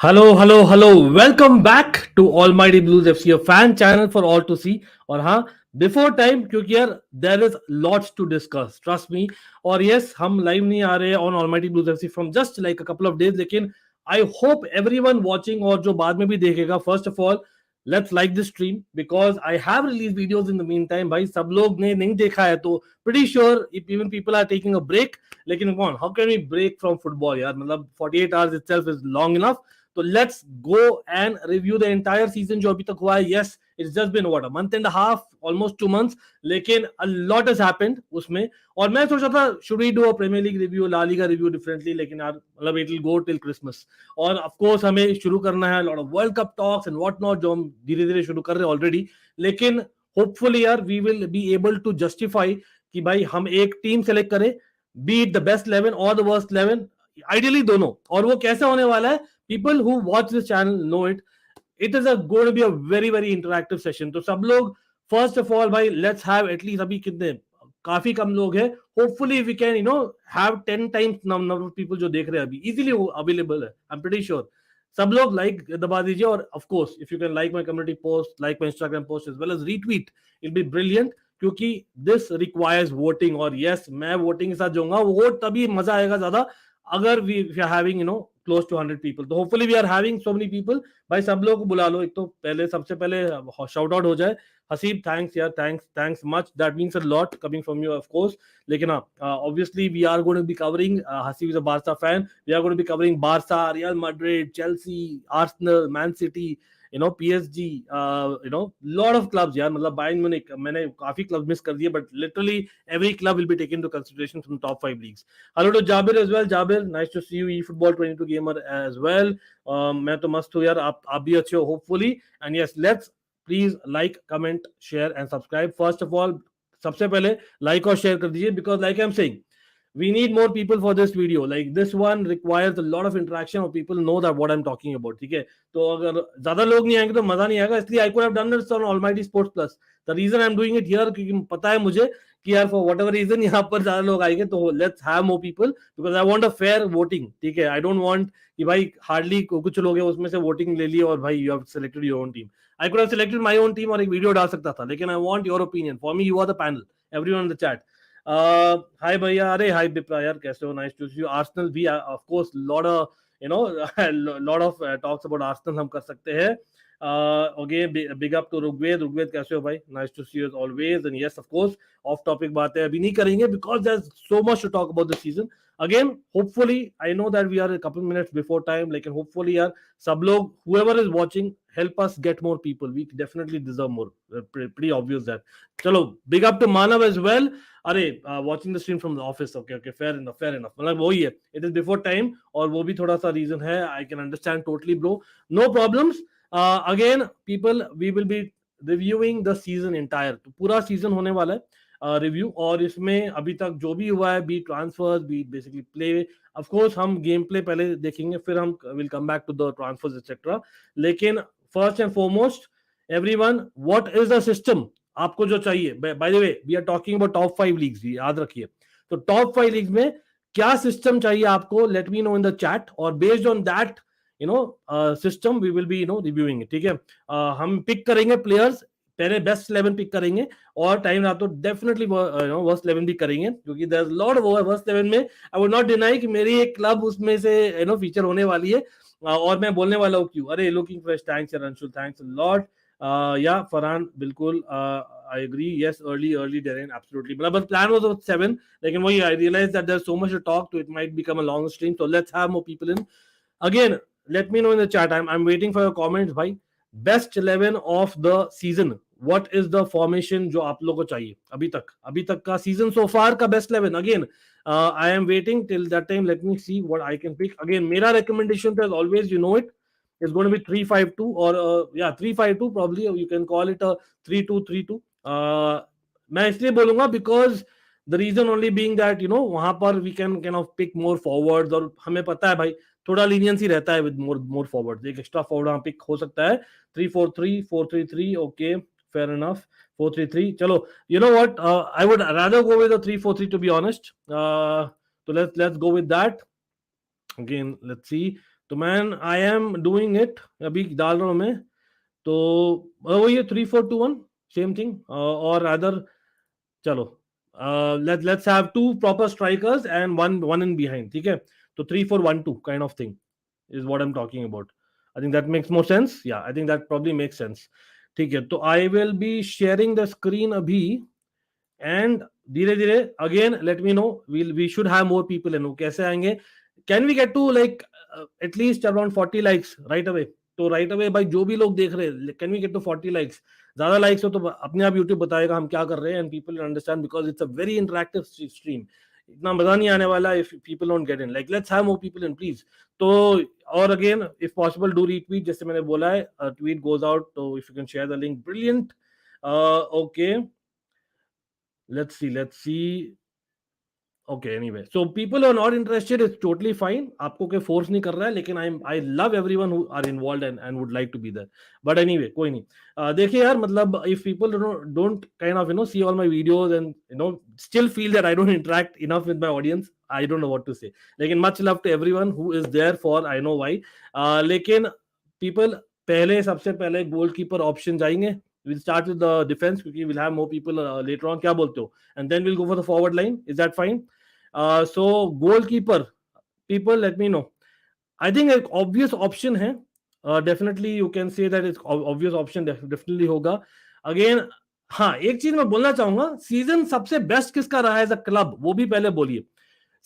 Hello. Welcome back to Almighty Blues FC, a fan channel for all to see. और हाँ, before time क्योंकि यार there is lots to discuss. Trust me. और yes, हम live नहीं आ रहे हैं on Almighty Blues FC from just like a couple of days. लेकिन I hope everyone watching और जो बाद में भी देखेगा, first of all, let's like this stream because I have released videos in the meantime. भाई सब लोग ने नहीं देखा है तो pretty sure if even people are taking a break. लेकिन come on, how can we break from football यार? मतलब 48 hours itself is long enough. So let's go and review the entire season जो अभी तक हुआ है. Yes, it's just been what, a month and a half, almost 2 months. लेकिन a lot has happened उसमें. और मैं सोचा था should we do a Premier League review, La Liga review differently, लेकिन यार मतलब it will go till Christmas. और of course हमें शुरू करना है lot of World Cup talks and what not जो हम धीरे-धीरे शुरू कर रहे हैं already. लेकिन hopefully यार we will be able to justify कि भाई हम एक टीम सेलेक्ट करें, be it the best 11 or the worst 11, ideally दोनों. और वो कैसे होने वाला है? People who watch this channel know it. It is going to be a very interactive session. तो सब लोग first of all भाई let's have at least अभी कितने काफी कम लोग हैं. Hopefully we can have 10 times number of people जो देख रहे हैं अभी easily available है. I'm pretty sure. सब लोग like दबा दीजिए और of course if you can like my community post, like my Instagram post as well as retweet, it'll be brilliant. क्योंकि this requires voting और yes मैं voting के साथ जाऊंगा. वोट तभी मजा आएगा ज्यादा अगर we are having close to 100 people. तो hopefully we are having so many people. भाई सब लोग को बुला लो. एक तो पहले सबसे पहले shout out हो जाए. हसीब thanks यार, thanks much. That means a lot coming from you of course. लेकिन obviously we are going to be covering Hasib is a Barca fan. We are going to be covering Barca, Real Madrid, Chelsea, Arsenal, Man City, PSG, lot of clubs यार. मतलब Bayern Munich मैंने काफी clubs miss कर दिए, but literally every club will be taken into consideration from the top 5 leagues. Hello to Jabir as well. Jabir, nice to see you. eFootball 22 gamer as well. मैं तो मस्त हूँ यार. आप भी अच्छे हो hopefully. And yes, let's please like, comment, share and subscribe. First of all, सबसे पहले like और share कर दीजिए because like I'm saying, we need more people for this video. Like this one requires a lot of interaction or people know that what I'm talking about. ठीक है, तो अगर ज्यादा लोग नहीं आएंगे तो मजा नहीं आएगा. इसलिए I could have done this on Almighty Sports Plus. The reason I'm doing it here क्योंकि पता है मुझे कि यार for whatever reason यहाँ पर ज्यादा लोग आएंगे तो let's have more people because I want a fair voting. ठीक है, I don't want कि भाई hardly कुछ लोग हैं उसमें से voting ले लिए और भाई you have selected your own team. I could have selected my own team और एक वीडियो डाल सकता था लेकिन I want your opinion. For me you are the panel, everyone in the chat. हाय भैया, अरे हाय बिप्रा यार, कैसे हो? Nice to see you. Arsenal भी of course lot of lot of talks about Arsenal हम कर सकते हैं. Again big up to Rugved कैसे हो भाई? Nice to see you as always. And yes of course off topic बातें अभी नहीं करेंगे because there is so much to talk about this season. Again, hopefully, I know that we are a couple minutes before time. Like, hopefully, yaar, sab log, whoever is watching, help us get more people. We definitely deserve more. Pretty obvious that. Chalo, big up to Manav as well. Watching the stream from the office. Okay, fair enough. मतलब वही है. It is before time और वो भी थोड़ा सा reason है. I can understand totally, bro. No problems. Again, people, we will be reviewing the season entire. तो पूरा season होने वाला है. रिव्यू और इसमें अभी तक जो भी हुआ है, be transfers, be basically play, of course हम गेम प्ले पहले देखेंगे फिर हम will come back to the transfers etcetera. लेकिन first and foremost everyone, what is the system आपको जो चाहिए? By the way we are talking about top 5 leagues, याद रखिए. तो टॉप 5 लीग्स में क्या सिस्टम चाहिए आपको? Let me know in the chat और based on that system we will be reviewing it. ठीक है, हम पिक करेंगे प्लेयर्स, पहले बेस्ट 11 पिक करेंगे और टाइम रहा तो डेफिनेटली वर्स्ट 11 भी करेंगे क्योंकि there is lot of worst 11 में. आई वुड नॉट डिनाई कि मेरी एक क्लब उसमें से फीचर होने वाली है और मैं बोलने वाला हूं क्यों. अरे लुकिंग फ्रेश, थैंक्स यार अंशुल, थैंक्स अ लॉट. या फरहान, बिल्कुल I agree. Yes, early Darren, absolutely. मतलब प्लान वाज 7 लेकिन वही I realise that there is so much to talk तो it might become a long stream. So let's have more people in. Again let me know in the chat. I am waiting for your comments भाई. Best 11 of the season, what is the formation जो आप लोगों को चाहिए अभी तक का season so far का best 11. Again I am waiting till that time. Let me see what I can pick. Again मेरा रिकमेंडेशन तो always you know it is going to be 3-5-2 or 3-5-2 probably you can call it a 3-2-3-2. मैं इसलिए बोलूंगा because the reason only being that वहां पर we can kind of pick more forwards और हमें पता है भाई थोड़ा लीनियंसी रहता है with more forwards. एक एक्स्ट्रा फॉरवर्ड वहां पिक हो सकता है. 3-4-3, 4-3-3, okay, fair enough. 4-3-3, चलो. You know what, I would rather go with a 3-4-3 to be honest. So let's go with that. Again, let's see. तो man I am doing it, अभी डाल रहा हूँ मैं। तो वही है 3-4-2-1 सेम थिंग, और अदर चलो let's have two proper strikers and one in behind, ठीक है? तो 3-4-1-2 kind of thing is what I'm talking about. I think that makes more sense. Yeah, I think that probably makes sense. ठीक है, तो I will be sharing the screen अभी, and धीरे धीरे again let me know, we should have more people in. कैसे आएंगे? Can we get to like at least around 40 likes right away? तो right away भाई जो भी लोग देख रहे हैं, can we get to 40 likes? ज्यादा लाइक्स हो तो अपने आप यूट्यूब बताएगा हम क्या कर रहे हैं, and people understand because it's a very interactive stream. इतना मजा नहीं आने वाला if people don't get in. Like let's have more people in please. तो और again if possible do retweet, जैसे मैंने बोला है, ट्वीट गोज आउट, तो if you can share the link, brilliant. Okay, let's see. Okay, anyway, so people who are not interested is totally fine. आपको कोई force नहीं कर रहा है, लेकिन I love everyone who are involved and would like to be there. But anyway, कोई नहीं. देखिए यार, मतलब if people don't kind of see all my videos and still feel that I don't interact enough with my audience, I don't know what to say. लेकिन much love to everyone who is there for, I know why. लेकिन people पहले सबसे पहले goalkeeper option जाएंगे. We'll start with the defense क्योंकि we'll have more people later on. क्या बोलते हो? And then we'll go for the forward line. Is that fine? So goalkeeper, people let me know. I think एक obvious option है. Definitely you can say that it's obvious option, definitely होगा. Again, हाँ, एक चीज मैं बोलना चाहूंगा, season सबसे बेस्ट किसका रहा है एज अ क्लब, वो भी पहले बोलिए.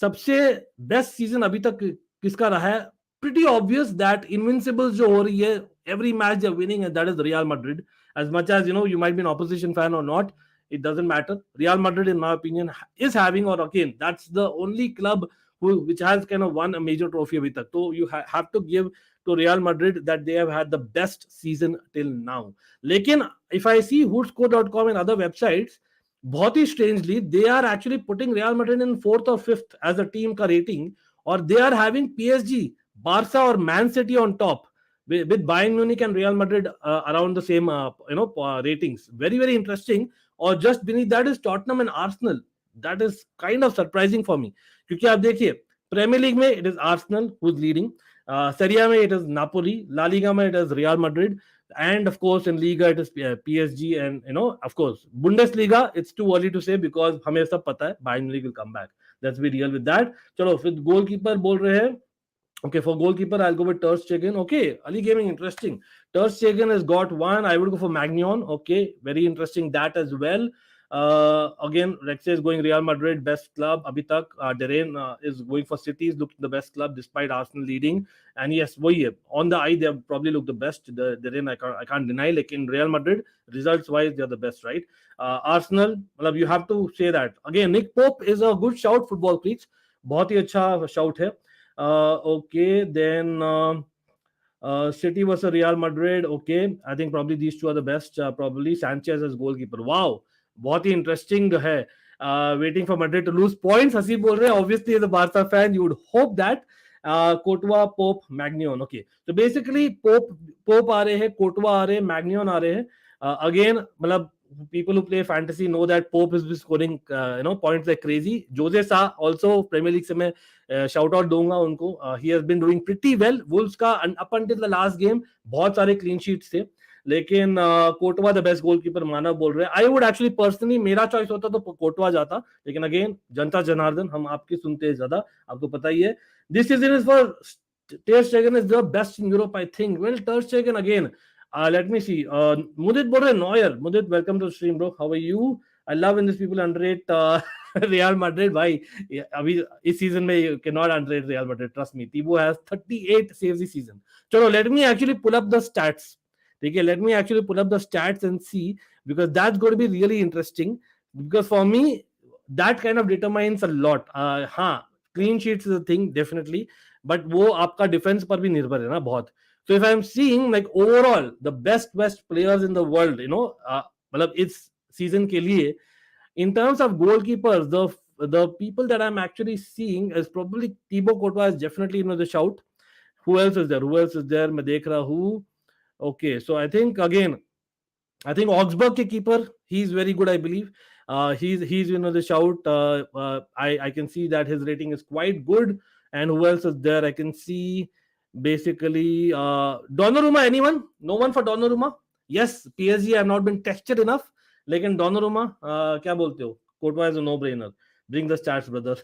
सबसे बेस्ट सीजन अभी तक किसका रहा है? Pretty obvious that invincibles जो हो रही है, every match they're winning, and that is Real Madrid. As much as you might be an opposition fan or not, it doesn't matter. Real Madrid, in my opinion, is having, or again, that's the only club which has kind of won a major trophy abhi tak. So you have to give to Real Madrid that they have had the best season till now. Lekin if I see whoscore.com and other websites, बहुत ही strangely, they are actually putting Real Madrid in 4th or 5th as a team ka rating, or they are having PSG, Barca or Man City on top, with Bayern Munich and Real Madrid around the same ratings. Very, very interesting. Or just beneath that is Tottenham and Arsenal. That is kind of surprising for me. क्योंकि आप देखिए, premiere League में it is Arsenal who's leading, Serie A में it is Napoli, La Liga में it is Real Madrid, and of course in Liga it is PSG, and of course Bundesliga it's too early to say because हमें सब पता है Bayern Munich will come back. Let's be real with that. चलो फिर goalkeeper बोल रहे हैं. Okay, for goalkeeper, I'll go with Ter Stegen. Okay, Ali Gaming, interesting. Ter Stegen has got one. I would go for Magnon. Okay, very interesting that as well. Again, Rexe is going Real Madrid, best club. Abhi tak. Derain is going for City, is looking the best club despite Arsenal leading. And yes, on the eye, they have probably looked the best. Derain, I can't deny. Like in Real Madrid, results-wise, they're the best, right? Arsenal, you have to say that. Again, Nick Pope is a good shout, football freaks. बहुत ही अच्छा shout है. Okay, then City versus Real Madrid. Okay, I think probably these two are the best. Probably Sanchez as goalkeeper. Wow, बहुत ही interesting है. Waiting for Madrid to lose points. हंसी बोल रहे हैं. Obviously, as a Barca fan, you would hope that. Courtois, Pope, Magnon. Okay, so basically Pope आ रहे हैं, Courtois आ रहे हैं, Magnon आ रहे हैं. Again, मतलब people who play fantasy know that Pope is scoring points like crazy. Jose Sa also Premier League से मैं shout out दूंगा उनको. He has been doing pretty well. Wolves का up until the last game बहुत सारे clean sheets थे, लेकिन Kotwa the best goalkeeper मानव बोल रहे हैं. आई वुड एक्चुअली पर्सनली, मेरा चॉइस होता तो कोटवा जाता, लेकिन अगेन जनता जनार्दन, हम आपकी सुनते हैं ज्यादा, आपको पता ही है. This season is for Ter Stegen is the best in Europe I think. Well, Ter Stegen again, let me see. Mudit बोल रहे Neuer. Mudit, welcome to stream bro, how are you? I love in this people underrate Real Madrid. भाई अभी इस season में you cannot underrate Real Madrid, trust me. Thibaut has 38 saves this season. चलो, let me actually pull up the stats. ठीक है, let me actually pull up the stats and see, because that's going to be really interesting, because for me that kind of determines a lot. हाँ, clean sheets is a thing definitely, but वो आपका defense पर भी निर्भर है ना बहुत. So if I'm seeing like overall the best players in the world, मतलब इस season के लिए, in terms of goalkeepers, the people that I'm actually seeing is probably Thibaut Courtois is definitely the shout. Who else is there? मैं देख रहा हूँ. Okay, so I think Augsburg के keeper, he's very good, I believe. He's the shout. I can see that his rating is quite good. And who else is there? I can see basically Donnarumma. Anyone? No one for Donnarumma? Yes, PSG have not been tested enough. लेकिन Donnarumma क्या बोलते हो? Courtois is a no-brainer. Bring the stats, brother.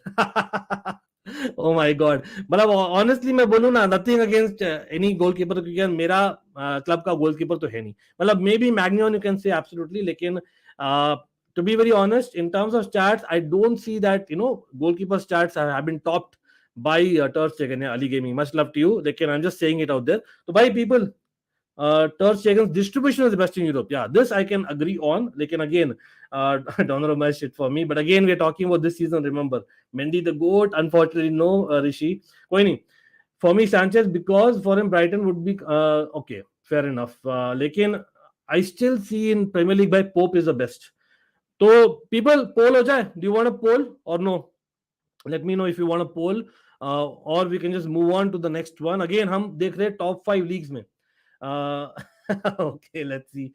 Oh my god. मतलब honestly मैं बोलूँ ना, nothing against any goalkeeper, क्योंकि मेरा क्लब का गोलकीपर तो है नहीं. मतलब maybe Magnon you can say absolutely, लेकिन to be very honest, in terms of stats, I don't see that goalkeeper stats have been topped by Ter Stegen. Ali Gaming, much love to you. Lekin I'm just saying it out there. So by people, Ter Stegen's distribution is the best in Europe. Yeah, this I can agree on. Lekin again, Donnarumma shit for me. But again, we're talking about this season. Remember, Mendy the goat. Unfortunately, no Rishi. कोई नहीं. For me, Sanchez, because for him Brighton would be okay. Fair enough. लेकिन I still see in Premier League by Pope is the best. So people, poll हो जाए. Do you want a poll or no? Let me know if you want a poll, or we can just move on to the next one. Again, हम देख रहे हैं top 5 leagues में. Okay, let's see.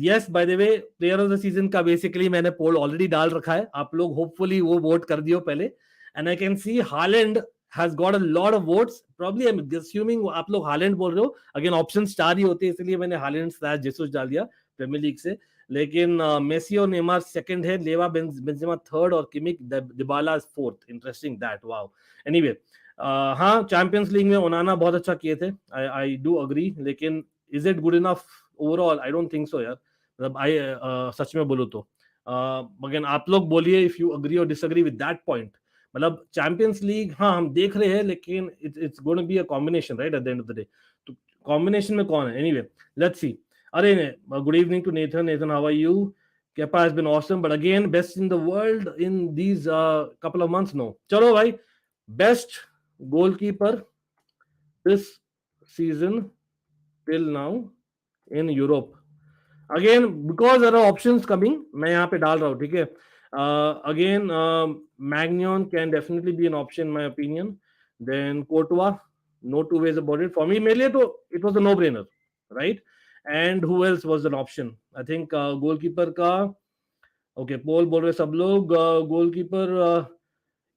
Yes, by the way, player of the season का basically मैंने poll already डाल रखा है. आप लोग hopefully वो vote कर दियो पहले. And I can see Haaland has got a lot of votes. Probably I'm assuming आप लोग Haaland बोल रहे हो. Again, options star ही होते हैं, इसलिए मैंने Haaland / Jesus डाल दिया Premier League से. लेकिन मेसी और नेमार सेकंड है, लेवा बेंजेमा थर्ड और Kimmich Dybala is fourth. Interesting that. Wow. Anyway, हाँ, चैंपियंस लीग में ओनाना बहुत अच्छा किए थे. आई डू अग्री, लेकिन is it good enough overall? I don't think सो यार. मतलब आई सच में बोलूं तो अगेन आप लोग बोलिए इफ यू अग्री और डिसअग्री विद दैट पॉइंट. मतलब चैंपियंस लीग हाँ हम देख रहे हैं, लेकिन it's going to be a combination right at the end of the day. तो कॉम्बिनेशन में कौन है? Anyway, let's see. Good evening to Nathan. Nathan, how are you? Kepa has been awesome, but again, best in the world in these couple of months. No. Chalo, bhai. Best goalkeeper this season till now in Europe. Again, because there are options coming, मैं यहाँ पे डाल रहा हूँ, ठीक है? Again, Magnon can definitely be an option in my opinion. Then Courtois, no two ways about it. For me, मेरे लिए तो it was a no-brainer, right? And who else was an option? I think goalkeeper का okay, पोल बोल रहे सब लोग. Goalkeeper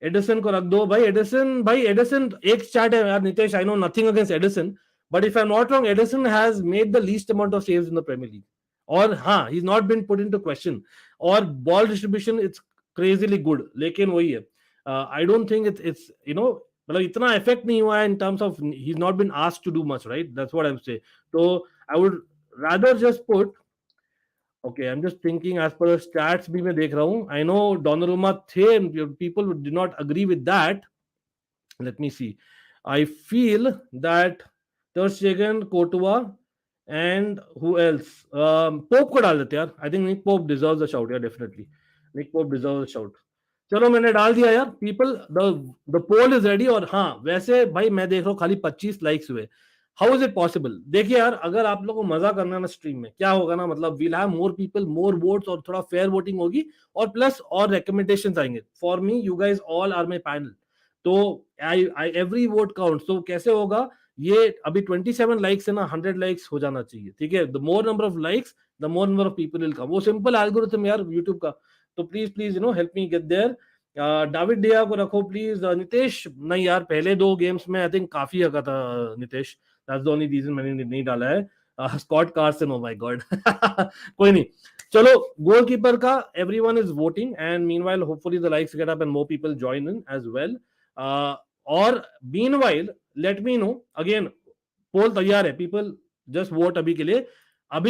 Edison को रख दो भाई. एडिसन एक स्टार्ट है यार. Nitesh, I know nothing against Ederson, but if I am not wrong, Ederson has made the least amount of saves in the Premier League. और हाँ, he is not been put into question. और ball distribution it's crazily good. लेकिन वही है, आई don't think it's मतलब इतना effect नहीं हुआ है in terms of he's not been asked to do much, right? That's what I'm saying. So I would rather just put, okay, I'm just thinking as per the stats भी मैं देख रहा हूँ. I know Donnarumma थे, people did not agree with that. Let me see. I feel that Ter Stegen, Courtois, and who else? Pope को डाल देते यार. I think Nick Pope deserves a shout. Yeah, definitely. Nick Pope deserves a shout. चलो मैंने डाल दिया यार. People, the poll is ready. और हाँ, वैसे भाई मैं देख रहा हूँ खाली 25 लाइक्स हुए. How is it possible? देखिए यार, अगर आप लोगों को मजा करना है ना स्ट्रीम में, क्या होगा ना, मतलब we'll have more people, more votes, और थोड़ा फेयर वोटिंग होगी, और प्लस और रिकमेंडेशंस आएंगे. For me, you guys all are my panel, तो आई एवरी वोट काउंट. तो कैसे होगा ये? अभी 27 लाइक्स है ना, 100 लाइक्स हो जाना चाहिए, ठीक है? The more number of likes, the more number of people will come. वो सिंपल एल्गोरिथम यार यूट्यूब का. तो please help me get there. David डिया को रखो प्लीज. नितेश, नहीं यार, पहले 2 गेम्स में आई थिंक काफी हका था Nitesh. That's the only reason मैंने नहीं डाला है. Scott Carson, oh my god. कोई नहीं, चलो गोलकीपर का everyone is voting, and meanwhile hopefully the likes get up and more people join in as well. और meanwhile let me know again, पोल तैयार है, people just vote अभी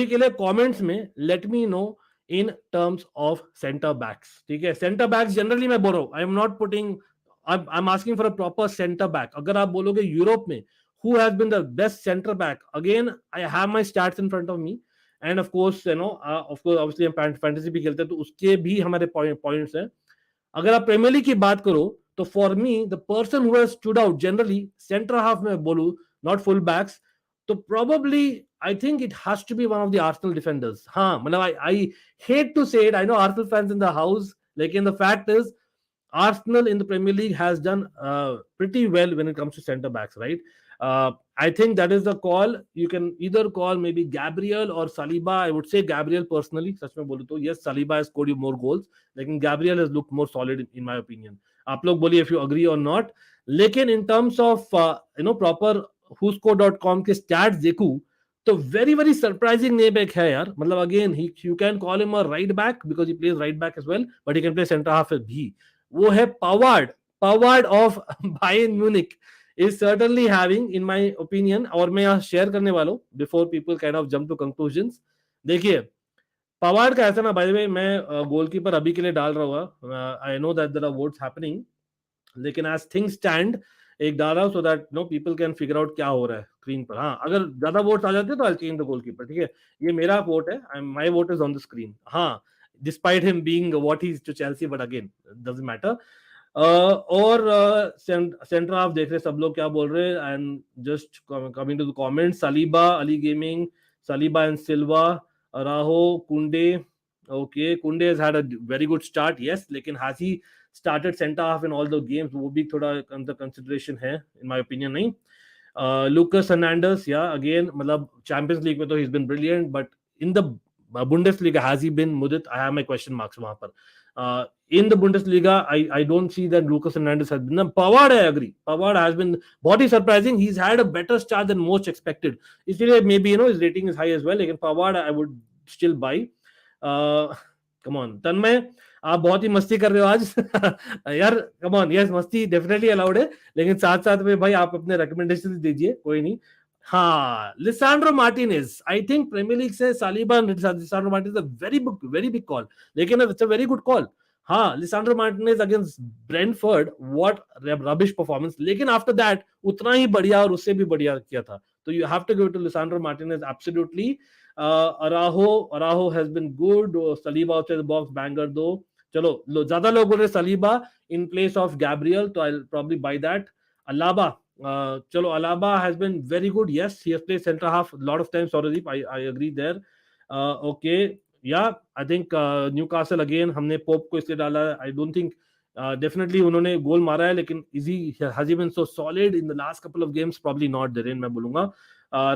के लिए comments में let me know in terms of center backs, ठीक है? center backs generally मैं बोल रहा हूँ, I am not putting, I'm asking for a proper center back. अगर आप बोलोगे यूरोप में who has been the best center back, again I have my stats in front of me, and of course obviously हम fantasy भी खेलते हैं, तो उसके भी हमारे पॉइंट्स हैं. अगर आप प्रीमियर लीग की बात करो तो for me the person who has stood out generally centre half में बोलूं, नॉट फुल बैक्स, तो probably I think it has to be one of the Arsenal defenders. हाँ, मतलब I hate to say it, I know Arsenal fans in the house, लेकिन the fact is Arsenal in the Premier League has done pretty well when it comes to centre backs, right? I think that is the call. You can either call maybe Gabriel or Saliba. I would say Gabriel personally. सच में बोलूं तो yes, Saliba has scored you more goals, लेकिन Gabriel has looked more solid in my opinion. आप लोग बोलिए if you agree or not. लेकिन in terms of proper whoscore.com के stats देखूं तो वेरी वेरी सरप्राइजिंग नेम एक है यार. मतलब again you can call him a right back because he plays right back as well, but he can play centre half भी. वो है Pavard. Pavard of Bayern Munich is certainly having, in my opinion, और मैं यहाँ share करने वाला हूँ before people kind of jump to conclusions. देखिए पवार्ड का ऐसा ना, बाय द वे मैं गोलकीपर अभी के लिए डाल रहा हुआ. I know that there are votes happening, लेकिन एज थिंग्स स्टैंड एक डाल रहा हूँ so that no people can figure out क्या हो रहा है स्क्रीन पर. हाँ, अगर ज्यादा वोट्स आ जाते तो आई चेंज द गोलकीपर. ठीक है, ये मेरा वोट है, my vote is on the screen. हाँ, despite him being what he is to Chelsea, but again doesn't matter. और सेंटर हाफ देख रहे सब लोग क्या बोल रहे हैं. And just coming to the comments, Saliba, Ali gaming, Saliba and Silva, Araujo, Kounde. Okay, Kounde has had a very good start, yes, लेकिन has he started centre half in all the games, वो भी थोड़ा under consideration है in my opinion. नहीं, Lucas Hernandez, या again मतलब Champions League में तो he has been brilliant, but in the Bundesliga has he been Mudit? I have my question marks वहां पर. In the Bundesliga, I don't see that Lucas Hernandez has been. Pavard, I agree. Pavard has been body surprising. He's had a better start than most expected. इसलिए maybe his rating is high as well. लेकिन Pavard I would still buy. Come on, तन्मय, आप बहुत ही मस्ती कर रहे हो आज. यार कम ऑन, यस मस्ती डेफिनेटली अलाउड है, लेकिन साथ साथ में भाई आप अपने रिकमेंडेशन दीजिए, कोई नहीं. हाँ, Lisandro Martinez, I think Premier League से Saliba Lisandro Martinez very big call, लेकिन it's a very good call. हाँ, Lisandro Martinez against Brentford, what rubbish performance, लेकिन आफ्टर दैट उतना ही बढ़िया और उससे भी बढ़िया किया था. तो you have to give it to Lisandro Martinez absolutely. Araujo has been good. Saliba outside the box banger दो. चलो ज्यादा लोग बोल रहे Saliba in place of Gabriel, तो I will probably buy that. Alaba, chalo, Alaba has been very good. Yes, he has played center half a lot of times. Sorry, I agree there. Okay, yeah, I think Newcastle again, हमने pope को इसलिए डाला. I don't think definitely उन्होंने गोल मारा है, लेकिन has he been so solid in the last couple of games? Probably not therein, मैं बोलूंगा.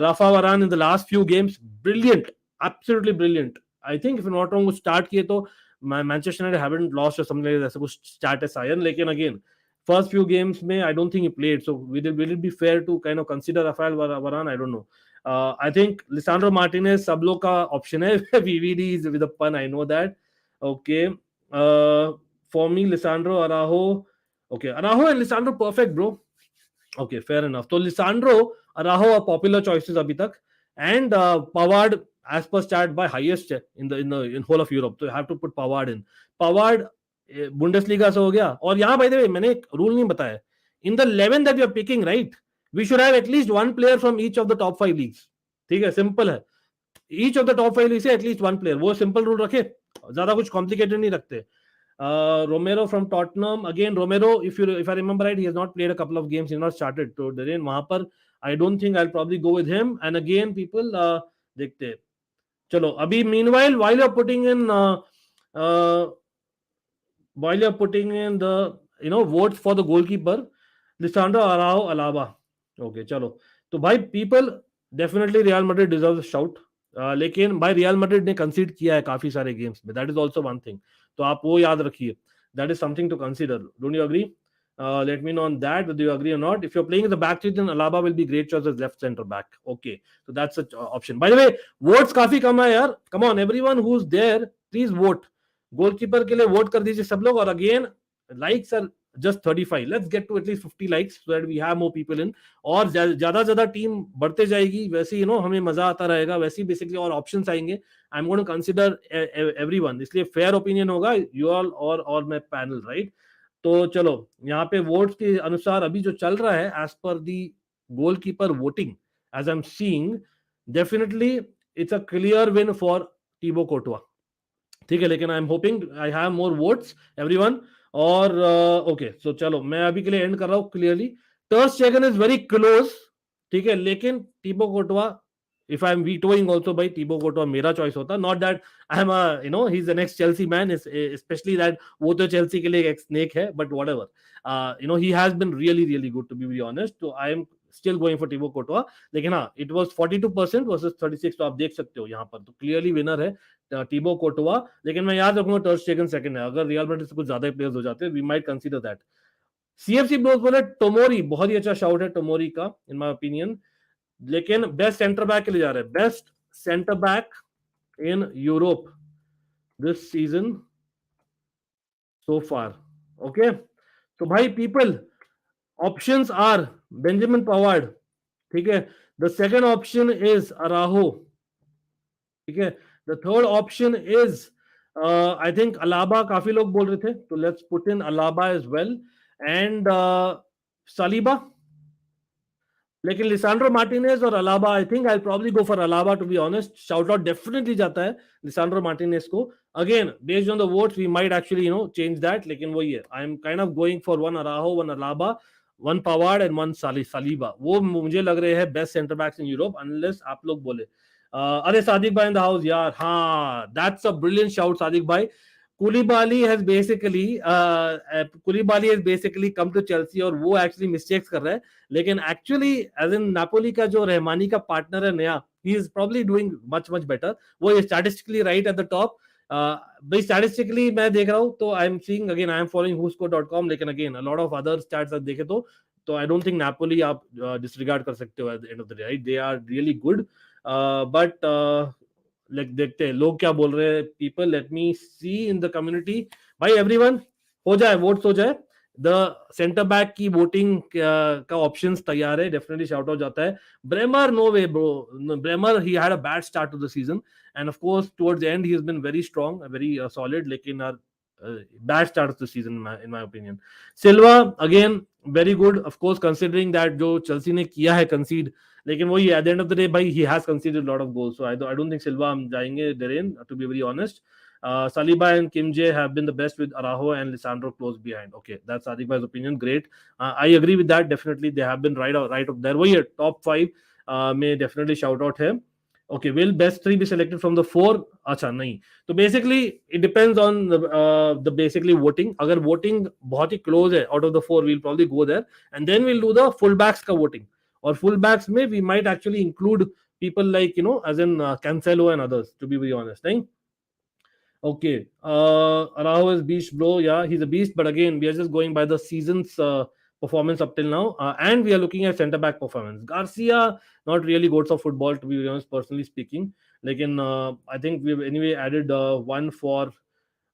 Rafa Varane in the last few games, brilliant, absolutely brilliant. I think if I'm not wrong, start किए तो Manchester United haven't lost or something like that. ऐसा कुछ start है शायद, लेकिन again first few games में I don't think he played, so will it be fair to kind of consider Rafael Varane? I don't know. I think Lisandro Martinez सब लोग का option है. VVD is with a pun, I know that. Okay, for me Lisandro, Araujo. Okay, Araujo and Lisandro perfect, bro. Okay, fair enough. So Lisandro, Araujo are popular choices अभी तक, and Pavard as per stat by highest in whole of Europe. So you have to put Pavard in. Pavard Bundesliga से हो गया. और यहाँ bye the वे मैंने एक rule नहीं बताया. In the 11 that you are picking, right, we should have at least one player from each of the top 5 leagues. ठीक है, सिंपल है. Each of the top 5 league से एटलीस्ट वन प्लेयर, वो simple rule रखे, ज्यादा कुछ कॉम्प्लिकेटेड नहीं रखते. Romero from Tottenham, again Romero, if I remember right, he has not played a couple of games, he has not started, तो then वहां पर I don't think I will probably go with him. And again people देखते हैं. चलो अभी meanwhile while you are putting in while you're putting in the votes for the goalkeeper, Lisandro, Araujo, Alaba. Okay, chalo. तो भाई people definitely Real Madrid deserves a shout. लेकिन भाई Real Madrid ने concede किया है काफी सारे games में. That is also one thing. तो आप वो याद रखिए. That is something to consider. Don't you agree? Let me know on that whether you agree or not. If you're playing in the back three, then Alaba will be great choice as left center back. Okay, so that's an option. By the way, votes काफी कम है यार. Come on, everyone who's there, please vote. Goalkeeper के लिए vote कर दीजिए सब लोग. और again likes are just 35. Let's get to at least 50 likes so that we have more people in. और ज्यादा टीम बढ़ते जाएगी, वैसे हमें मजा आता रहेगा, वैसे ही बेसिकली और ऑप्शंस आएंगे. I am going to consider everyone, इसलिए फेयर ओपिनियन होगा यू ऑल और माय पैनल, राइट. तो चलो यहाँ पे वोट्स के अनुसार अभी जो चल रहा है एज पर the goalkeeper voting, as I am seeing, definitely it's a clear win for Thibaut Courtois. ठीक है, लेकिन I am hoping I have more votes everyone. और ओके, सो चलो मैं अभी के लिए एंड कर रहा हूँ. क्लियरली टर स्टेगन इज वेरी क्लोज, ठीक है, लेकिन Thibaut Courtois, if I am vetoing also भाई, टीबो कोर्टुआ मेरा चॉइस होता. Not that I am he is the next Chelsea man, specially that वो तो चेल्सी के लिए एक स्नेक है, but whatever, he has been really good to be very honest. तो I am still going for Thibaut Courtois. लेकिन हाँ, it was 42% versus 36, तो आप देख सकते हो यहाँ पर, तो क्लियरली विनर है टीबो कोर्टुआ. लेकिन मैं याद रखूंगा टर स्टेगन सेकंड है. अगर रियल मैड्रिड से कुछ ज्यादा प्लेयर्स हो जाते हैं, we might consider that. CFC Blues बोले टोमोरी, बहुत ही अच्छा शाउट है टोमोरी का इन माय ओपिनियन, लेकिन बेस्ट सेंटर बैक के लिए जा रहे हैं, best centre back in Europe this season so far. Okay, so भाई people, options are Benjamin Pavard, ठीक है, the second option is Araujo, ठीक है, the third option is I think Alaba, काफी लोग बोल रहे थे, तो let's put in Alaba as well, and Saliba, लेकिन लिसांड्रो मार्टिनेज और Alaba, I think I probably go for Alaba to be honest, shout out definitely जाता है लिसांड्रो मार्टिनेज को, again based on the votes we might actually change that, लेकिन वही है, I am kind of going for one Araujo, one Alaba, one Pavard and one Saliba, वो मुझे लग रहे हैं best centre backs in Europe, unless आप लोग बोले अरे सादिक भाई इन द हाउस यार, हाँ that's a brilliant shout Sadiq भाई, कुलीबाली has basically come to Chelsea और वो एक्चुअली मिस्टेक्स कर रहा है, लेकिन एक्चुअली एज इन नापोली का जो रहमानी का पार्टनर है नया, he is probably doing much better, वो statistically right at the top, भाई स्टैटिस्टिकली मैं देख रहा हूं, तो I am seeing, again I am following whoscore.com, लेकिन again a lot of other stats आप देखे तो आई डोंट थिंक नापोली आप डिसरिगार्ड कर सकते हो at the end of the day, right, they are really good, but like देखते हैं लोग क्या बोल रहे हैं, people, let me see in the community, भाई एवरीवन हो जाए, वोट्स हो जाए, द सेंटर बैक की वोटिंग का ऑप्शंस तैयार है, डेफिनेटली शाउट आउट जाता है, Bremer no way bro, Bremer he had a bad start to the season and of course towards the end he has been very strong, very solid, लेकिन bad start of the season in my opinion, Silva again very good, of course considering that जो Chelsea ने किया है concede, लेकिन वही at the end of the day भाई he has considered lot of goals, so I don't think Silva हम जाएंगे Darren, to be very honest. Saliba and Kim Jae have been the best with Araujo and Lisandro close behind. Okay, that's Sadiq bhai's opinion. Great. I agree with that. Definitely, they have been right up there. वही है top 5 में definitely shout out है. Okay, will best 3 be selected from the 4? अच्छा नहीं. तो basically it depends on the basically voting. अगर voting बहुत ही close है out of the 4, we'll probably go there and then we'll do the fullbacks का voting. और fullbacks में we might actually include people like as in Cancelo and others. To be very honest, नहीं. Okay, Araujo is beast, bro. Yeah, he's a beast. But again, we are just going by the season's performance up till now, and we are looking at centre back performance. Garcia, not really goats of football, to be honest, personally speaking. Like I think we've anyway added one for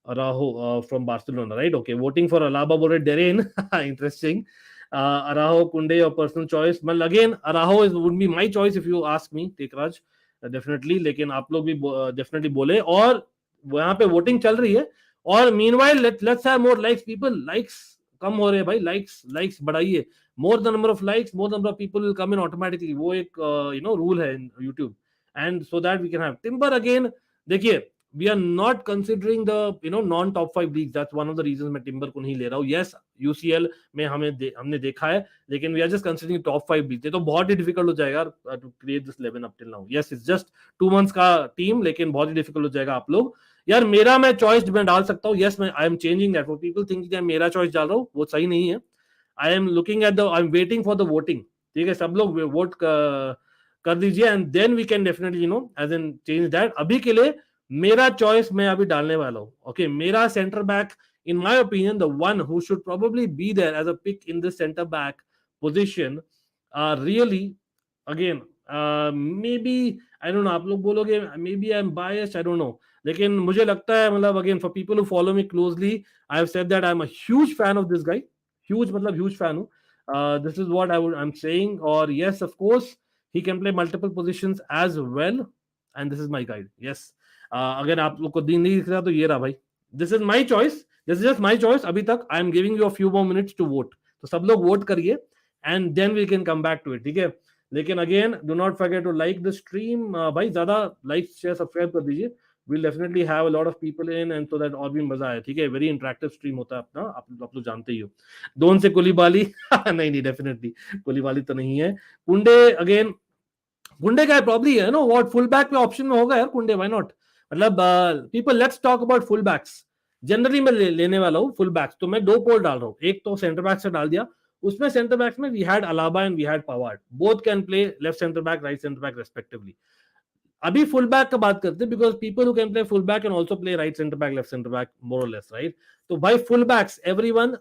Araujo from Barcelona, right? Okay, voting for Alaba Bore Derain. Interesting. Araujo, Kunde, your personal choice. But again, Araujo would be my choice if you ask me. Take Raj, definitely. लेकिन आप लोग भी definitely बोले और वहां पे voting चल रही है और meanwhile let's have more likes people, likes कम हो रहे हैं भाई, लाइक्स बढ़ाइए, more the number of likes more number of people will come in automatically, वो एक रूल है YouTube, and so that we can have Timber again. देखिए we are not considering the non top 5 leagues, that's one of the reasons मैं timber को नहीं ले रहा हूँ. yes UCL में हमने देखा है, लेकिन we are just considering top 5 leagues. ये तो बहुत ही डिफिकल्ट हो जाएगा to create this 11 up till now. yes it's just 2 months का टीम, लेकिन बहुत ही डिफिकल्ट हो जाएगा. आप लोग यार मेरा मैं चॉइस मैं डाल सकता हूँ, yes मैं I am changing that for people thinking मेरा चॉइस डाल रहा हूँ, वो सही नहीं है. I am looking at I am waiting for the voting, ठीक है, सब लोग वोट कर दीजिए and then we can definitely as an change that. अभी के लिए मेरा चॉइस मैं अभी डालने वाला हूं. ओके, मेरा centre back in my opinion the one who should probably be there as a pick in this centre back position really again maybe I don't know, आप लोग बोलोगे maybe I am biased, I don't know, लेकिन मुझे लगता है मतलब again for people who follow me closely I have said that I am a huge fan of this guy, huge मतलब huge fan हूं. This is what I am saying. और yes of course he can play multiple positions as well and this is my guide. yes अगर आप लोग को दिन नहीं दिख रहा तो ये रहा भाई, this is my choice, this is just my choice. अभी तक I am giving you a few more minutes to vote, तो सब लोग वोट करिए and then we can come back to it, ठीक है. लेकिन again do not forget to like the stream भाई, ज्यादा लाइक शेयर सब्सक्राइब कर दीजिए, we'll definitely have a lot of people in and so that और भी मजा आए, ठीक है. वेरी इंटरेक्टिव स्ट्रीम होता है अपना, आप लोग जानते ही हो. दोन से कुलीबाली नहीं डेफिनेटली कुलीबाली तो नहीं है. कुंडे अगेन, कुंडे का प्रॉब्ली है नो व्हाट, फुल बैक पे ऑप्शन में होगा यार कुंडे, व्हाई नॉट. मतलब people let's talk about full backs. Generally मैं लेने वाला हूँ फुल बैक्स, तो मैं 2 पोल डाल रहा हूँ. एक तो सेंटर बैक से डाल दिया, उसमें सेंटर बैक्स में we had Alaba and we had Pavard, both can play left centre back right centre back respectively. अभी फुल बैक का बात करते हैं because people who can play full back can also play right centre back left centre back more और less, right. तो भाई full backs everyone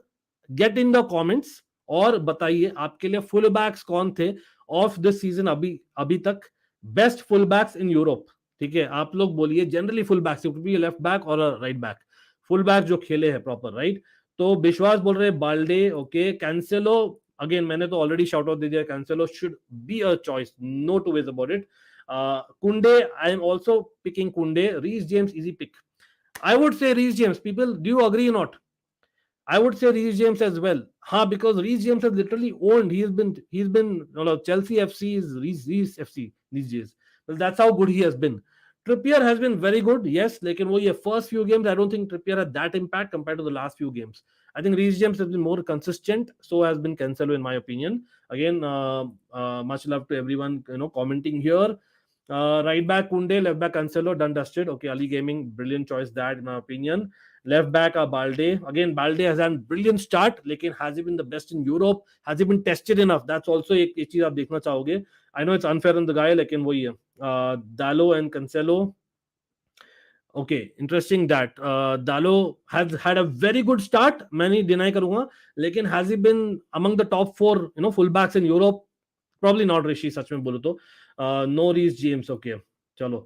get in the comments और बताइए आपके लिए फुल बैक्स कौन थे ऑफ दिस सीजन अभी तक, best full backs in Europe. ठीक है, आप लोग बोलिए generally full backs, it be left back और राइट बैक, फुल बैक जो खेले हैं प्रॉपर, राइट। तो विश्वास बोल रहे बाल्डे, ओके। कैंसेलो, अगेन मैंने तो ऑलरेडी शाउट आउट दे दिया, Cancelo should be a choice, no two ways about it. Kounde, I am also picking Kounde. Reece James, easy pick, I would say Reece James. People, do you agree or not? I would say Reece James as well. Because Reece James has literally owned. He's been Chelsea FC is Reece FC these days. Well, that's how good he has been. Trippier has been very good, yes. Like in the first few games, I don't think Trippier had that impact compared to the last few games. I think Reece James has been more consistent. So has been Cancelo, in my opinion. Again, much love to everyone commenting here. Right back Kunde, left back Cancelo, done dusted. Okay, Ali Gaming, brilliant choice that in my opinion. Left back Balde. Again, Balde has had a brilliant start. Lekin has he been the best in Europe? Has he been tested enough? That's also एक चीज आप देखना चाहोगे. I know it's unfair on the guy, लेकिन वही है. Dalo and Cancelo. Okay, interesting that Dalo has had a very good start. मैं नहीं deny करूंगा, लेकिन has he been among the top 4 fullbacks in Europe? Probably not, ऋषि, सच में बोलो तो. नो रीस जेम्स, ओके चलो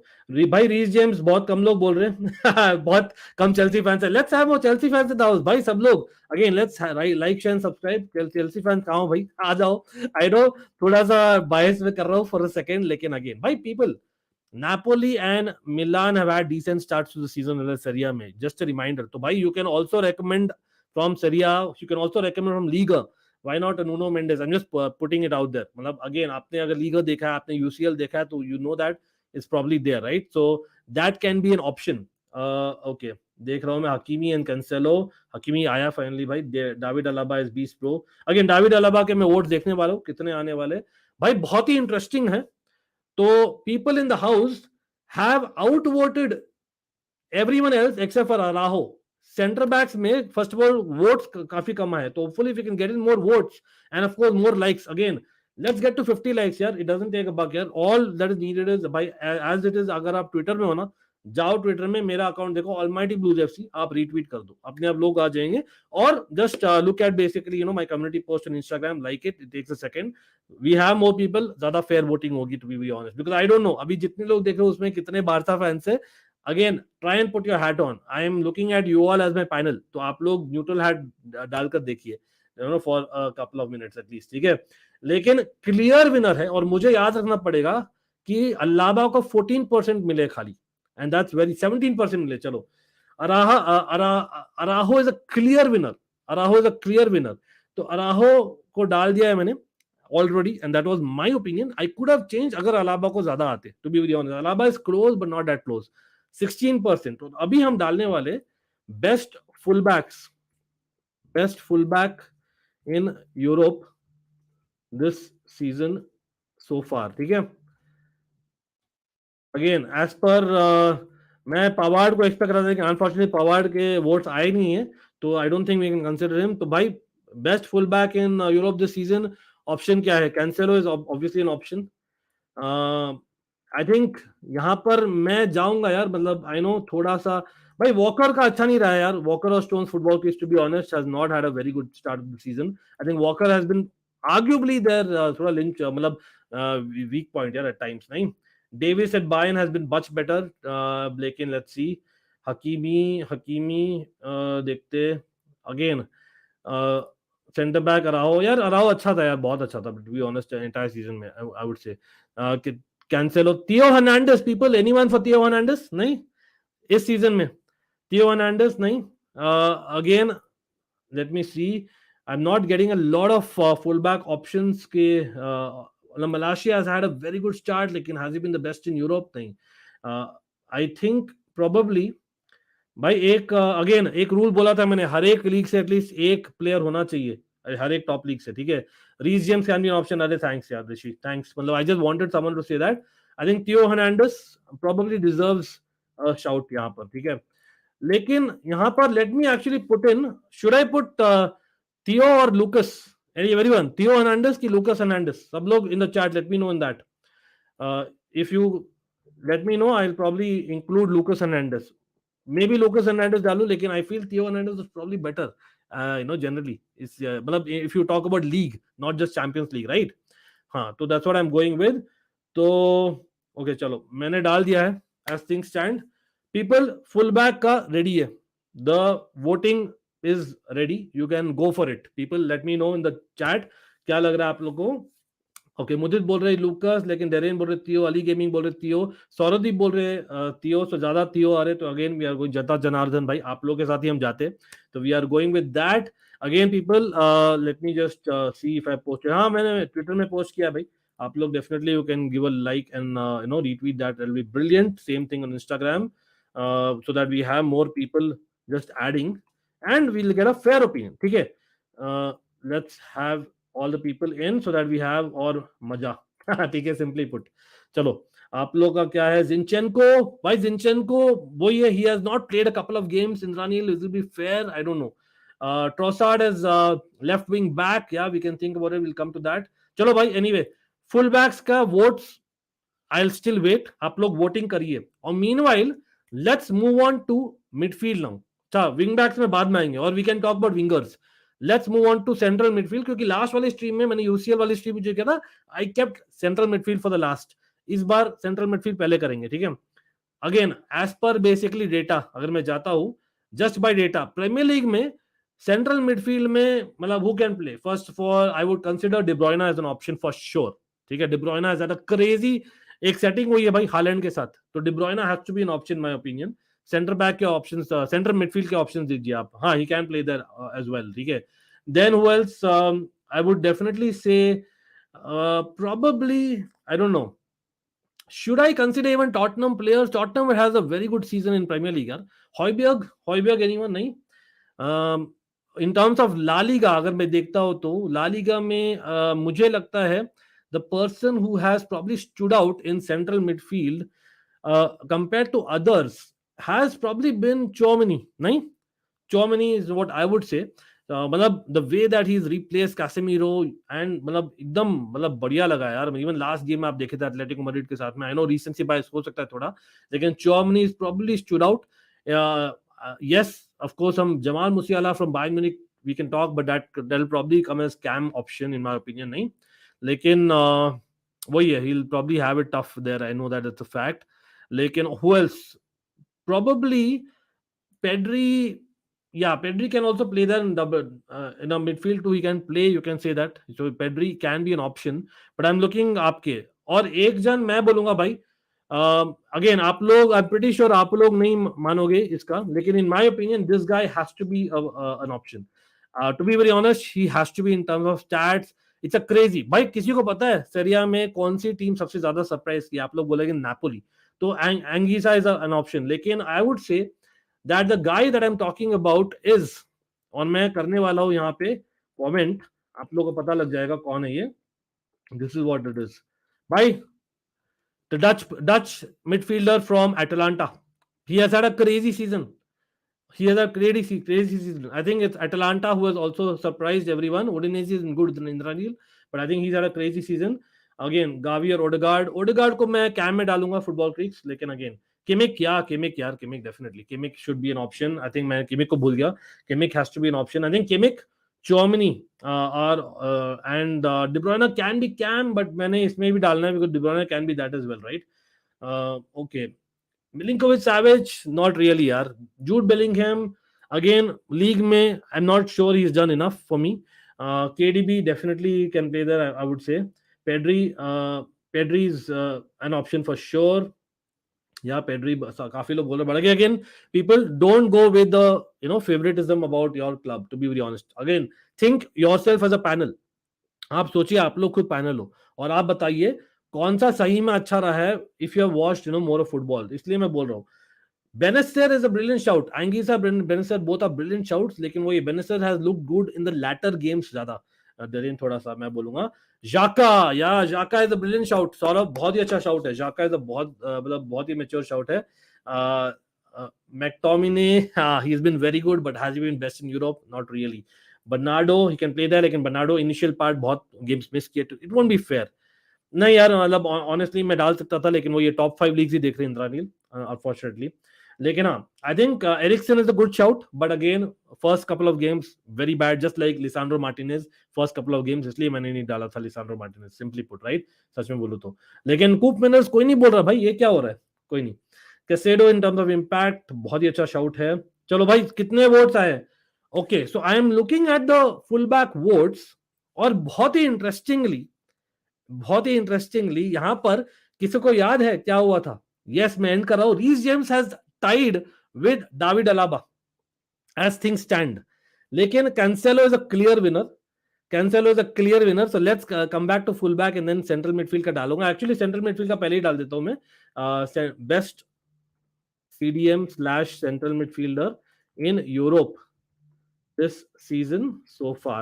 भाई, रीस जेम्स बहुत कम लोग बोल रहे हैं बहुत कम चेल्सी फैंस है. Let's have more Chelsea fans in the house भाई, सब लोग. Again let's like share subscribe. Chelsea fans कहां हो भाई, आ जाओ. आई नो थोड़ा सा बायस में कर रहा हूं फॉर अ सेकंड, लेकिन अगेन भाई people, Napoli and Milan have had decent starts to the season in the Serie A में. Just a reminder. तो भाई you can also recommend from Serie A. You can also recommend from Liga. Why not Nuno Mendes? I'm just putting it out there. मतलब again, आपने अगर Liga देखा है, आपने UCL देखा है, तो you know that it's probably there, right? So that can be an option. Okay. देख रहा हूँ मैं हकीमी एंड कैंसेलो. हकीमी आया फाइनली भाई. David Alaba is beast pro. Again David Alaba के मैं वोट्स देखने वाला हूँ कितने आने वाले भाई, बहुत ही इंटरेस्टिंग है. तो people in the house have outvoted everyone else except for Araujo. Center backs में first of all votes काफी कम है, तो hopefully we can get in more votes and of course more likes. Again, let's get to 50 likes यार. It doesn't take a buck यार. All that is needed is by as it is. अगर आप Twitter में हो ना, जाओ Twitter में मेरा अकाउंट देखो, almightybluesfc, आप रीट्वीट कर दो, अपने आप लोग आ जाएंगे. और just look at basically my community post on Instagram, like it takes a second. We have more people, ज्यादा फेयर वोटिंग होगी to be honest, because I don't know अभी जितने लोग देख रहे हो उसमें कितने बारसा फैंस है. Again try and put your hat on. I am looking at you all as my panel, तो आप लोग न्यूट्रल हैट डालकर देखिए for a couple of minutes at least, ठीक है. लेकिन क्लियर विनर है, और मुझे याद रखना पड़ेगा कि अल्लाबा को 14% मिले खाली, एंड दैट्स वेरी 17% मिले. चलो Araujo is a clear winner. Araujo is a clear winner. तो अराहो को डाल दिया है मैंने already, and that was my opinion. I could have changed अगर अलाबा को ज्यादा आते, to be very honest. Alaba is close but not that close. 16%. तो अभी हम डालने वाले best fullback in Europe this season so far, ठीक है. अगेन एज पर मैं पवार्ड को एक्सपेक्ट कर रहा था, कि अनफॉर्चुनेटली पवार्ड के वोट्स आए नहीं है, तो I don't think we can consider him. तो भाई best full back in Europe this season option क्या है? Cancelo is obviously an option. I think यहाँ पर मैं जाऊंगा यार, मतलब आई नो थोड़ा सा भाई वॉकर का अच्छा नहीं रहा है यार. वॉकर और स्टोन्स फुटबॉल की, to be honest, has not had a very good start of the season. I think Walker has been arguably there थोड़ा लिंच, मतलब वीक पॉइंट यार एट टाइम्स. नहीं, Davis at Bayern has been much better. लेकिन let's see. Hakimi देखते again. Centre back अराहो, यार अराहो अच्छा था यार, बहुत अच्छा था, to be honest entire season में. I would say Cancelo. Theo Hernandez, people, anyone for Theo Hernandez? नहीं, इस सीजन में थियो हर्नांडेस नहीं. Again let me see. I am not getting a lot of full back options के. Malaysia has had a very good start, लेकिन has he been the best in Europe? नहीं. I think probably भाई एक again एक rule बोला था मैंने, हर एक लीग से एटलीस्ट एक प्लेयर होना चाहिए, हर एक टॉप लीग से, ठीक है. Reece James can be an option. अरे थैंक्स यार ऋषि, थैंक्स. मतलब I just wanted someone to say that. I think Theo Hernandez probably deserves a shout यहाँ पर, ठीक है. लेकिन यहाँ पर let me actually put in, should I put Theo और Lucas? Everyone, Theo Hernandez ki Lucas Hernandez? सब लोग in the chat, let me know in that. If you let me know, I'll probably include Lucas Hernandez. Maybe Lucas Hernandez डालूं, लेकिन I feel Theo Hernandez is probably better generally it's मतलब if you talk about league, not just Champions League, right? हाँ, तो that's what I'm going with. तो okay चलो, मैंने डाल दिया है as things stand. People, full back का ready है. The voting is ready. You can go for it. People, let me know in the chat क्या लग रहा है आप लोगों को. ओके, मुदित बोल रहे लूकस, लेकिन डेरेन बोल रहे तियो, अली गेमिंग बोल रहे तियो, सौरदीप बोल रहे तियो. सो ज्यादा तियो आ रहे, तो अगेन वी आर गोइंग जता जनार्दन भाई, आप लोग के साथ ही हम जाते, तो we are going with that. Again people, let me just see if I post. हाँ, मैंने ट्विटर में पोस्ट किया भाई. आप लोग definitely you can give a like and retweet that, will be brilliant. Same thing on Instagram, so that we have more people just adding and we will get a fair opinion. ठीक है, let's have all the people in so that we have और मजा. ठीक है, simply put. चलो, आप लोग का क्या है? जिनचेंको भाई, जिनचेंको वही है, he has not played a couple of games in Ranil. It will be fair, I don't know. Trossard is left wing back. Yeah, we can think about it, we'll come to that. चलो भाई, anyway, full backs का votes I'll still wait. आप लोग voting करिए. और meanwhile let's move on to midfield now. अच्छा, wing backs में बाद में आएंगे, और we can talk about wingers. Let's move on to central midfield, क्योंकि लास्ट वाली स्ट्रीम में मैंने यूसीएल वाली स्ट्रीम जो किया था, I kept central midfield for the last. इस बार सेंट्रल मिडफील्ड पहले करेंगे. ठीक है, again as per basically data अगर मैं जाता हूं, just by data, Premier League में सेंट्रल मिडफील्ड में मतलब who can play first of all, I would consider De Bruyne as an option for sure. ठीक है, De Bruyne has had a crazy एक सेटिंग हुई है भाई हालैंड के साथ, तो De Bruyne has to be an option my opinion. Centre back के ऑप्शंस, सेंटर मिडफील्ड के ऑप्शंस दीजिए आप. हाँ, he can play there as well. ठीक है, then who else? I would definitely say probably, I don't know, should I consider even Tottenham players? Tottenham has a very good season in Premier League. Højbjerg anyone? नहीं. In terms of La Liga अगर मैं देखता हूँ तो La Liga में मुझे लगता है the person who has probably stood out in central midfield compared to others has probably been Chouameni. नहीं, Chouameni is what I would say. मतलब the way that he is replace Casemiro and मतलब एकदम मतलब बढ़िया लगा यार. Even last game में आप देखे थे एटलेटिको मैड्रिड के साथ में, आई नो रीसेंसी बायस हो सकता है थोड़ा, लेकिन Tchouameni is probably stood out. Yes, of course हम Jamal Musiala from Bayern Munich we can talk, but that will probably come as CAM option in my opinion. नहीं, लेकिन वही है, he will probably have it tough there, I know that it's a fact. लेकिन who else? Probably Pedri. Yeah, Pedri can also play there in a midfield too. He can play. You can say that. So Pedri can be an option. But I'm looking आपके और एक जन मैं बोलूंगा भाई. Again, आप लोग, I'm pretty sure आप लोग नहीं मानोगे इसका, लेकिन in my opinion, this guy has to be an option. To be very honest, he has to be in terms of stats. It's a crazy. भाई किसी को पता है सेरिया में कौन सी टीम सबसे ज्यादा सरप्राइज की? आप लोग बोलेंगे नापोली. तो एंगीसा इज एन ऑप्शन, लेकिन आई वुड से that the guy that I'm talking about is, और मैं करने वाला हूं यहाँ पे कमेंट, आप लोगों को पता लग जाएगा कौन है ये. This is what it is. भाई, the Dutch midfielder from Atalanta. He has had a crazy season. He has a crazy season. I think it's Atalanta who has also surprised everyone. Udinese is good in Ranil, but I think he's had a crazy season. Again, Gavi और Odegaard को मैं cam में डालूंगा football Crick's, लेकिन again Kimmich definitely. Kimmich should be an option. I think मैं Kimmich को भूल गया. Kimmich has to be an option. I think Kimmich, Chouameni and De Bruyne can be cam, but मैंने इसमें भी डालना है because De Bruyne can be that as well, right? Okay. Milinkovic Savic, not really यार. Jude Bellingham, again league में I'm not sure he's done enough for me. KDB definitely can play there, I would say. Pedri is an option for sure. Yeah, Pedri, काफी लोग बोल रहे हैं. Again, people don't go with the favoritism about your club. To be very honest, again, think yourself as a panel. आप सोचिए, आप लोग खुद पैनल हो और आप बताइए कौन सा सही में अच्छा रहा है. If you have watched more of football, इसलिए मैं बोल रहा हूँ. Benacer is a brilliant shout. Anguissa, Benacer, both are brilliant shouts. लेकिन वो ये Benacer has looked good in the latter games ज्यादा. डेरिन थोड़ा सा मैं बोलूंगा. Xhaka is a brilliant shout. Saurabh, बहुत ही अच्छा शाउट है. Xhaka is a बहुत ही mature shout है. McTominay, he's been very good, but has he been best in Europe? Not really. Bernardo, he can play there, लेकिन Bernardo initial part बहुत games miss किए. It won't be fair. नहीं यार, मतलब honestly मैं डाल सकता था, लेकिन वो ये टॉप 5 लीग्स ही देख रहे हैं इंद्रानील, अनफॉर्चुनेटली. लेकिन हाँ, I think Eriksen is a good shout, but again first couple of games very bad, just like Lisandro Martinez first couple of games, इसलिए मैंने नहीं डाला था Lisandro Martinez, simply put, right, सच में बोलूं तो। लेकिन कूप मिनर्स कोई नहीं बोल रहा भाई, ये क्या हो रहा है, कोई नहीं। Caicedo in terms of impact बहुत ही अच्छा शाउट है। चलो भाई, कितने वोट्स आए? Okay, so I am looking at the full back votes, और बहुत ही इंटरेस्टिंगली यहां पर किसी को याद है क्या हुआ था? यस, मैं एंड कर रहा हूं। Reece James has tied with David Alaba as things stand, लेकिन Cancelo is a clear winner. Cancelo is a clear winner, so let's come back to full back and then central midfield का डालूंगा। Actually central midfield का पहले ही डाल देता हूं मैं, best CDM / central midfielder in Europe this season so far.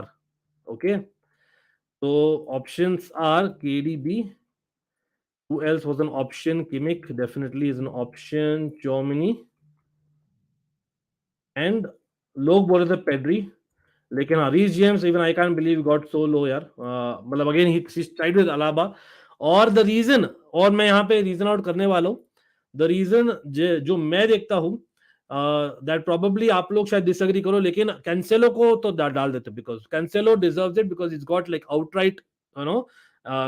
Okay, so options are KDB. Who else was an option? Kimmich definitely is an option. Germany and लोग बोल रहे थे पेड्री, लेकिन हाँ, Reece James even I can believe got so low यार, मतलब again he tried with Alaba. और the reason, और मैं यहाँ पे रीजन आउट करने वाला हूँ, द रीजन जो मैं देखता हूँ, दैट प्रोबेबली आप लोग शायद डिसएग्री करो, लेकिन कैंसेलो को तो डाल देते, because Cancelo deserves it, because is got like outright you know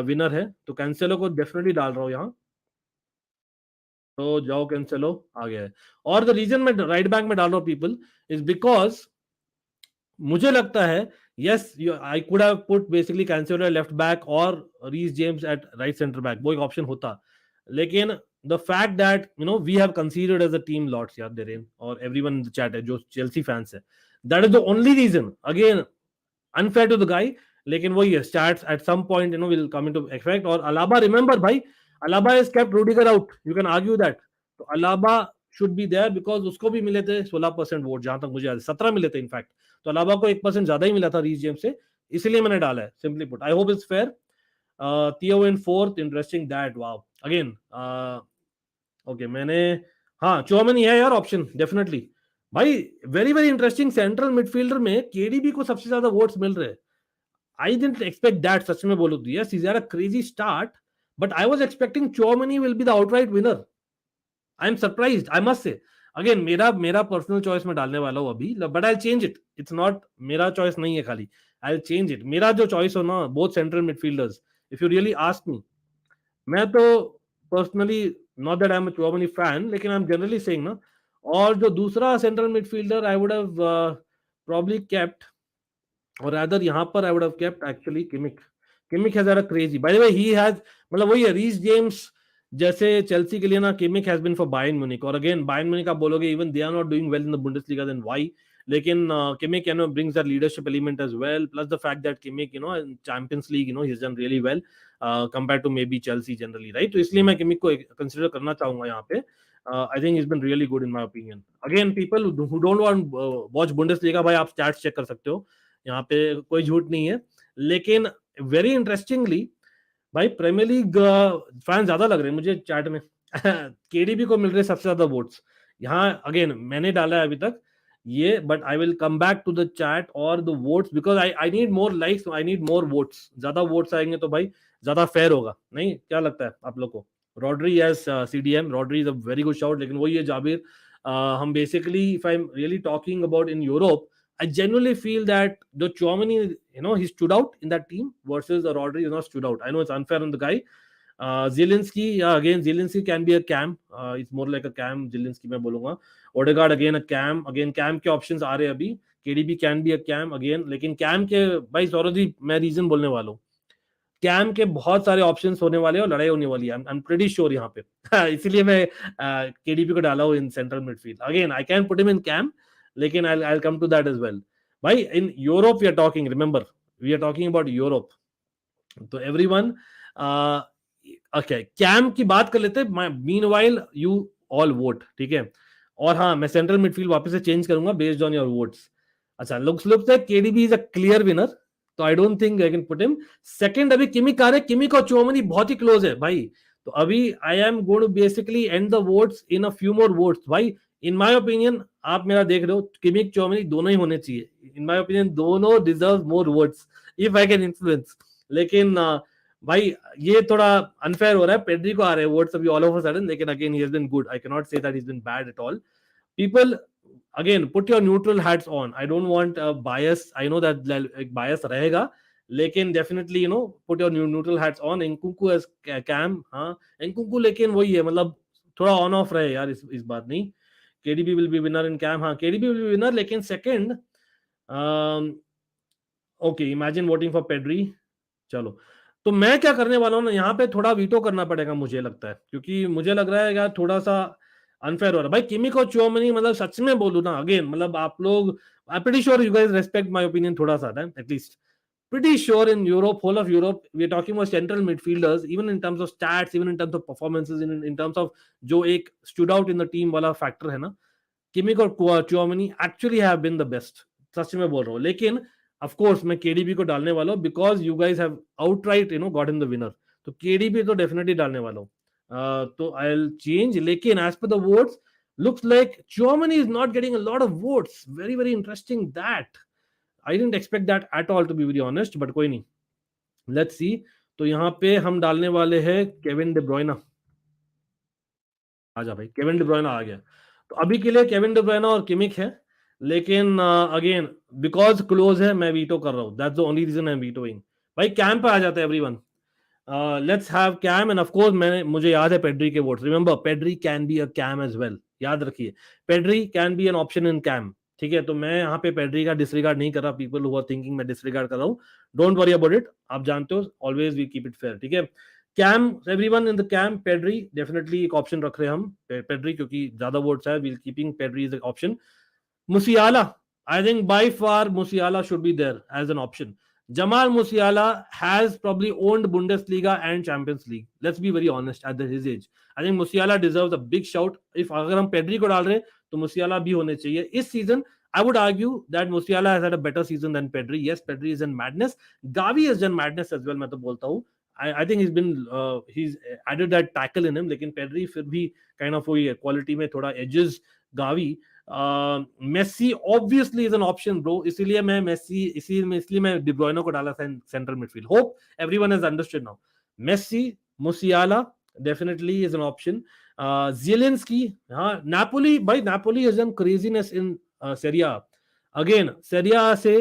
winner है, तो कैंसेलो को डेफिनेटली डाल रहा हूँ यहाँ। तो जाओ कैंसेलो आ गया है। और द रीजन मैं राइट बैक में डाल रहा हूँ पीपल इज बिकॉज मुझे लगता है yes, I could have put basically Cancelo left back और Reece James at right centre back, वो एक ऑप्शन होता, लेकिन the fact that we have considered as a team lots यार, डेरेन और एवरीवन इन द चैट है जो Chelsea fans है, that is the only reason. Again unfair to the guy, लेकिन वही है, stats at some point will come into effect. और अलाबा, remember भाई, Alaba is kept Rudiger out, you can argue that, तो Alaba should be there because उसको भी मिले थे 16% वोट, जहां तक मुझे याद है 17 मिले थे इनफैक्ट, तो अलाबा को 1% ज्यादा ही मिला था रीस जेम्स से, इसलिए मैंने डाला है, simply put. I hope it's fair. Theo in fourth, interesting that, wow again. Okay, मैंने, हाँ चौमनी है यार ऑप्शन डेफिनेटली भाई, very very interesting. Central midfielder में केडीबी को सबसे ज्यादा वोट्स मिल रहे हैं। आई डिडंट एक्सपेक्ट दैट, सच में बोलो तो। Yes, he's had a crazy start, but I was expecting Chouamani will be the outright winner. I am surprised, I must say. Again, मेरा पर्सनल चॉइस में डालने वाला हूँ अभी, but I change it, it's not मेरा choice नहीं है खाली, आई चेंज इट। मेरा जो चॉइस हो ना, both central midfielders, if you really ask me, मैं तो personally, not that I am a Chouamani fan, लेकिन आई एम जनरली सेइंग ना, और जो दूसरा central midfielder I would have probably kept, or rather यहाँ पर I would have kept actually Kimmich. Kimmich has had a crazy, by the way he has, मतलब वही है, रीस जेम्स जैसे चेल्सी के लिए ना, Kimmich has been for Bayern Munich, और again Bayern Munich आप बोलोगे even they are not doing well in the Bundesliga, then why? लेकिन Kimmich brings that leadership element as well, plus the fact that Kimmich in Champions League he's done really well compared to maybe Chelsea generally, right? तो इसलिए मैं Kimmich को consider करना चाहूंगा यहाँ पे। I think he's been really good in my opinion. Again, people who don't want watch Bundesliga, भाई आप stats check कर सकते हो, यहाँ पे कोई झूठ नहीं है। लेकिन वेरी इंटरेस्टिंगली भाई, प्रीमियर लीग फैन ज्यादा लग रहे हैं मुझे चैट में। केडीबी को मिल रहे सबसे ज्यादा वोट्स यहाँ। अगेन मैंने डाला है अभी तक ये, but I will come back to the chat और the votes, because I need more likes, I need more votes. ज्यादा वोट्स आएंगे तो भाई ज्यादा फेयर होगा, नहीं क्या लगता है आप लोग को? Rodri as CDM, Rodri is a very good shot, लेकिन वही है जाबिर, हम basically if I am really talking about in Europe, I genuinely feel that the Chouamani, he stood out in that team versus Rodri is not stood out. I know it's unfair on the guy. Zielinski, again, Zielinski can be a cam. It's more like a cam. Zielinski मैं बोलूँगा. Odegaard again a cam. Again, cam के options आ रहे हैं अभी. KDB can be a cam again. लेकिन cam के भाई सौरदी मैं reason बोलने वाला हूँ. कैम के बहुत सारे ऑप्शंस होने वाले हैं और लड़ाई होने वाली है, आई एम प्रीटी श्योर यहाँ पे। इसीलिए मैं केडीपी को डाला हूँ in central midfield. Again I can put him in CAM, लेकिन I come to that as well. भाई in Europe we are talking, remember we are talking about Europe, तो एवरीवन ओके कैम की बात कर लेते हैं। मीनवाइल यू ऑल वोट, ठीक है। और हाँ, मैं सेंट्रल मिडफील्ड वापस से चेंज करूंगा बेस्ड ऑन योर वोट्स। अच्छा, looks like KDB is a clear winner, तो I don't think I can put him second. अभी किमिक आ रहे, किमिक और चौमनी बहुत ही क्लोज है भाई, तो अभी I am going to basically end the votes in a few more votes. भाई इन माय ओपिनियन, आप मेरा देख रहे हो, किमिक चौमनी दोनों ही होने चाहिए इन माय ओपिनियन, दोनों deserve more votes if I can influence. लेकिन भाई ये थोड़ा अनफेयर हो रहा है, पेड्री को आ रहे हैं वोट्स अभी ऑल ऑफ अ सडन, लेकिन again he has been good, I can not say that he has been bad at all. people, again, put your neutral hats on. I don't want a bias. I know that एक bias रहेगा, लेकिन definitely put your neutral hats on. Nkunku as cam, हाँ Nkunku, लेकिन वही है, मतलब थोड़ा on off रहे यार इस बार नहीं. KDB will be winner in cam, हाँ KDB will be winner, लेकिन second, okay, imagine voting for Pedri. चलो, तो मैं क्या करने वाला हूँ ना, यहाँ पे थोड़ा वीटो करना पड़ेगा मुझे लगता है, क्योंकि मुझे लग रहा है यार थोड़ा सा अनफेयर हो रहा है भाई. किमिक और चुआमेनी, मतलब सच में बोलूं ना, अगेन मतलब आप लोग, I pretty sure you guys respect my opinion थोड़ा सा, at least pretty sure in Europe, whole of Europe, we're talking about central midfielders, even in terms of stats, even in terms of performances, in terms of जो एक stood out in the team वाला factor है ना, Kimmich और Tchouameni actually have been the best. सच में बोल रहा हूँ, लेकिन ऑफ कोर्स मैं केडीबी को डालने वाला हूँ because you guys have outright got in the winner. तो केडीबी तो डेफिनेटली डालने वाला हूँ. तो आई विल चेंज, लेकिन as per the votes looks like Chouamani is not getting a lot of votes. Very, very interesting that. I didn't expect that at all, to be very honest, but कोई नहीं. Let's see. तो यहाँ पे हम डालने वाले हैं Kevin day Bruyne. आजा भाई, केविन डे ब्रुयना आ गया. तो अभी के लिए केविन डे ब्रुयना और किमिक है, लेकिन अगेन बिकॉज क्लोज है, मैं वीटो कर रहा हूँ. That's the only reason I am vetoing. भाई कैम पे आ जाता है everyone. Let's have CAM, and of course मुझे याद है पेड्री के votes. Remember, Pedri can be a CAM as well. याद रखिए, Pedri can be an option in CAM. ठीक है, तो मैं यहाँ पे पेड्री का डिसरिगार्ड नहीं कर रहा. पीपल हु आर थिंकिंग मैं डिसरिगार्ड कर रहा हूँ, डोंट वरी अबाउट इट. आप जानते हो, always we keep it fair. ठीक है, CAM, everyone in the CAM, Pedri definitely एक ऑप्शन रख रहे हैं हम. पेड्री क्योंकि ज्यादा वोट्स है, we'll keeping Pedri is option. Musiala, I think by far Musiala should be there as an option. Jamal Musiala has probably owned Bundesliga and Champions League. Let's be very honest, at his age. I think Musiala deserves a big shout. If अगर हम Pedri को डाल रहे हैं तो Musiala भी होने चाहिए. इस season, I would argue that Musiala has had a better season than Pedri. Yes, Pedri is in madness. Gavi has done madness as well, मैं तो बोलता हूँ. I think he's added that tackle in him. लेकिन Pedri फिर भी kind of वही है, quality में थोड़ा edges Gavi. Messi obviously is an option bro, इसीलिए मैं इसलिए मैं डी ब्रुयने को डाला था central midfield. Hope everyone has understood now. Messi, Musiala definitely is an option. Zielinski, हाँ नापोली, भाई Napoli is an craziness in Serie. Again Serie से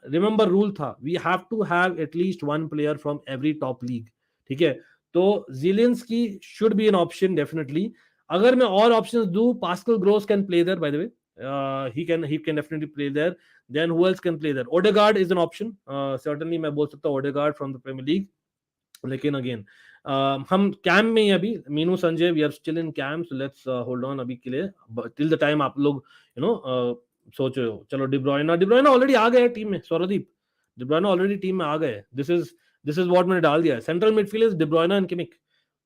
रिमेंबर रूल था, we have to have at least one player from every top league. ठीक है, तो Zielinski should be an option definitely. अगर मैं और ऑप्शंस दूं, Pascal Gross can play there, by the way. He can definitely play there. Then who else can play there? Odegaard is an option. Certainly मैं बोल सकता हूँ Odegaard from the Premier League. लेकिन अगेन हम कैम में ही अभी, Meenu Sanjay, we are still in CAM, so let's hold on अभी के लिए टिल द टाइम आप लोग सोच रहे हो. चलो, डिब्रोइना ऑलरेडी आ गए टीम में. सौरदीप, डिब्रोइना ऑलरेडी टीम में आ गए. दिस इज व्हाट मैंने डाल दिया है. Central midfield is De Bruyne and Kimmich,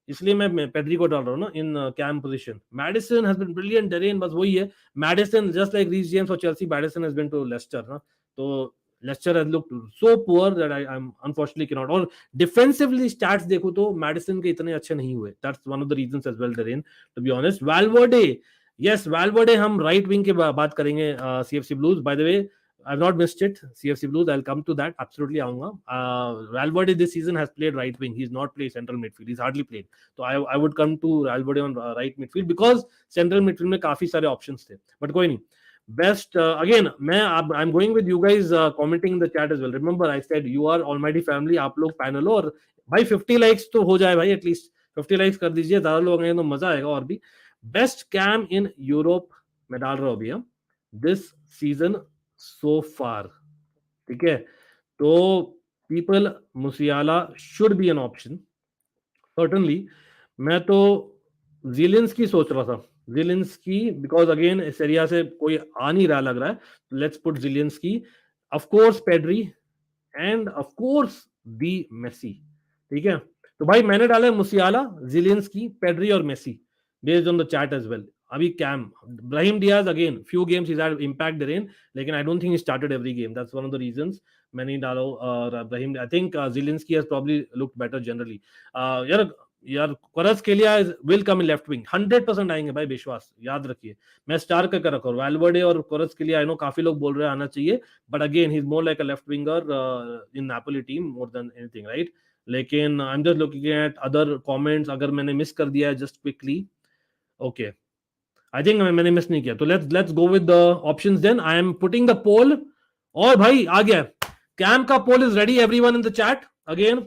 इसलिए मैं पेड्री को डाल रहा हूँ ना in CAM position. Maddison has been brilliant Darren, बस वही है. Maddison just like Reece James और Chelsea, Maddison has been to Leicester ना, तो Leicester has looked so poor that I am unfortunately can not. और डिफेंसिवली स्टैट्स देखो तो Maddison के इतने अच्छे नहीं हुए. That's one of the reasons as well Darren, to be honest. Valverde, yes Valverde, हम राइट विंग के बात करेंगे. CFC Blues, by the way, I've not missed it. CFC Blues, I'll come to that. Absolutely आऊंगा. Valverde this season has played right wing. He's not played central midfield. He's hardly played. So I would come to Valverde on right midfield because central midfield में काफी सारे options थे. But कोई नहीं. Best again, I'm going with you guys commenting in the chat as well. Remember, I said you are almighty family. आप लोग panel हो, और भाई 50 likes तो हो जाए भाई, at least 50 likes कर दीजिए. ज़्यादा लोग आएंगे तो मजा आएगा और भी. Best cam in Europe मैं डाल रहा हूँ अभी हम this season so far. ठीक है, तो people, मुसियाला should be an option certainly. मैं तो ज़िएलिंस्की सोच रहा था, ज़िएलिंस्की, बिकॉज अगेन सेरिया से कोई आ नहीं रहा लग रहा है. Let's put Zielinski. Of course Pedri and of course the Messi. ठीक है, तो भाई मैंने डाला है मुसियाला, ज़िएलिंस्की, पेड्री और Messi based on the chat as well. अभी CAM, Brahim Diaz, again few games he's had impact therein, लेकिन I don't think he started every game. That's one of the reasons मैं नहीं डाला Brahim. I think Zielinski has probably looked better generally. यार क्वारात्स्केलिया will come in left wing, 100% आएंगे भाई, विश्वास, याद रखिए. मैं स्टार का रखा हूँ वाल्वर्डे और क्वारात्स्केलिया. आई नो काफी लोग बोल रहे हैं आना चाहिए, but again he is more like a left winger in Napoli team more than anything, right. लेकिन I am just looking at other comments. अगर मैंने मिस कर दिया है, just quickly, okay. I think मैंने मिस नहीं किया, तो let's go with the options then. I am putting the poll. और भाई आ गया कैम का poll is ready. Everyone in the chat again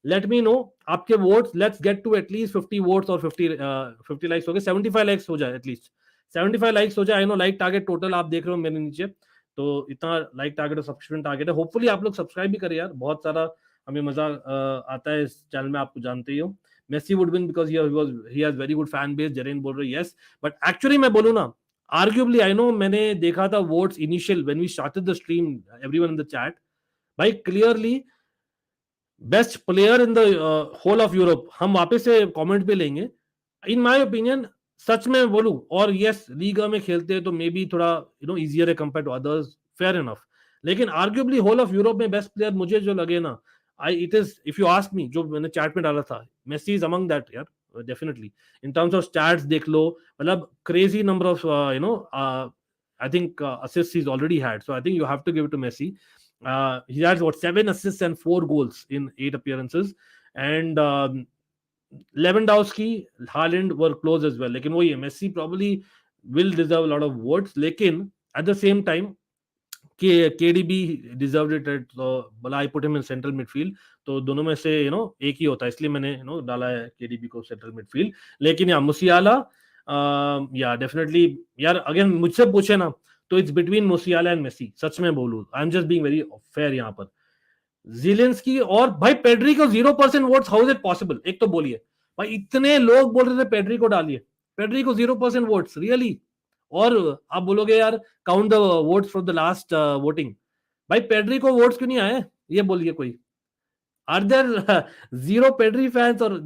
let me know आपके votes. Let's get to at least 50 votes और 50 लाइक्स हो गए. 75 लाइक्स हो जाए एटलीस्ट. 75 लाइक्स हो जाए. I know like target total आप देख रहे हो मेरे नीचे, तो इतना लाइक टारगेट और सब्सक्रिप्शन टारगेट है. होपफुली आप लोग सब्सक्राइब भी करें यार. बहुत सारा हमें मजा आता है इस चैनल में, आपको जानते ही हो. Messi would win because he has very good fan base. जरेन बोल रहे यस, बट एक्चुअली मैं बोलूं ना, आर्ग्यूबली आई नो मैंने देखा था votes initial when we started the stream, everyone in the chat. भाई clearly best player in the whole of Europe हम वापस से कमेंट पे लेंगे. इन माय ओपिनियन सच में बोलूं, और यस लीगा में खेलते हैं तो मे बी थोड़ा इजियर है compare to others, fair enough. लेकिन आर्ग्यूबली होल ऑफ यूरोप में बेस्ट प्लेयर मुझे जो लगे ना, I it is if you ask me, जो मैंने चैट में डाला था, मेसी इज अमंग दैट यार definitely. In terms of stats देख लो, मतलब crazy number of I think assist he's already had, so I think you have to give it to Messi. He has what 7 assists and 4 goals in 8 appearances, and Lewandowski, Haaland were close as well. लेकिन वो ये Messi probably will deserve a lot of votes, लेकिन at the same time KDB deserved it at, but I put him in central midfield. तो दोनों में से एक ही होता है, इसलिए मैंने डाला है KDB को सेंट्रल मिडफील्ड. लेकिन यार मुसियाला या डेफिनेटली यार अगेन मुझसे पूछे ना तो it's between Musiala and Messi. सच में बोलूं, I am just being very fair यहाँ पर. जिलेंस्की और भाई पेड्री को 0% votes, how is it possible? एक तो बोलिए भाई, इतने लोग बोल रहे थे पेड्री को डालिए, पेड्री को 0% वोट्स रियली. और आप बोलोगे यार count the votes for the last voting. भाई पेड्री को वोट्स क्यों नहीं आए ये बोलिए कोई. Are there zero Pedri fans? और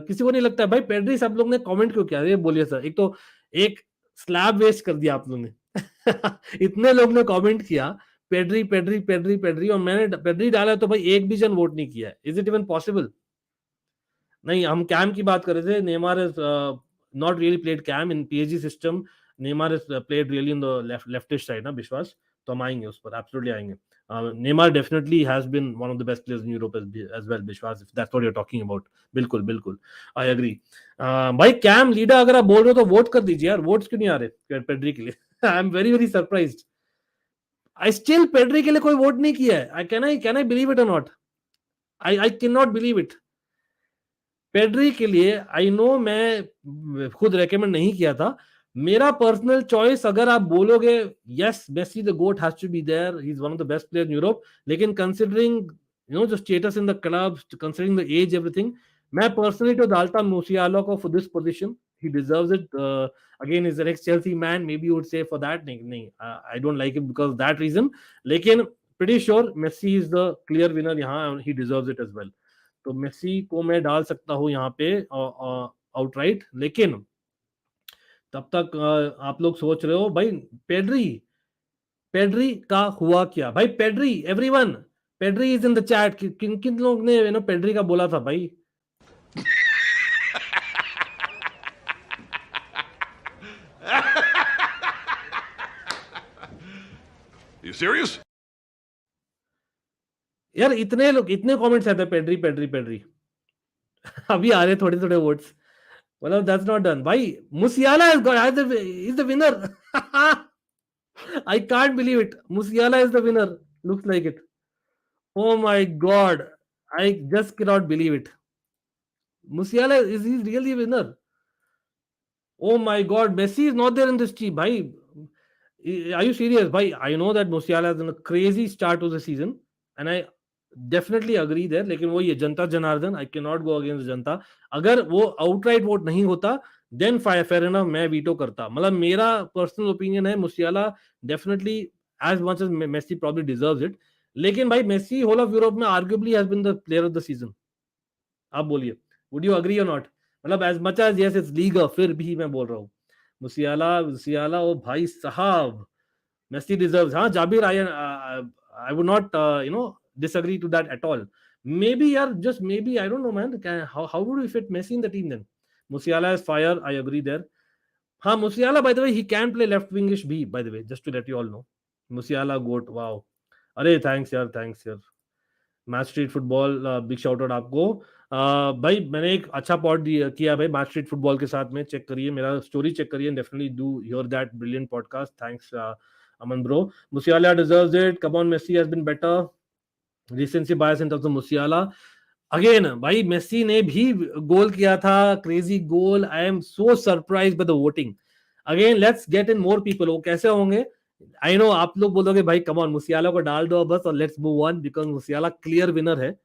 किसी को नहीं लगता है भाई पेड्री सब लोग ने कमेंट क्यों किया ये बोलिए सर. एक तो एक स्लैब वेस्ट कर दिया आप लोगों ने. इतने लोग ने कमेंट किया पेड्री पेड्री पेड्री पेड्री, और मैंने पेड्री डाला तो भाई एक भी जन वोट नहीं किया. Is it even possible? नहीं, हम कैम की बात कर रहे थे. Neymar is not really played CAM in PSG system. Neymar is played really in the leftish side ना विश्वास. तो हम आएंगे उस पर, एब्सोल्युटली आएंगे. Neymar definitely has been one of the best players in Europe as well Vishwas, if that's what you are talking about. बिल्कुल बिल्कुल I agree. भाई कैम लीडर अगर आप बोल रहे हो तो वोट कर दीजिए यार. वोट्स क्यों नहीं आ रहे पेड्री के लिए? I am very very surprised. I still Pedri के लिए कोई वोट नहीं किया है. कैन आई बिलीव इट और not? I can not believe it. Pedri के लिए आई नो मैं खुद रेकमेंड नहीं किया था. मेरा पर्सनल चॉइस अगर आप बोलोगे yes Messi the GOAT has to be there, he is one of the best player in Europe. लेकिन considering the status in the club, considering the age everything, मैं पर्सनली तो डालता मुसियाला को for this position. He deserves it. Again is an ex Chelsea man, maybe you would say for that. नहीं I don't like it because that reason. लेकिन pretty sure Messi is the clear winner यहाँ. He deserves it as well. तो Messi को मैं डाल सकता हूं यहाँ पे आउटराइट. लेकिन तब तक आप लोग सोच रहे हो भाई पेड्री पेड्री का हुआ क्या? भाई Pedri, everyone Pedri is in the chat. किन किन लोग ने पेड्री का बोला था भाई? You serious? यार इतने लोग, इतने कमेंट्स आते हैं पेड्री पेड्री पेड्री. अभी आ रहे थोड़े थोड़े वोट्स. मतलब दैट्स नॉट डन भाई. मुसियाला is the winner. I can't believe it. Musiala is the winner. Looks like it. Oh my god. I just cannot believe it. Musiala is he really a winner? Oh my god. Messi is not there in this team. Bhai, are you serious? Bhai, I know that Musiala has done a crazy start to the season and I definitely agree there. लेकिन वो ये जनता Janardan, I cannot go against जनता. अगर वो outright vote नहीं होता then fair enough, मैं veto करता. मतलब मेरा पर्सनल ओपिनियन है Musiala definitely as much as Messi probably deserves it. लेकिन भाई मेसी होल ऑफ यूरोप में arguably has been the player of the season. आप बोलिए वुड यू अग्री और नॉट? मतलब as much as yes it's league, फिर भी मैं बोल रहा हूँ मुसियाला ओ भाई साहब, मेसी डिजर्व्स. हाँ जाबिर, आई would not disagree to that at all. Maybe yaar, just maybe, I don't know man, how would we fit Messi in the team then? Musiala is fire, I agree there. हाँ Musiala, by the way, he can play left wingish bhi, by the way, just to let you all know. Musiala goat, wow. अरे thanks यार. Match street football, big shout out आपको। भाई मैंने एक अच्छा pod किया भाई मैच स्ट्रीट फुटबॉल के साथ में, चेक करिए मेरा स्टोरी, चेक करिए, definitely do hear that brilliant podcast. Thanks Aman bro. Musiala deserves it, come on, Messi has been better, recency bias in terms of Musiala. Again भाई Messi ने भी goal किया था, crazy goal. I am so surprise by the voting. Again let's get in more people. वो कैसे होंगे? I know आप लोग बोलोगे भाई कम ऑन मुसियाला को डाल दो बस और let's move on, because मुसियाला clear winner है।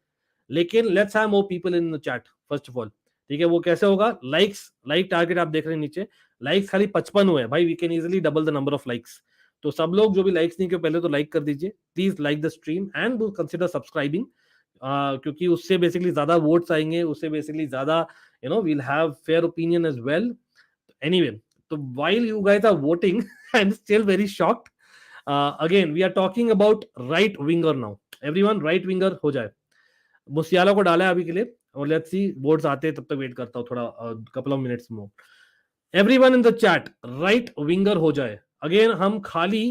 लेकिन let's have more people in the chat first of all. ठीक है, वो कैसे होगा? लाइक टारगेट आप देख रहे हैं नीचे, लाइक्स खाली 55 हुए भाई, we can easily double the number of likes. तो सब लोग जो भी लाइक्स नहीं किए पहले तो लाइक कर दीजिए please, like the stream and do consider subscribing, क्योंकि उससे बेसिकली ज्यादा वोट्स आएंगे, उससे बेसिकली ज्यादा we'll have fair opinion as well. Anyway, तो while you guys are voting I'm still very shocked. Again we are talking about right winger now. Everyone right winger हो जाए। मुसियाला को डाला है अभी के लिए, और लेट्स सी वोट्स आते हैं, तब तक वेट करता हूँ थोड़ा, couple of minutes more. Everyone in the chat right winger हो जाए। अगेन हम खाली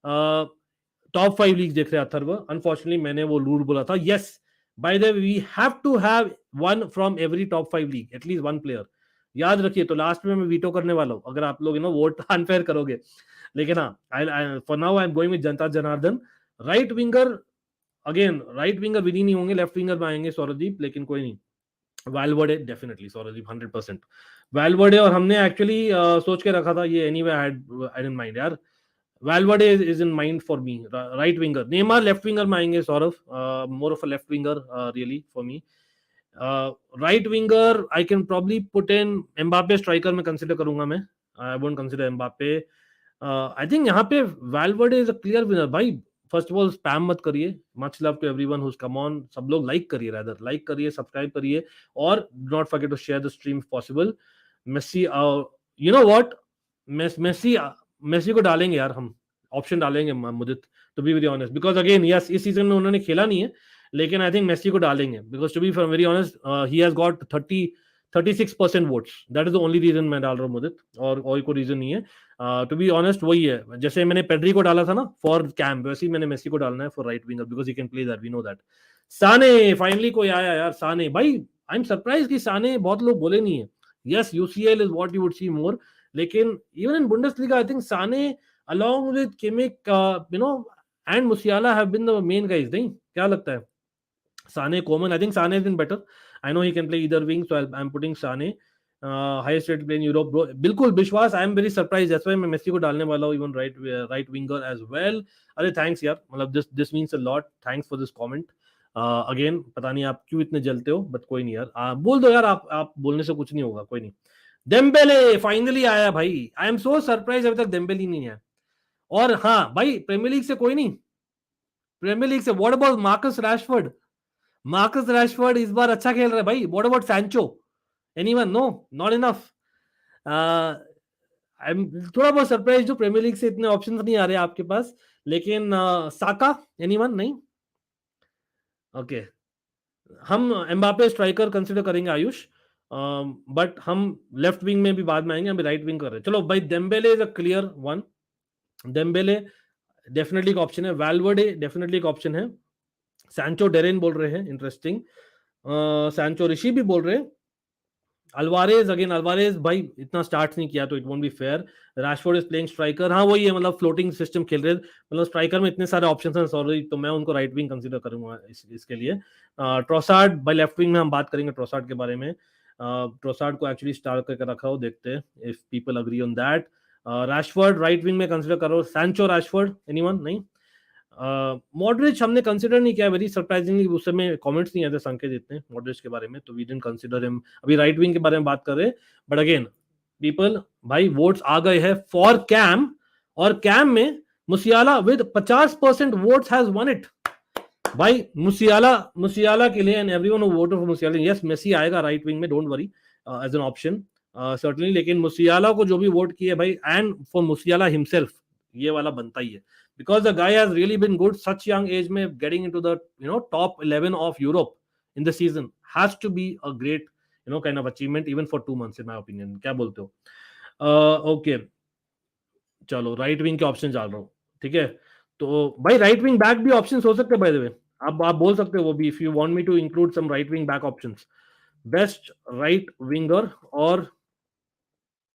टॉप 5 लीग देख रहे हैं अथर्व, अनफॉर्चुनेटली मैंने वो रूल बोला था। Yes, by the way we have to have one from every top 5 league, at least one player, याद रखिए। तो लास्ट में मैं वीटो करने वाला हूँ अगर आप लोग वोट अनफेयर करोगे। लेकिन हाँ, for now I am going with जनता जनार्दन। Right winger, again right winger Vini नहीं होंगे, लेफ्ट विंगर में आएंगे सौरदीप, लेकिन कोई नहीं, वैल्वर्डे डेफिनेटली, सौरदीप 100% वैल्वर्डे। और हमने एक्चुअली सोच के रखा था ये, anyway I had in mind यार, Valverde is in mind for me, right winger. Neymar left winger में आएंगे Saurabh, more of a left winger really for me. Right winger I can probably put in Mbappe, striker में consider करूंगा मैं, I won't consider Mbappe. I think यहाँ पे Valverde is a clear winner भाई। First of all spam मत करिए, much love to everyone whose come on, सब लोग लाइक करिए, रादर लाइक करिए, सब्सक्राइब करिए, और not forget to share the stream if possible. Messi, you know what, Messi Messi को डालेंगे यार हम, ऑप्शन डालेंगे Mudit, to be very honest, because again yes इस सीजन में उन्होंने खेला नहीं है, लेकिन आई थिंक मेसी को डालेंगे, because to be very honest he has got 36% votes, that is the only reason मैं डाल रहा हूँ मुदित, और कोई रीजन नहीं है। टू बी ऑनेस्ट वही है, जैसे मैंने पेड्री को डाला था ना फॉर कैम, वैसे ही मैंने मेसी को डालना है for right winger, because he can play that, we know that. Sane फाइनली कोई आया यार, साने भाई, आई एम सरप्राइज कि साने बहुत लोग बोले नहीं है। Yes UCL is what you would see more, लेकिन even in Bundesliga I think Sane along with Kimmich, and Musiala have been the main guys, नहीं? क्या लगता है? Sane, Coman, I think Sane has been better. I know he can play either wing, so I'm putting Sane. Highest rated player in Europe, bro. बिल्कुल विश्वास, I am very surprised. That's why मैं Messi को डालने वाला हूँ, even right winger as well. अरे thanks यार, मतलब this means a lot. Thanks for this comment. Again, पता नहीं आप क्यों इतने जलते हो, but कोई नहीं यार, बोल दो यार, आप बोलने से कुछ नहीं होगा, कोई नहीं। डेम्बेले फाइनली आया भाई, आई एम सो सरप्राइज, अभी तक डेम्बेले नहीं है। और हाँ भाई, प्रीमियर लीग से कोई नहीं, प्रीमियर लीग से what about Marcus Rashford? Marcus Rashford इस बार अच्छा खेल रहा है भाई। What about Sancho? Anyone? No, not enough. I am थोड़ा बहुत सरप्राइज, जो प्रीमियर लीग से इतने ऑप्शंस नहीं आ रहे आपके पास, लेकिन साका, एनीवन? नहीं, ओके हम एम्बापे स्ट्राइकर कंसिडर करेंगे आयुष, बट हम लेफ्ट विंग में भी बाद में आएंगे, हम राइट विंग कर रहे हैं। चलो भाई, Dembélé is a clear one, Dembélé definitely एक ऑप्शन है, वैल्वर्डे डेफिनेटली एक ऑप्शन है, सैंचो डेरेन बोल रहे हैं, इंटरेस्टिंग, सैंचो ऋषि भी बोल रहे हैं, अल्वारेज, अगेन अल्वारेज भाई इतना स्टार्ट नहीं किया तो it won't be fair, Rashford is playing striker, हाँ वही है, मतलब फ्लोटिंग सिस्टम खेल रहे हैं, मतलब स्ट्राइकर में इतने सारे ऑप्शंस हैं, सॉरी, तो मैं उनको राइट विंग कंसीडर करूंगा इसके लिए। ट्रोसार्ड भाई लेफ्ट विंग में हम बात करेंगे ट्रोसार्ड के बारे में, ट्रोसार्ड को एक्चुअली स्टार्ट करके रखा हो, देखते हैं if people agree on that. Rashford right wing में कंसीडर करो, सैंचो रैशफोर्ड, एनीवन? नहीं। मॉडरिच हमने कंसिडर नहीं किया, वेरी सरप्राइजिंगली, उस समय कमेंट्स नहीं आते संकेत इतने मॉडरिच के बारे में, तो वी डिडंट कंसिडर हिम। अभी राइट विंग के बारे में बात कर रहे हैं, बट अगेन पीपल भाई वोट्स आ गए हैं फॉर कैम, और कैम में Musiala with 50% votes has won it भाई। मुसियाला के लिए, and everyone who voted for Musiala, yes Messi आएगा राइट विंग में, don't worry, as an option certainly, लेकिन मुसियाला को जो भी वोट किए भाई, एंड फॉर मुसियाला हिमसेल्फ, ये वाला बनता ही है, because the guy has really been good such young age में, getting into the top 11 of Europe in the season has to be a great kind of achievement even for 2 months in my opinion। क्या बोलते हो? Okay चलो right wing के option डाल रहा हूँ, ठीक है, तो भाई राइट विंग बैक भी ऑप्शन हो सकते हैं बाय द वे, अब आप बोल सकते हो वो भी, if you want me to include some right wing back options, best right winger और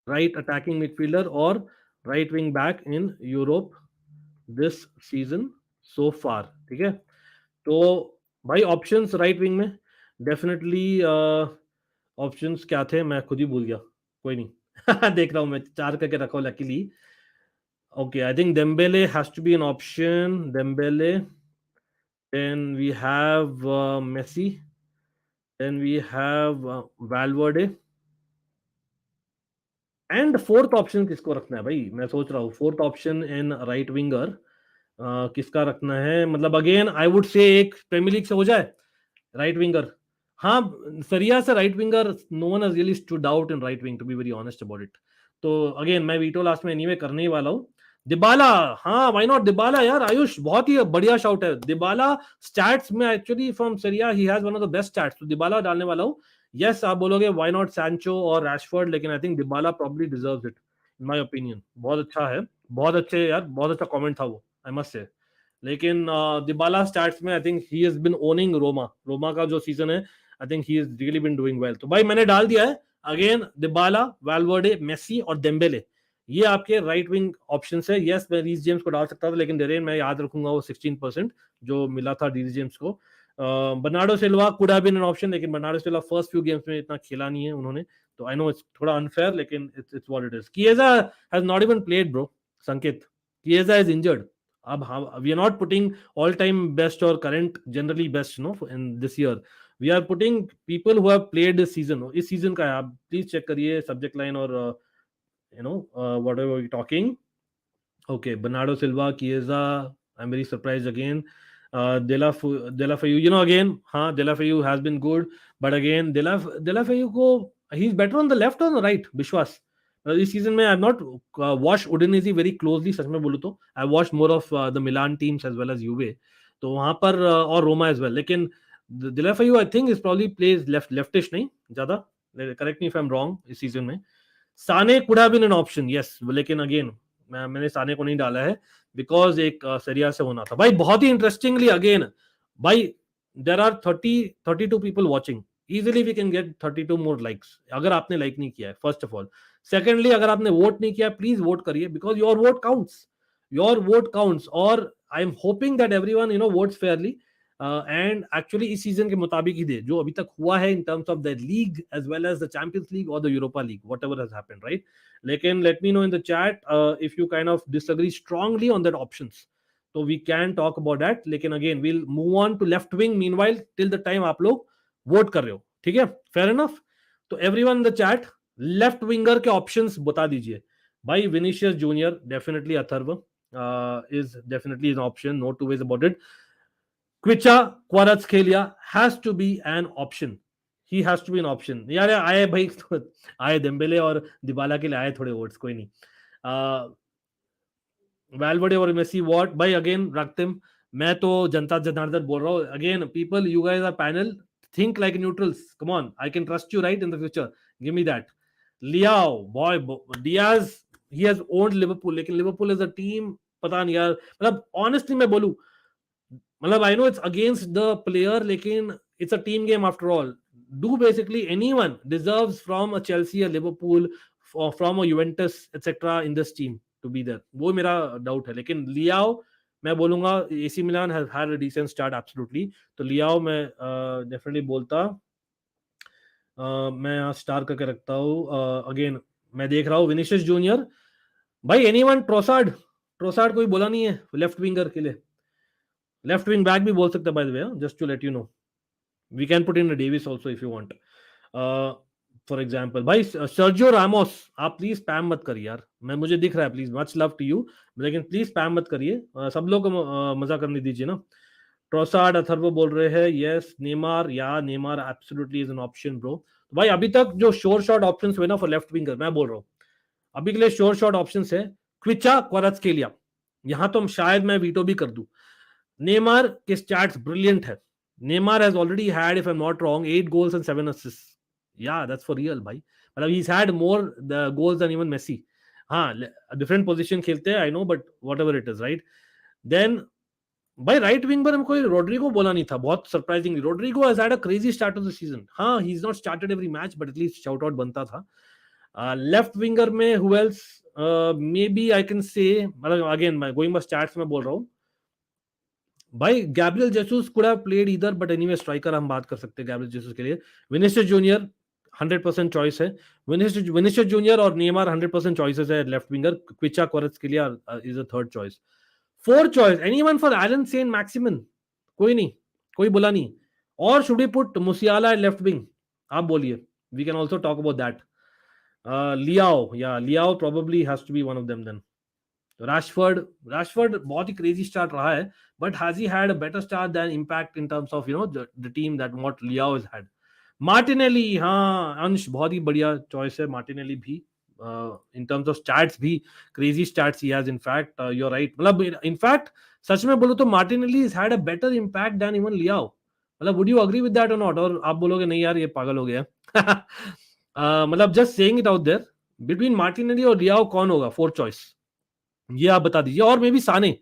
राइट अटैकिंग मिडफील्डर और right wing back in Europe this season so far, ठीक है। तो भाई ऑप्शंस राइट विंग में डेफिनेटली ऑप्शंस क्या थे मैं खुद ही भूल गया, कोई नहीं देख रहा हूं मैं, 4 करके रखा हूं luckily. Okay, I think Dembele has to be an option. Dembele, then we have Messi, then we have Valverde, and fourth option किसको रखना है भाई, मैं सोच रहा हूँ fourth option in right winger किसका रखना है, मतलब अगेन आई वुड से एक प्रीमियर लीग से हो जाए राइट विंगर। हाँ, सरिया से right winger no one has really stood out in right wing to be very honest about it. तो अगेन मैं वीटो लास्ट में एनीवे करने ही वाला हूँ। दिबाला, हाँ व्हाई नॉट दिबाला यार, आयुष बहुत ही बढ़िया शाउट है। दिबाला स्टैट्स में actually from Serie he has one of the best stats, तो दिबाला डालने वाला हूँ। यस, आप बोलोगे व्हाई नॉट सैंचो और रैशफोर्ड, लेकिन I think Dybala probably deserves it in my opinion. बहुत अच्छा है, बहुत अच्छे यार, बहुत अच्छा कमेंट था वो, आई मस्ट से। लेकिन दिबाला स्टार्ट्स में I think he has been owning Roma का जो सीजन है, I think he has really been doing well. तो भाई मैंने डाल दिया है अगेन दिबाला, वाल्वर्डे, मेसी और डेम्बेले, ये आपके राइट विंग ऑप्शन है। यस, मैं रीस जेम्स को डाल सकता था, लेकिन डेरेन मैं याद रखूंगा वो 16% जो मिला था रीस जेम्स को। Bernardo Silva could have been an option, लेकिन Bernardo Silva first few games में इतना खेला नहीं है उन्होंने, तो आई नो इट्स थोड़ा अनफेयर, लेकिन it's what it is. Chiesa has not even played bro, Sanket, Chiesa is injured. अब हम we are not putting all time best और current generally best no in this year, we are putting people who have played this season. इस season का है, आप please check करिए subject line और you know whatever we talking. Okay, Bernardo Silva, Chiesa. I'm very surprised again. Delafayu, you know, again, Delafayu has been good, but again, Delafayu ko he's better on the left or on the right. Bishwas. This season, I have not watched Udinese very closely. सच में बोलूँ तो I watched more of the Milan teams as well as Juve. तो वहाँ पर और Roma as well. लेकिन Delafayu I think is probably plays leftish नहीं ज़्यादा. Correct me if I'm wrong इस season में. Sane could have been an option, yes, लेकिन अगेन मैंने साने को नहीं डाला है बिकॉज एक सरिया से होना था। भाई बहुत ही इंटरेस्टिंगली अगेन भाई there are 32 people watching, easily we can get 32 more likes अगर आपने लाइक नहीं किया है, फर्स्ट ऑफ ऑल। सेकेंडली, अगर आपने वोट नहीं किया प्लीज वोट करिए, बिकॉज योर वोट काउंट्स और I am hoping that everyone you know votes fairly and actually इस सीजन के मुताबिक ही दे जो अभी तक हुआ है in terms of the league as well as the Champions League और the Europa League, whatever has happened, right. लेकिन let me know in the chat if you kind of disagree strongly on that options, तो we can talk about that. लेकिन again we'll move on to left wing meanwhile till the time आप लोग vote कर रहे हो, ठीक है, fair enough. तो everyone in the chat left winger के ऑप्शंस बता दीजिए। भाई Vinicius Junior definitely, Atharva is definitely an option, no two ways about it. Kvicha Kvaratskhelia has to be an option. He has to be an option. यार आए भाई आए Dembélé और दिबाला के लिए आए थोड़े वोट्स, कोई नहीं। वैल्वर्डे और मेसी वॉट भाई अगेन रखते हैं। मैं तो जनता जनार्दन बोल रहा हूँ again, people you guys are panel, think like neutrals, come on, I can trust you right in the future, give me that. Leao boy, Diaz he has owned Liverpool, लेकिन Liverpool is a team, पता नहीं यार, मतलब honestly मैं बोलूं, मतलब I know it's against the player, लेकिन it's a team game after all. Do basically anyone deserves from a Chelsea, a Liverpool, from a Juventus et cetera in this team to be there, वो मेरा doubt है। लेकिन Leao मैं बोलूंगा, AC Milan has had a decent start absolutely, तो Leao मैं definitely बोलता, मैं यहाँ स्टार करके रखता हूँ। अगेन मैं देख रहा हूँ विनीशियस जूनियर, भाई एनीवन, ट्रोसार्ड कोई बोला नहीं है लेफ्ट विंगर के लिए, लेफ्ट विंग बैक भी बोल सकते हैं by the way, just to let you know, we can put in Davies also if you want, for example. भाई सर्जियो रामोस, आप प्लीज स्पैम मत करिए यार, मैं मुझे दिख रहा है, please much love to you, लेकिन प्लीज स्पैम मत करिए, सब लोग को मजा करने दीजिए ना। ट्रोसार्ड अथर्वो बोल रहे हैं यस, नेमार, या Neymar absolutely is an option bro. तो भाई अभी तक जो श्योर शॉट ऑप्शंस हुए ना फॉर लेफ्ट विंगर, मैं बोल रहा हूँ अभी के लिए श्योर शॉट ऑप्शंस है क्विचा क्वारात्स्केलिया, यहां तो शायद मैं वीटो भी कर दूं। नेमार के स्टैट्स ब्रिलियंट है, Neymar has already had if I am not wrong 8 goals and 7 assists, या दैट्स फॉर रियल भाई, मतलब he has had more the goals than even Messi. हाँ डिफरेंट पोजीशन खेलते हैं I know, but whatever it is, right. Then भाई right wing पर हमको Rodrygo बोला नहीं था, बहुत surprisingly Rodrygo has had a crazy start of the season. हाँ, he is not started every match but at least shout out बनता था. लेफ्ट विंगर में who else, maybe I can say, मतलब अगेन गोइंग बाय स्टैट्स में बोल रहा हूँ भाई, Gabriel Jesus could have played either, but anyway striker हम बात कर सकते हैं गैब्रियल जेसूस के लिए. विनिसियस जूनियर 100% चॉइस है. विनिसियस जूनियर और नेमार 100% चॉइसेस है लेफ्ट विंगर. क्विचा क्वारेट्स के लिए is a third choice. Fourth choice anyone for Allan Saint Maximin? कोई नहीं, कोई बोला नहीं. और should we put Musiala left wing? आप बोलिए, we can also talk about that. लियाओ, या लियाओ probably has to be one of them then. Rashford बहुत ही क्रेजी स्टार्ट रहा है, but has he had a better start than impact in terms of the team that what Liao has had? Martinelli, हाँ अंश बहुत ही बढ़िया choice है Martinelli भी. In terms of stats भी क्रेजी स्टैट्स ही has. In fact you are right, मतलब in fact सच में बोलो तो Martinelli has had a better impact than even Liao. मतलब would you agree with that और नॉट? और आप बोलोगे नहीं यार ये पागल हो गया. मतलब just saying it out there, between Martinelli और लियाओ कौन होगा फोर्थ चॉइस? ये आप बता दीजिए. और maybe Sane,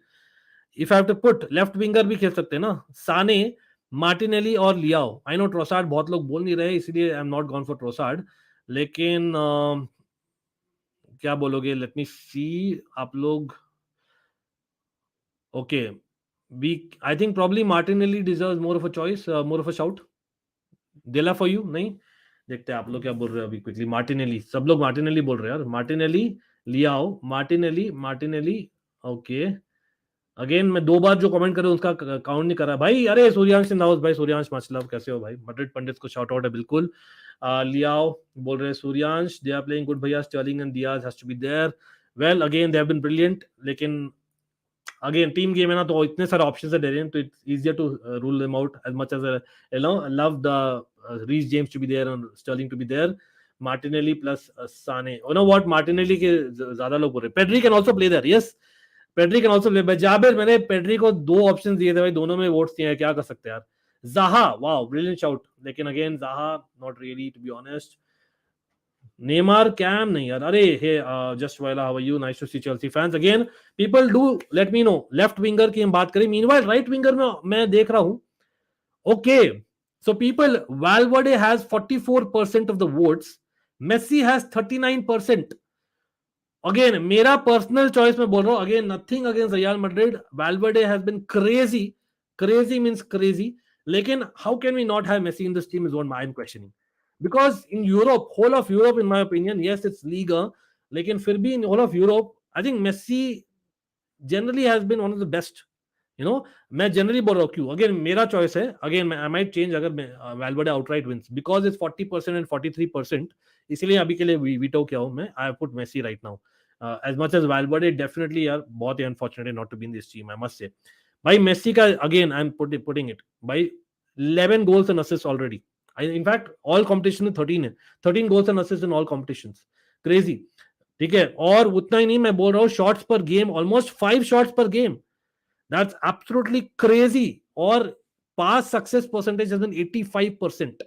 if I have to put, left winger भी खेल सकते हैं ना. साने, मार्टिनेली और लियाओ. आई नो ट्रोसार्ड बहुत लोग बोल नहीं रहे, इसलिए I am not gone for Trossard. लेकिन क्या बोलोगे? लेट मी सी आप लोग. Okay, we I think probably Martinelli deserves more of a choice, more of a shout. दिला फॉर यू? नहीं, देखते हैं आप लोग क्या बोल रहे हैं अभी क्विकली. मार्टिनेली, सब लोग मार्टिनेली बोल रहे हैं यार. मार्टिनेली, लियाओ, मार्टिनेली, मार्टिनेली. ओके, अगेन मैं 2 बार जो कमेंट करे उसका काउंट नहीं करा भाई. अरे सूर्यांश सिंधाउस भाई, सूर्यांश माचलव कैसे हो भाई? मैड्रिड पंडित को शॉर्ट आउट है बिल्कुल. लियाओ बोल रहे हैं Suryansh, they are playing good भैया, Sterling and Diaz has to be there. Well again they have been brilliant, लेकिन अगेन टीम गेम है ना, तो इतने सारे ऑप्शंस है दे रहे हैं, तो it's easier to rule them out as much as love the Reece James to be there और Sterling to be there. Martinelli plus Sane. You know what, Martinelli के ज्यादा लोग बोल रहे हैं. Pedri can also play there. Yes, Pedri can also play. Jabir, मैंने Pedri को 2 option दिए थे भाई, दोनों में वोट्स दिए हैं, क्या कर सकते हैं यार. ज़ाहा, वाओ ब्रिलियंट शाउट, लेकिन again Zaha not really to be honest. Neymar, cam नहीं यार. अरे hey just Vaila, how are you? Nice to see Chelsea fans again. People do let me know. Left winger की हम बात करें, meanwhile right winger में मैं देख रहा हूं. Okay, so people, Valverde has 44% of the votes, Messi has 39%. Again मेरा पर्सनल चॉइस में बोल रहा हूं, again nothing against Real Madrid. Valverde has been crazy, crazy means crazy, लेकिन how can we not have Messi in this team is what I am questioning. Because in Europe, whole of Europe in my opinion, yes it's Liga, लेकिन फिर भी in whole of Europe I think Messi generally has been one of the best. मैं generally बोल रहा हूँ. क्यों? Again मेरा choice है, अगेन आई माइट चेंज अगर Valverde outright wins, because it's 40% and 43%, इसलिए अभी के लिए वीटो क्या हूं मैं. I put Messi right now. As much as Valverde definitely यार बहुत ही unfortunate not to be in this team, I must say. भाई मेसी का again I am putting it भाई, 11 goals and assists already. In fact, all competition में 13 है. 13 goals and assists in all competitions. Crazy. ठीक है, और उतना ही नहीं, मैं बोल रहा हूँ शॉट्स पर game, almost 5 shots per game. That's absolutely crazy. और pass success percentage has been 85%.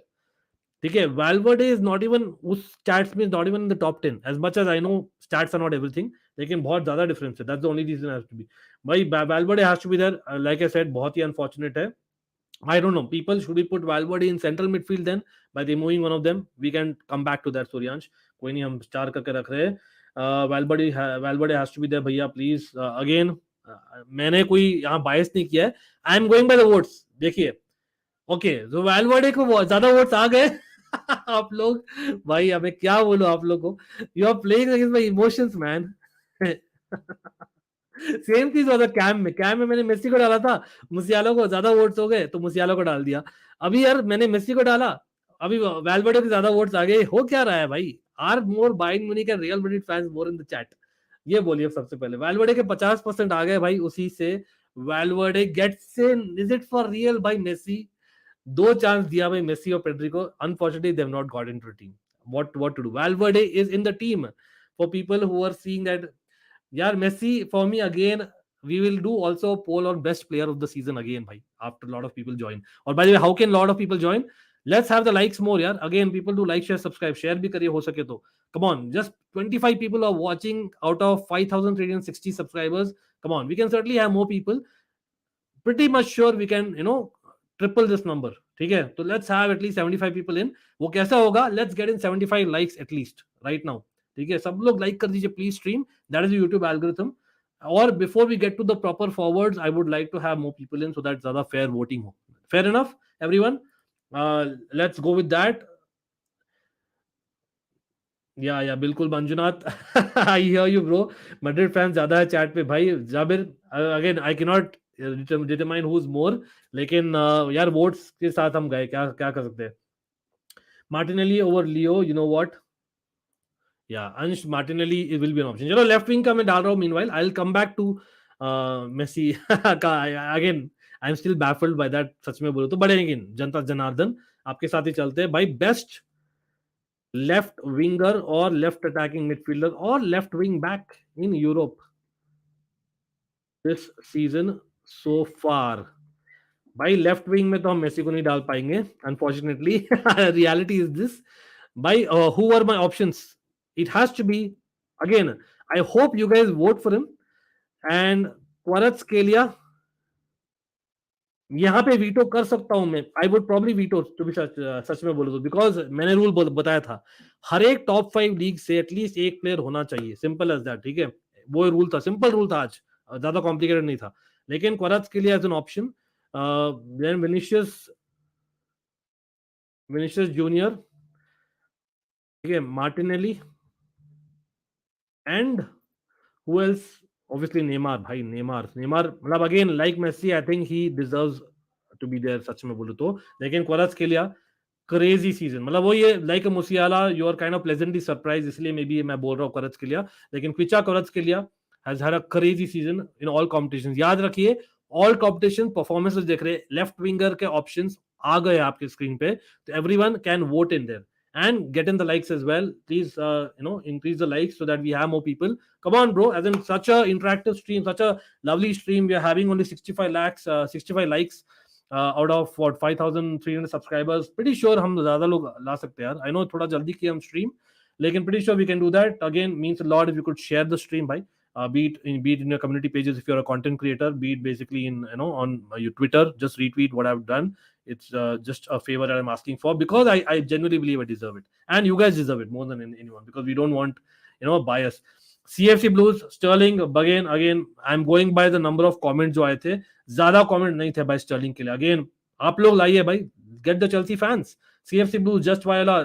ठीक है, Valverde is not even, उस stats में not even in the top 10. As much as I know stats are not everything, लेकिन बहुत ज्यादा difference है. That's the only reason it has to be. भाई Valverde has to be there. Like I said, बहुत ही unfortunate है. I don't know. People, should we put Valverde in central midfield then by removing one of them? We can come back to that, Suryansh. कोई नहीं, हम star करके रख रहे हैं. Valverde has to be there, भैया please. Again, मैंने कोई यहाँ बायस नहीं किया है. I am going by the votes. देखिए, ओके, तो Valverde को ज्यादा वोट्स आ गए. आप लोग, भाई हमें क्या बोलो आप लोग को. You are playing against my emotions man. Same चीज होता कैम में मैंने मेसी को डाला था, मुसियाला को ज्यादा वोट्स हो गए तो मुसियाला को डाल दिया. अभी यार मैंने मेसी को डाला, अभी वाल्वर्डे के ज्यादा वोट्स आ गए. हो क्या रहा है भाई? Are more Bayern Munich and Real Madrid fans more in the chat? ये बोलिए सबसे पहले. वाल्वर्डे के 50% आ गए भाई, उसी से Valverde gets in. Is it for real भाई? मेसी 2 चांस दिया भाई, मेसी और पेड्री को. Unfortunately they have not got into the team. What to do? Valverde is in the team. For people who are seeing that, यार Messi for me again, we will do also a poll on best player of the season again bhai, after a lot of people join. Or by the way, how can a lot of people join? Let's have the likes more yaar. Again, people do like, share, subscribe. Share bhi kariye ho sake to. Come on, just 25 people are watching out of 5360 subscribers. Come on, we can certainly have more people. pretty much sure we can, triple this number. ठीक है, तो let's have at least 75 people in. वो कैसा होगा? Let's get in 75 likes at least right now. ठीक है, सब लोग like कर दीजिए please stream. That is the YouTube algorithm. Or before we get to the proper forwards, I would like to have more people in so that ज़्यादा fair voting हो. Fair enough, everyone? Let's go with that. या बिल्कुल Manjunath. I hear you bro. Madrid fan ज्यादा है chat पे भाई. Jabir, again I can not determine who is more, लेकिन यार वोट्स के साथ हम गए, क्या क्या कर सकते हैं. Martinelli over Leo, you know what. या Ansh, Martinelli will be an option. चलो लेफ्ट विंग का मैं डाल रहा हूँ. Meanwhile I will come back to Messi का. Again I am still baffled by that. सच में बोलो तो बड़े अगेन जनता जनार्दन आपके साथ ही चलते हैं भाई. Best left winger or left attacking midfielder or left wing back in Europe this season so far. भाई लेफ्ट विंग में तो हम मेसी को नहीं डाल पाएंगे अनफॉर्चुनेटली. रियलिटी इज दिस भाई. Who are my options? It has to be, again I hope you guys vote for him. And Kvaratskhelia यहाँ पे वीटो कर सकता हूं मैं. I would probably veto to be सच में बोलो तो, बिकॉज मैंने रूल बताया था हर एक टॉप 5 लीग से एटलीस्ट एक प्लेयर होना चाहिए. Simple as that. ठीक है, वो रूल था, सिंपल रूल था आज, ज्यादा कॉम्प्लिकेटेड नहीं था. लेकिन Kvaratskhelia as an option. Then Vinicius Junior. ठीक है, Martinelli and who else? Obviously Neymar भाई. Neymar मतलब again like Messi, I think he deserves to be there सच में बोलूं तो. लेकिन क्वारात्स्केलिया क्रेजी सीजन, मतलब वो ये like Musiala you are kind of pleasantly surprise, इसलिए मे बी मैं बोल रहा हूँ क्वारात्स्केलिया. लेकिन Khvicha Kvaratskhelia has had a crazy season in all competitions. याद रखिए ऑल कॉम्पिटिशन परफॉर्मेंसेस देख रहे. लेफ्ट विंगर के ऑप्शंस आ गए आपके स्क्रीन पे, तो everyone can vote in there and get in the likes as well. Please increase the likes so that we have more people. Come on bro, as in such a interactive stream, such a lovely stream, we are having only 65 likes out of what 5300 subscribers. Pretty sure हम ज़्यादा लोग ला सकते हैं यार. I know थोड़ा जल्दी किया हम stream, लेकिन pretty sure we can do that. Again, means a lot if you could share the stream, भाई. Be it in your community pages if you're a content creator, be it basically in on your Twitter, just retweet what I've done. It's just a favor that I'm asking for, because I genuinely believe I deserve it, and you guys deserve it more than anyone, because we don't want bias. CFC Blues Sterling, again I'm going by the number of comments जो आए थे. ज़्यादा comment नहीं थे भाई Sterling के लिए. Again आप लोग लाइए भाई, get the Chelsea fans. CFC Blues just वाला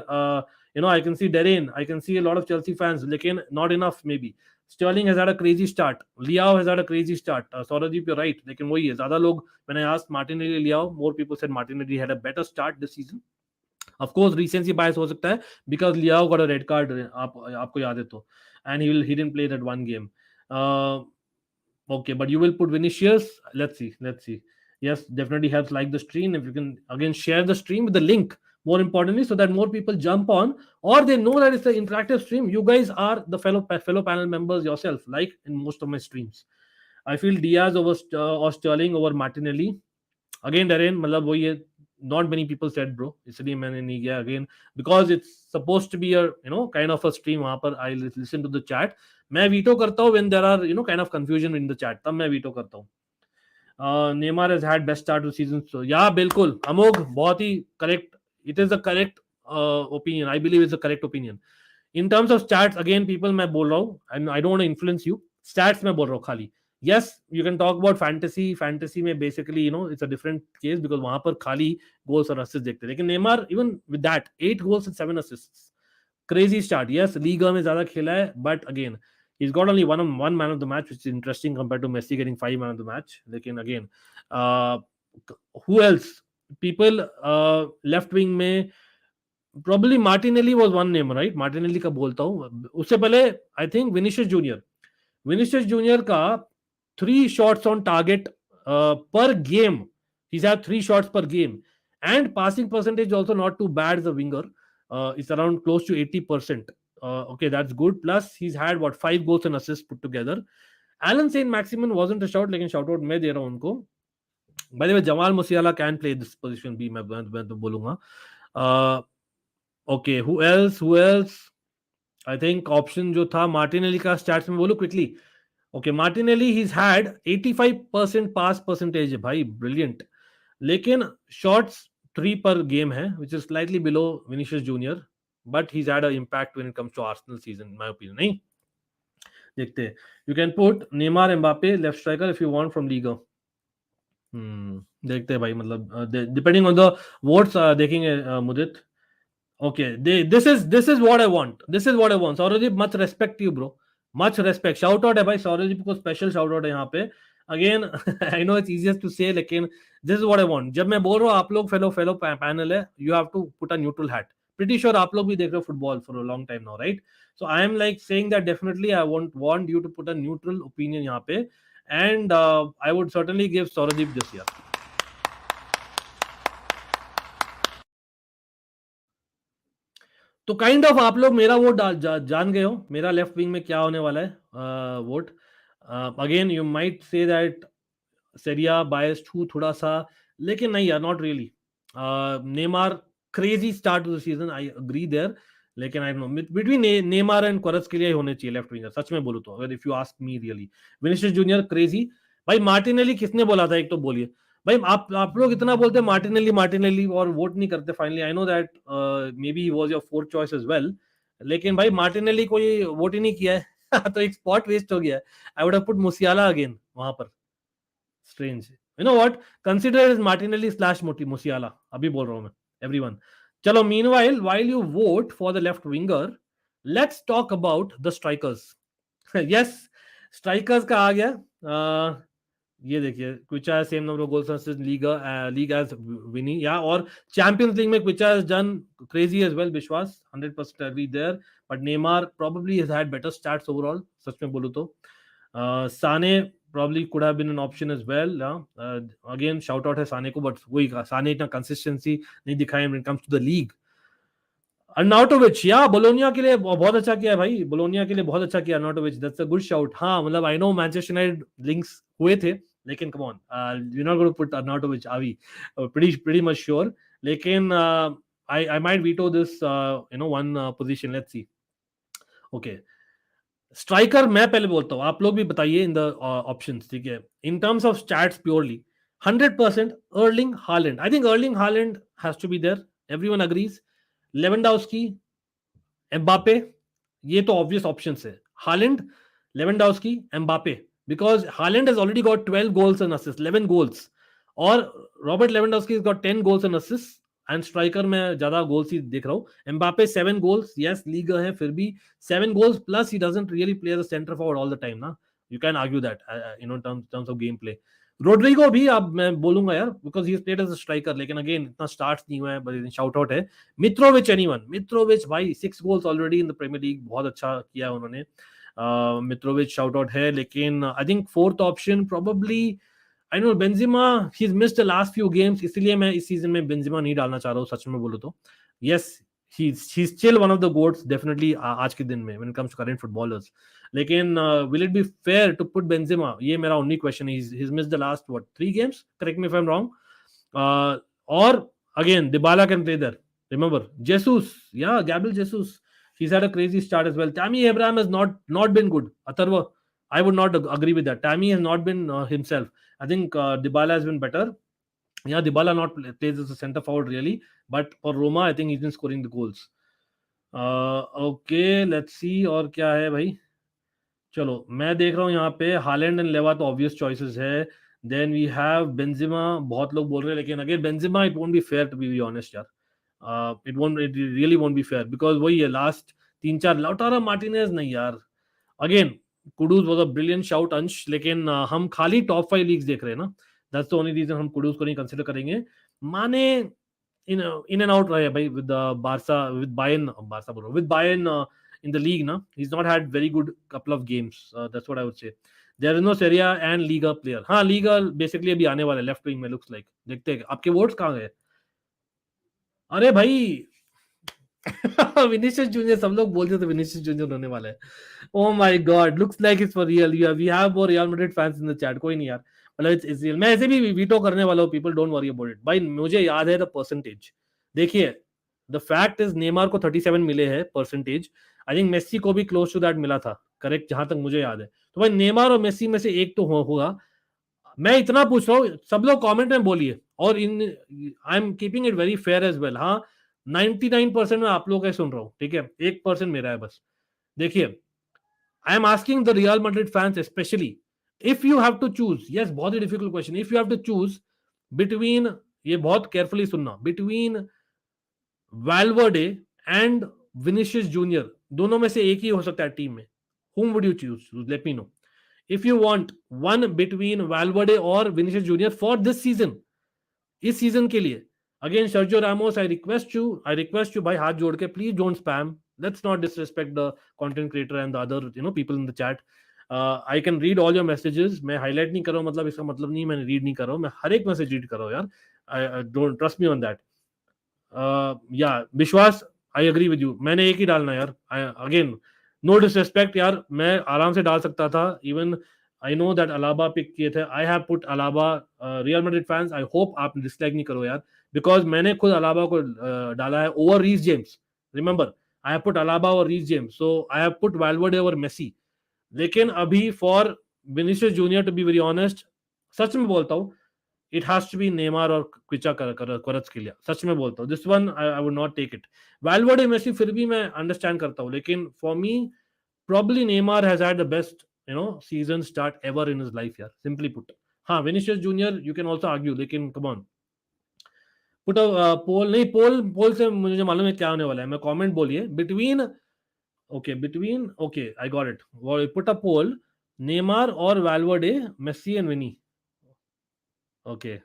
I can see Darren, I can see a lot of Chelsea fans, लेकिन not enough maybe. Sterling has had a crazy start. Liao has had a crazy start. Saurabh, you're right. लेकिन वही है, ज़्यादा लोग, when I asked Martinelli, Liao, more people said Martinelli had a better start this season. Of course, recency bias हो सकता है, because Liao got a red card. आपको याद है तो, and he didn't play that one game. Okay, but you will put Vinicius. Let's see. Yes, definitely helps. Like the stream, if you can again share the stream with the link. More importantly, so that more people jump on, or they know that it's an interactive stream. You guys are the fellow panel members yourself, like in most of my streams. I feel Diaz over or Sterling over Martinelli. Again, Darren, मतलब वही है, not many people said bro, इसलिए मैंने नहीं किया. Again, because it's supposed to be a kind of a stream, वहाँ पर I listen to the chat. मैं veto करता हूँ when there are kind of confusion in the chat, तब मैं veto करता हूँ. Neymar has had best start to season, so yeah, बिल्कुल अमोघ, बहुत ही correct. It is the correct opinion. I believe it's the correct opinion. In terms of stats, again, people मैं बोल रहा हूँ, and I don't want to influence you. Stats मैं बोल रहा हूँ खाली. Yes, you can talk about fantasy. Fantasy में basically it's a different case, because वहाँ पर खाली goals और assists देखते हैं. लेकिन Neymar, even with that, 8 goals and 7 assists. Crazy start. Yes, Liga में ज़्यादा खेला है, but again, he's got only one man of the match, which is interesting compared to Messi getting 5 man of the match. लेकिन again, who else? People left wing में probably Martinelli was one name, right? Martinelli का बोलता हूँ. उससे पहले I think Vinicius Junior का 3 shots on target per game. He's had 3 shots per game, and passing percentage also not too bad as a winger. It's around close to 80%. Okay, that's good. Plus he's had 5 goals and assists put together. Alan Saint-Maximin wasn't a shout, लेकिन shout out मैं दे रहा हूँ उनको. By the way, Jamal Musiala can play this position B, मैं तो बोलूंगा. Okay, who else? I think option जो था Martinelli का stats में बोलूं quickly. Okay, Martinelli he's had 85% pass percentage है भाई, ब्रिलियंट, लेकिन शॉट्स 3 पर गेम है which is slightly below Vinicius Junior, but he's had an impact when it comes to Arsenal season in my opinion. नहीं देखते हैं, you can put Neymar, Mbappe left striker if you want from Liga. देखते हैं भाई, मतलब depending on the votes देखेंगे मुदित. Okay, this is what I want. This is what I want. Saurabh, much respect to you, bro. Much respect. Shout out है भाई, Saurabh को special shout out है यहाँ पे. Again, I know it's easiest to say, लेकिन this is what I want. जब मैं बोल रहा हूँ आप लोग fellow panel है, you have to put a neutral hat. Pretty sure आप लोग भी देख रहे हो football for a long time now, right? So I am like saying that definitely I want you to put a neutral opinion यहाँ पे, and I would certainly give Saurabh this year. तो kind of आप लोग मेरा vote जान गए हो, मेरा लेफ्ट विंग में क्या होने वाला है vote. Again you might say that Serie A biased हूँ थोड़ा सा, लेकिन नहीं यार, not really. Neymar crazy start to the season, I agree there, लेकिन I know between Neymar and Kvaras के लिए होने चाहिए लेफ्ट विंगर, सच में बोलूं तो, अगर if you ask me really. Vinicius junior crazy भाई. मार्टिनेली किसने बोला था, एक तो बोलिए भाई. आप लोग इतना बोलते हैं मार्टिनेली और वोट नहीं करते finally. I know that may be he was your fourth choice as well, लेकिन भाई मार्टिनेली कोई वोट ही नहीं किया है तो एक स्पॉट वेस्ट हो गया. I would have put Musiala again वहां पर. Strange. You know what, consider is Martinelli slash Musiala, अभी बोल रहा हूं मैं एवरीवन. चलो, meanwhile while you vote for the left winger, let's talk about the strikers. Yes, strikers का आ गया. ये देखिए, Khvicha same number of goals assist league as Vini, या और चैंपियंस लीग में Khvicha has done crazy as well. Vishwas 100% agree there, but Neymar probably has had better stats overall, सच में बोलूं तो. साने probably could have been an option as well. Again, shout out है साने को, but वही साने इतना consistency नहीं दिखाया when it comes to the league. अर्नाटोविच, या बोलोनिया के लिए बहुत अच्छा किया है भाई, बोलोनिया के लिए बहुत अच्छा किया Arnautovic, that's a good shout. हाँ, मतलब I know Manchester United links हुए थे, लेकिन come on, you not going to put Arnautovic, are we pretty much sure. लेकिन I might veto this one position. Let's see. Okay, striker मैं पहले बोलता हूँ, आप लोग भी बताइए इन द ऑप्शंस, ठीक है. In terms of stats purely 100% Erling Haaland. I think Erling Haaland has to be there, everyone agrees. Lewandowski, Mbappe, ये तो ऑब्वियस ऑप्शंस है. Haaland, Lewandowski, Mbappe, because Haaland has already got 12 goals and assist, 11 goals, और Robert Lewandowski has got 10 goals and assist. And striker में ज्यादा goals ही देख रहा हूं. Mbappe 7 goals, yes Liga है, फिर भी 7 goals plus he doesn't really play as a centre forward all the time ना. You can argue that terms of game play. Rodrigo भी अब मैं बोलूंगा यार, because he is played as a striker, लेकिन अगेन इतना स्टार्ट्स नहीं हुआ है, बट शाउट आउट है. मित्रोविच, एनीवन, मित्रोविच भाई 6 goals already in the Premier League, बहुत अच्छा किया उन्होंने. मित्रोविच शाउट आउट है, लेकिन I think fourth option probably, I know Benzema, he has missed the last few games, इसलिए मैं इस सीजन में बेंजिमा नहीं डालना चाह रहा हूँ, सच में बोलूं तो. Yes, he is still one of the GOATs definitely आज के दिन में when it comes to current footballers. लेकिन will it be fair to put Benzema, ये मेरा ओनली क्वेश्चन है. He has missed the last 3 games, correct me if I am wrong. और again Dybala can play there, remember. Jesus, या Gabriel Jesus, he's had a crazy start as well. Tammy Abraham has not been good. Atharva, I would not agree with that. Tammy has not been himself. I think Dybala has been better. Yeah, Dybala not plays as a center forward really, but for Roma, I think he's been scoring the goals. Okay, let's see और क्या है भाई. चलो, मैं देख रहा हूँ यहाँ पे हालैंड एंड लेवा तो ऑब्वियस चॉइसेस है. देन वी हैव बेंजिमा, बहुत लोग बोल रहे हैं, लेकिन again Benzema it won't be fair to be honest यार. It really won't be fair because वही है लास्ट 3-4. लाउटारो मार्टिनेज नहीं यार. Again Kudus was a brilliant shout अंश, लेकिन हम खाली टॉप 5 लीग्स देख रहे हैं ना, दैट्स द ओनली रीजन हम कुडूस को नहीं कंसीडर करेंगे. माने इन एंड आउट रहे भाई with Barça, with Bayern in the league ना. He's not had very good couple of games, that's what I would say. There is no Serie A and Liga player. हाँ, Liga basically अभी आने वाला है left wing में, looks like. देखते हैं आपके वोट्स कहाँ गए. अरे भाई विनिशियस जूनियर, सब लोग बोलते थे विनिशियस जूनियर होने वाला है. Oh my God, looks like it's for real. We have more Real Madrid fans in the chat. कोई नहीं यार, मतलब इट्स रियल. मैं ऐसे भी वीटो करने वाला हूं, people don't worry about it. भाई मुझे याद है द परसेंटेज. देखिए, द फैक्ट इज नेमार को 37 मिले हैं परसेंटेज. आई थिंक मेसी को भी क्लोज टू दैट मिला था. करेक्ट, जहां तक मुझे याद है। तो भाई नेमार और मेसी में से एक तो होगा। मैं इतना पूछ रहा हूँ, सब लोग कमेंट में बोलिए, और in I am keeping it very fair as well. हाँ, 99% में आप लोग का सुन रहा हूँ, ठीक है, 1% मेरा है बस। देखिए, I am asking the Real Madrid fans specially, if you have to choose, yes बहुत ही difficult question, if you have to choose between, ये बहुत केयरफुली सुनना, between Valverde and Vinicius Junior, दोनों में से एक ही हो सकता है टीम में, whom would you choose? Let me know. If you want one between Valverde और Vinicius junior for this season, इस सीजन के लिए, again Sergio Ramos, I request you भाई, हाथ जोड़ के please don't spam, let's not disrespect the content creator and the other people in the chat. I can read all your messages, मैं highlight नहीं कर रहा हूं, मतलब इसका मतलब नहीं मैंने रीड नहीं कर रहा हूं, मैं हर एक मैसेज रीड कर रहा हूं यार, I don't trust me on that. या विश्वास, आई एग्री विद यू, मैंने एक ही डालना यार, अगेन नो डिसरिस्पेक्ट यार, मैं आराम से डाल सकता था, even I know that Alaba pick किए थे, I have put Alaba. Real Madrid fans, I hope आप डिसलाइक नहीं करो यार, बिकॉज मैंने खुद अलाबा को डाला है over Reece James, remember I have put Alaba और Reece James, so I have put Valverde over Messi. लेकिन अभी for Vinicius Junior, to be very honest, सच में बोलता हूँ, it has to be Neymar और क्विचा क्वारात्स्केलिया, सच में बोलता हूँ, this one I would not take it. Valverde Messi फिर भी मैं अंडरस्टैंड करता हूँ, लेकिन for me probably Neymar has had the best, season start ever in his life यार, simply put। हाँ, Vinicius Junior you can also argue, लेकिन come on, put a poll, नहीं, पोल से मुझे मालूम है क्या होने वाला है, मैं कमेंट बोलिए, between okay I got it, put a poll, Neymar और Valverde, Messi and Vinny, okay,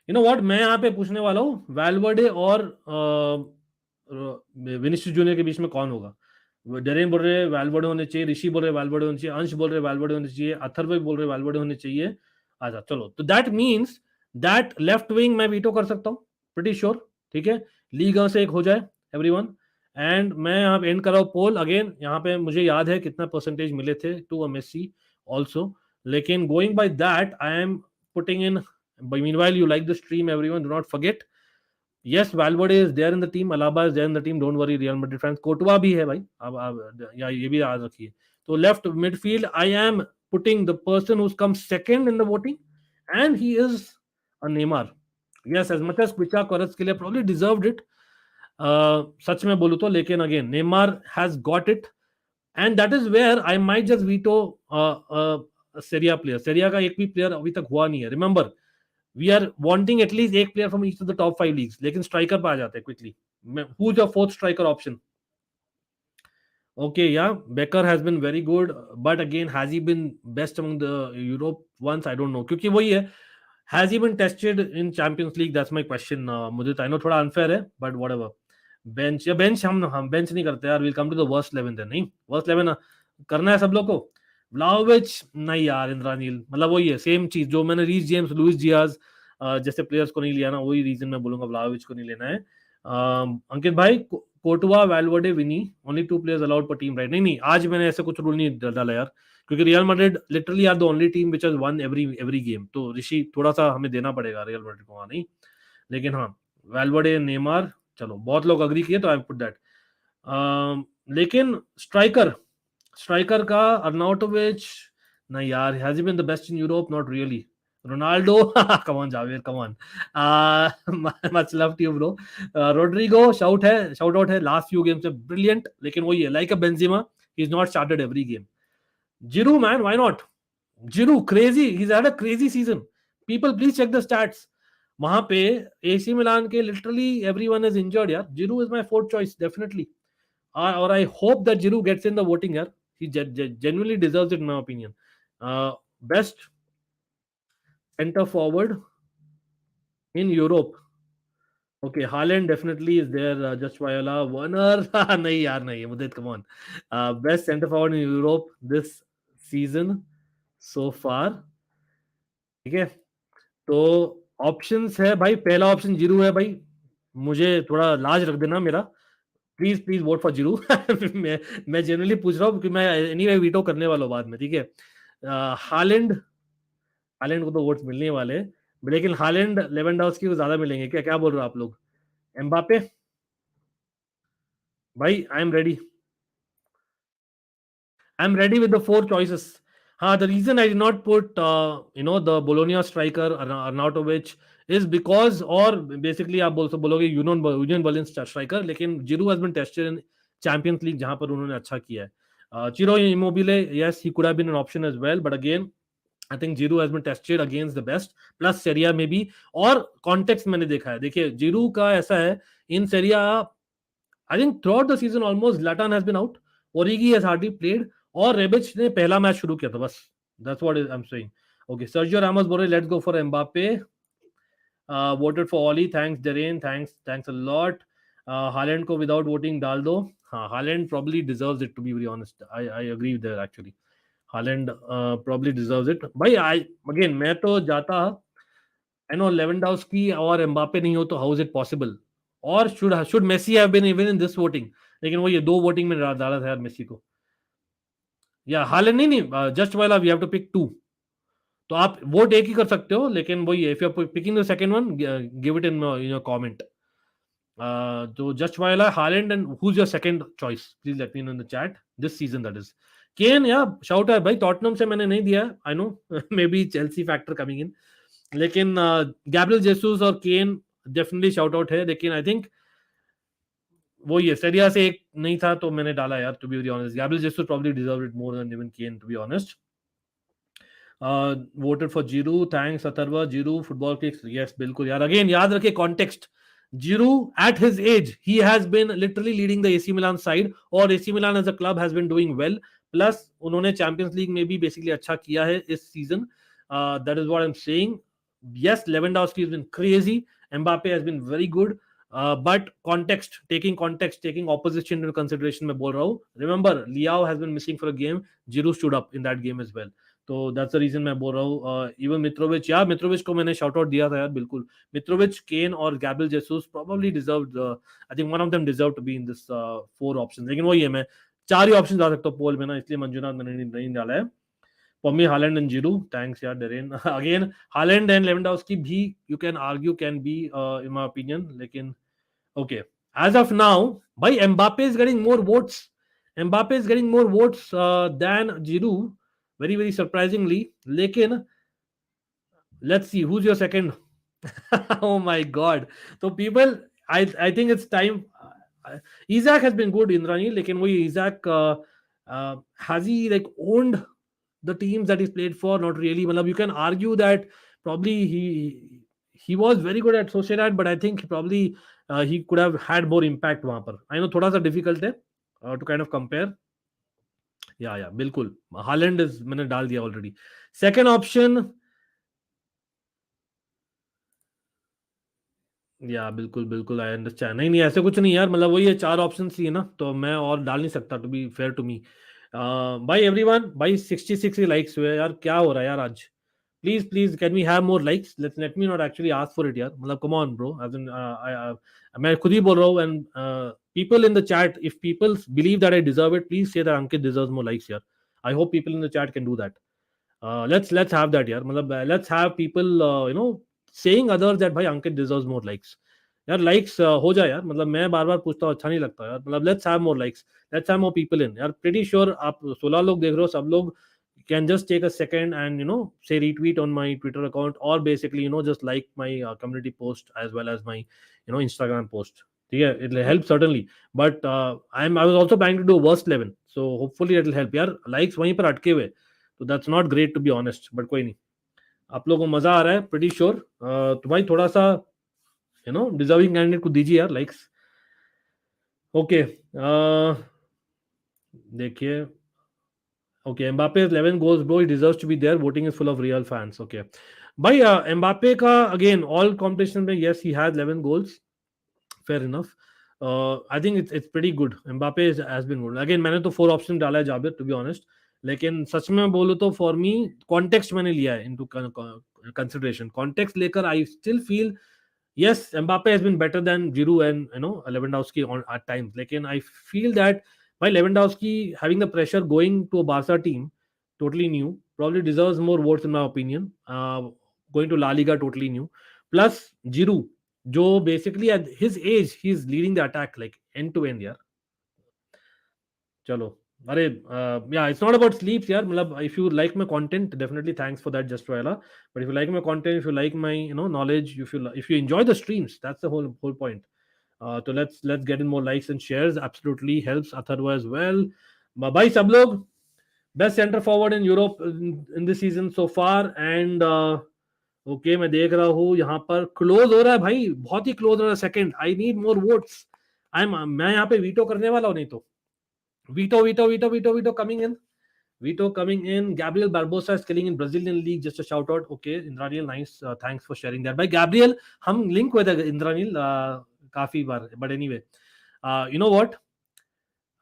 you know what, मैं यहाँ पे पूछने वाला हूँ वैल्वर्डे और विनिशियस जूनियर के बीच में कौन होगा। डेरेन बोल रहे वैल्वर्डे होने चाहिए, ऋषि बोल रहे वैल्वर्डे होने चाहिए, अंश बोल रहे वैल्वर्डे होने चाहिए, अथर्व बोल रहे वैल्वर्डे होने चाहिए। अच्छा चलो, तो that means that left wing मैं वीटो कर सकता हूँ, प्रीटी श्योर, ठीक है, लीग से एक हो जाए एवरीवन। एंड मैं यहाँ पे एंड कर रहा हूँ पोल, अगेन यहाँ पे मुझे याद है कितना परसेंटेज मिले थे टू मेसी ऑल्सो, लेकिन going by that I am putting in, meanwhile you like the stream everyone, do not forget, yes Valverde is there in the team, Alaba is there in the team, don't worry Real Madrid fans, Kotwa भी है भाई, अब या ये भी याद रखिए। तो left midfield I am putting the person who's come second in the voting, and he is a Neymar, yes, as much as Kvicha Kvaratskhelia probably deserved it, सच में बोलूं तो, लेकिन again Neymar has got it, and that is where I might just veto Serie A player, Serie A का एक भी player अभी तक हुआ नहीं है, remember we are wanting at least एक player from each of the top 5 leagues, लेकिन स्ट्राइकर पे आ जाते हैं quickly, who is your fourth striker option. Okay, yeah, Becker has been very good, but again, has he been best among the Europe ones? I don't know, क्योंकि वही है, has he been tested in Champions League? That's my question। मुझे तो I know थोड़ा unfair है, but whatever। Bench हम bench नहीं करते यार, we'll come to the worst 11 then, नहीं worst 11 करना है सब लोग को। व्लाहोविच नहीं यार, इंद्रानील, मतलब वही है, सेम चीज जो मैंने रीस जेम्स, लुइस डियाज जैसे प्लेयर्स को नहीं लिया ना, वही रीजन मैं बोलूंगा व्लाहोविच को नहीं लेना है। अंकित भाई, कोटवा, वैल्वर्डे, विनी, ओनली 2 प्लेयर्स अलाउड पर टीम, राइट? नहीं, आज मैंने ऐसे कुछ रूल नहीं डाला यार, क्योंकि Real Madrid literally are the only team which has won every game, तो ऋषि थोड़ा सा हमें देना पड़ेगा रियल मैड्रिड को, नहीं, लेकिन हाँ वैल्वर्डे, नेमार, चलो बहुत लोग अग्री किए तो आई पुट दैट। लेकिन स्ट्राइकर का अर्नाउटोविच नहीं यार, has he been the best in Europe? Not really. Ronaldo, come on Javier, come on, much love to you bro. Rodrigo shout out है, लास्ट फ्यू गेम्स से brilliant, लेकिन वही है, like a Benzema, he is not started every game. Giroud man, why not? Giroud crazy, he had a crazy season, people please check the stats, वहां पे AC Milan के literally everyone is injured यार, Giroud is my fourth choice definitely, और I hope that Giroud gets in the voting here. He genuinely deserves it in my opinion. Best center forward in Europe. Okay, Haaland definitely is there. Just Viola, Werner, नहीं यार नहीं, Mudit, come on. Best center forward in Europe this season so far. ठीक है, तो options है भाई, पहला option Giroud है भाई, मुझे थोड़ा लाज रख देना मेरा, प्लीज वोट फॉर जीरू। मैं जनरली पूछ रहा हूँ क्योंकि मैं एनीवे वीटो करने वाला हूँ बाद में, ठीक है। हालैंड को तो वोट्स मिलने वाले, लेकिन हालैंड लेवेंडोव्स्की को ज्यादा मिलेंगे क्या? क्या बोल रहे हो आप लोग? एम्बापे भाई, I am ready. I'm ready with the 4 choices. The reason I did not put, the Bologna striker Arnautovic is because, or basically आप बोलोगे यूनियन बर्लिन striker, लेकिन Giroud has been tested in Champions League जहां पर उन्होंने अच्छा किया है. Ciro Immobile, yes, he could have been an option as well, but again, I think Giroud has been tested against the best, plus Serie A maybe, और context मैंने देखा है. देखिए Giroud का ऐसा है, in Serie A, I think throughout the season almost Zlatan has been out, Origi has hardly played, और Rebic ने पहला मैच शुरू किया था बस. That's what I'm saying. Okay, Sergio Ramos बोल रहे let's go for Mbappe. Voted for Oli, thanks Derain, thanks a lot. Haaland को without voting डाल दो. Haaland probably deserves it, to be very honest. I agree with that actually. Haaland probably deserves it. भाई again मैं तो जाता, I know Lewandowski और Mbappe नहीं हो तो how is it possible? Or should Messi have been even in this voting? लेकिन वो ये 2 वोटिंग में डाला था यार मेसी को. या हालेंड नहीं, just while we have to pick 2. तो आप वोट एक ही कर सकते हो, लेकिन वही है, if you are picking the second one, give it in your comment. तो just while Haaland, and who is your second choice? Please let me know in the chat this season, that is. Kane, या shout है भाई, Tottenham से मैंने नहीं दिया, I know maybe Chelsea factor coming in, लेकिन Gabriel Jesus और केन definitely shout out है. लेकिन आई थिंक वो ये सेरिया से एक नहीं था तो मैंने डाला यार, to be very honest. Gabriel Jesus probably deserved it more than even Kane, to be honest. Voted for Giroud, thanks Atharva. Giroud football kicks, yes, बिल्कुल यार. Again याद रखे context. Giroud at his age, he has been literally leading the AC Milan side, और AC Milan as a club has been doing well. Plus उन्होंने Champions League में भी basically अच्छा किया है इस season. That is what I'm saying. Yes, Lewandowski has been crazy. Mbappe has been very good. But taking opposition into consideration मैं बोल रहा हूँ. Remember, Liao has been missing for a game. Giroud stood up in that game as well. तो that's the reason मैं बोल रहा हूँ. Even Mitrovic, यार Mitrovic को मैंने shout out दिया था यार, बिल्कुल. Mitrovic, Kane और Gabriel Jesus probably deserved. I think one of them deserved to be in this 4 options. लेकिन वही है, मैं 4 ही options डाल सकता हूँ पोल में ना, इसलिए मंजुनाथ मैंने नहीं डाला है. For me, Haaland and Giroud. Thanks, yeah, Darren. Again, Haaland and Lewandowski bhi, you can argue, can be, in my opinion. Lekin, okay. As of now, by Mbappe is getting more votes. Mbappe is getting more votes than Giroud. Very, very surprisingly. Lekin, let's see, who's your second? Oh my God. So people, I think it's time. Isaac has been good, Indrani. Lekin, Isaac, has he like owned the teams that he's played for? Not really. You can argue that probably he was very good at Sociedad, but I think probably he could have had more impact वहां पर. I know थोड़ा सा difficult है to kind of compare. Yeah, बिल्कुल. Haaland is मैंने डाल दिया already. Second option, या बिल्कुल आई अंडरस्टैंड. नहीं ऐसे कुछ नहीं यार, वही है, 4 ऑप्शन ही है ना, तो मैं और डाल नहीं सकता, to be fair to me. भाई एवरीवन, भाई 66 लाइक्स हुए यार, क्या हो रहा है यार आज? Please can we have more likes? Let me not actually ask for it यार, कम ऑन ब्रो. मैं खुद ही बोल रहा हूँ. And people in the chat, if people believe that I deserve it, please say that Ankit deserves more likes यार. I hope people in the chat can do that. Let's have that यार. let's have people saying others that भाई अंकित deserves more likes. यार likes हो जाए यार, मैं बार बार पूछता हूँ, अच्छा नहीं लगता यार. let's have more likes, let's have more people in यार. pretty sure आप 16 लोग देख रहे हो, सब लोग can just take a second and say retweet on my Twitter account, or basically just like my community post as well as my Instagram post. Yeah, it will help certainly, but I was also planning to do worst 11, so hopefully it will help यार. likes वहीं पर अटके हुए, तो that's not great to be honest, but कोई नहीं, आप लोगों को मजा आ रहा है प्रीटी श्योर. तो भाई थोड़ा सा डिजर्विंग कैंडिडेट को दीजिए यार लाइक्स. ओके, देखिए. Okay, Mbappe 11 goals bro, he deserves to be there. Voting is full of real fans. Okay भाई, एम्बापे का अगेन ऑल कॉम्पिटिशन में, yes, he has 11 goals, fair enough. I think it's pretty good. Mbappe has been good. Again, मैंने तो 4 option डाला है Jabir, to be honest. लेकिन सच में बोलो तो फॉर मी कॉन्टेक्स्ट मैंने लिया है इनटू कंसिडरेशन. कॉन्टेक्स्ट लेकर I still feel yes, Mbappe has been better than Giroud and Lewandowski at times. Lekin I feel that by Lewandowski having the pressure going to a Barca team, totally new, probably deserves more votes in my opinion. Going to La Liga, totally new. Plus Giroud, जो basically at his age he's leading the attack like end to end यार. चलो अरे yeah, it's not about sleeps यार. मतलब if you like my content, definitely thanks for that, just Viola. But if you like my content, if you like my knowledge, if you enjoy the streams, that's the whole point. So let's get in more likes and shares. Absolutely helps Atharva as well. Bye सब लोग. Best center forward in Europe in this season so far. And okay मैं देख रहा हूँ यहाँ पर close हो रहा है भाई, बहुत ही क्लोज हो रहा है. सेकंड, आई नीड मोर वोट्स. मैं यहाँ पे वीटो करने वाला हूँ नहीं तो. Vito coming in. Vito coming in. Gabriel Barbosa is killing in Brazilian league. Just a shout out. Okay, Indranil, nice. Thanks for sharing that. By Gabriel, हम link हुए थे Indranil काफी बार. But anyway, you know what?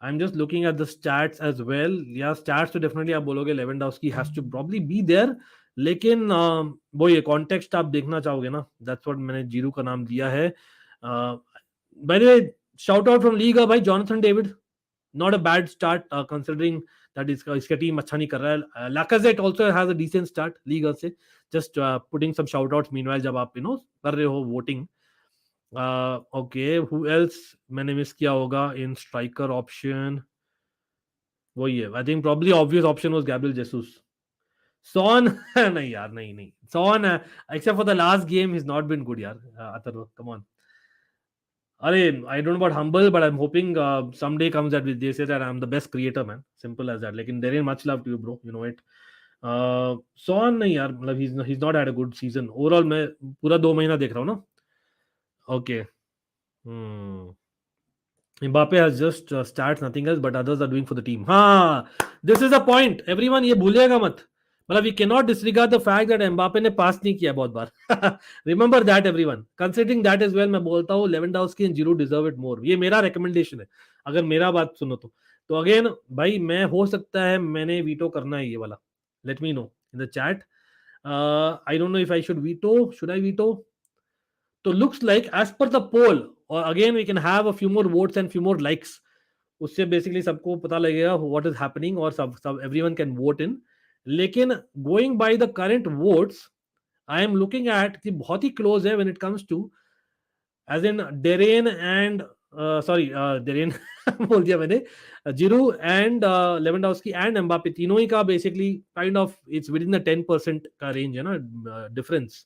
I'm just looking at the stats as well. Yeah, stats तो definitely आप बोलोगे Lewandowski has to probably be there. लेकिन वो ये context आप देखना चाहोगे ना. That's what मैंने जीरू का नाम दिया है. By the way, shout out from Liga भाई Jonathan David. Not a bad start considering that इसका टीम अच्छा नहीं कर रहा है. Lacazette also has a decent start Liga से. Just putting some shout outs meanwhile जब आप कर रहे हो voting. Okay, who else मैंने मिस किया होगा in striker option? वही है. I think probably obvious option was Gabriel Jesus. Son नहीं यार, नहीं. Son except for the last game he's not been good यार. Atharva, come on. I don't know about humble, but I'm hoping someday comes that they say that I'm the best creator, man. Simple as that. Like, there ain't much love to you, bro. You know it. Son नहीं यार, मतलब he's not had a good season. Overall मैं पूरा 2 महीना देख रहा हूँ ना. Okay. Mbappe has just stats, nothing else, but others are doing for the team. हाँ, this is a point. Everyone ये भूलिएगा मत. मतलब we cannot disregard the fact that Mbappe ने पास नहीं किया बहुत बार. Remember that everyone. Considering that as well, मैं बोलता हूँ Lewandowski and Giroud deserve it more. ये मेरा recommendation है. अगर मेरा बात सुनो तो again भाई मैं हो सकता है मैंने veto करना है ये वाला. Let me know in the chat. I don't know if I should veto. Should I veto? So looks like as per the poll, or again we can have a few more votes and few more likes. उससे basically सबको पता लगेगा what is happening और सब everyone can vote in. लेकिन going by the current votes, I am looking at कि बहुत ही close है when it comes to as in Derain and Derain बोल दिया मैंने, Giroud and Lewandowski and Mbappe तीनों ही का basically kind of it's within the 10% का range है ना difference.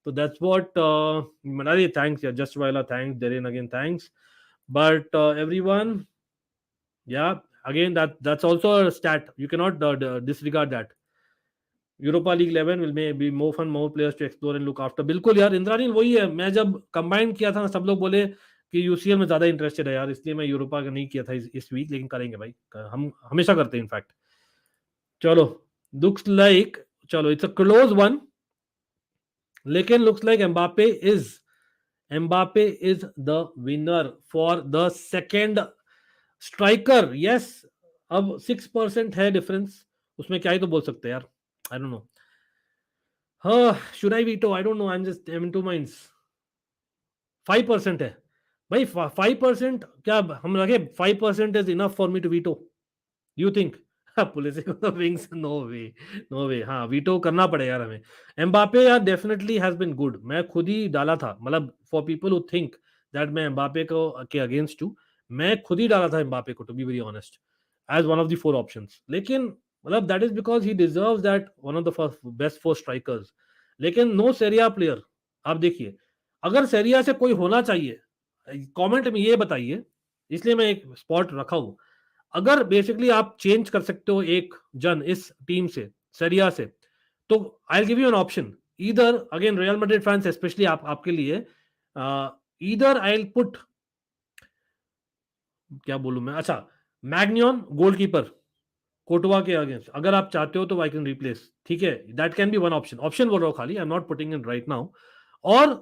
So that's what Manali, thanks. Yeah, just Viola, thanks. Darren again, thanks. But everyone, yeah, again that's also a stat. You cannot disregard that. Europa League 11 will may be more fun, more players to explore and look after. बिल्कुल यार इंद्रानील वही है. मैं जब combine किया था ना सब लोग बोले कि यूसीएल में ज्यादा इंटरेस्टेड है यार, इसलिए मैं यूरोपा का नहीं किया था इस वीक, लेकिन करेंगे भाई, हम हमेशा करते हैं इनफैक्ट. चलो, looks like चलो it's a close one. लेकिन looks like Mbappe is the winner for the second striker. Yes, अब 6% है डिफरेंस, उसमें क्या ही तो बोल सकते हैं यार. I don't know. Should I veto? I don't know. I'm in two minds. 5% है भाई. 5% क्या हम लगे 5% is enough for me to veto? You think? Police को तो विंग्स नो वे. हाँ, वीटो करना पड़े यार हमें. एम्बापे यार डेफिनेटली हैज बीन गुड. मैं खुद ही डाला था, मतलब for people who think that मैं एम्बापे को के अगेंस्ट हूं, मैं खुद ही डाला था एम्बापे को, to be very honest, as one of the 4 options. लेकिन मतलब that is because he deserves that one of the best 4 strikers. लेकिन नो सेरिया प्लेयर. आप देखिए, अगर सेरिया से कोई होना चाहिए कमेंट में ये बताइए, इसलिए मैं एक स्पॉट रखा हूं. अगर बेसिकली आप चेंज कर सकते हो एक जन इस टीम से, सेरिया से, तो I will give you an option. Either again real Madrid fans specially आपके लिए, ईदर आई विल पुट, क्या बोलूं मैं, अच्छा, मैग्नियन गोलकीपर कोटवा के अगेंस्ट, अगर आप चाहते हो तो आई कैन रिप्लेस. ठीक है, that can be one option बोल रहा हूँ खाली, I am not putting in right now. और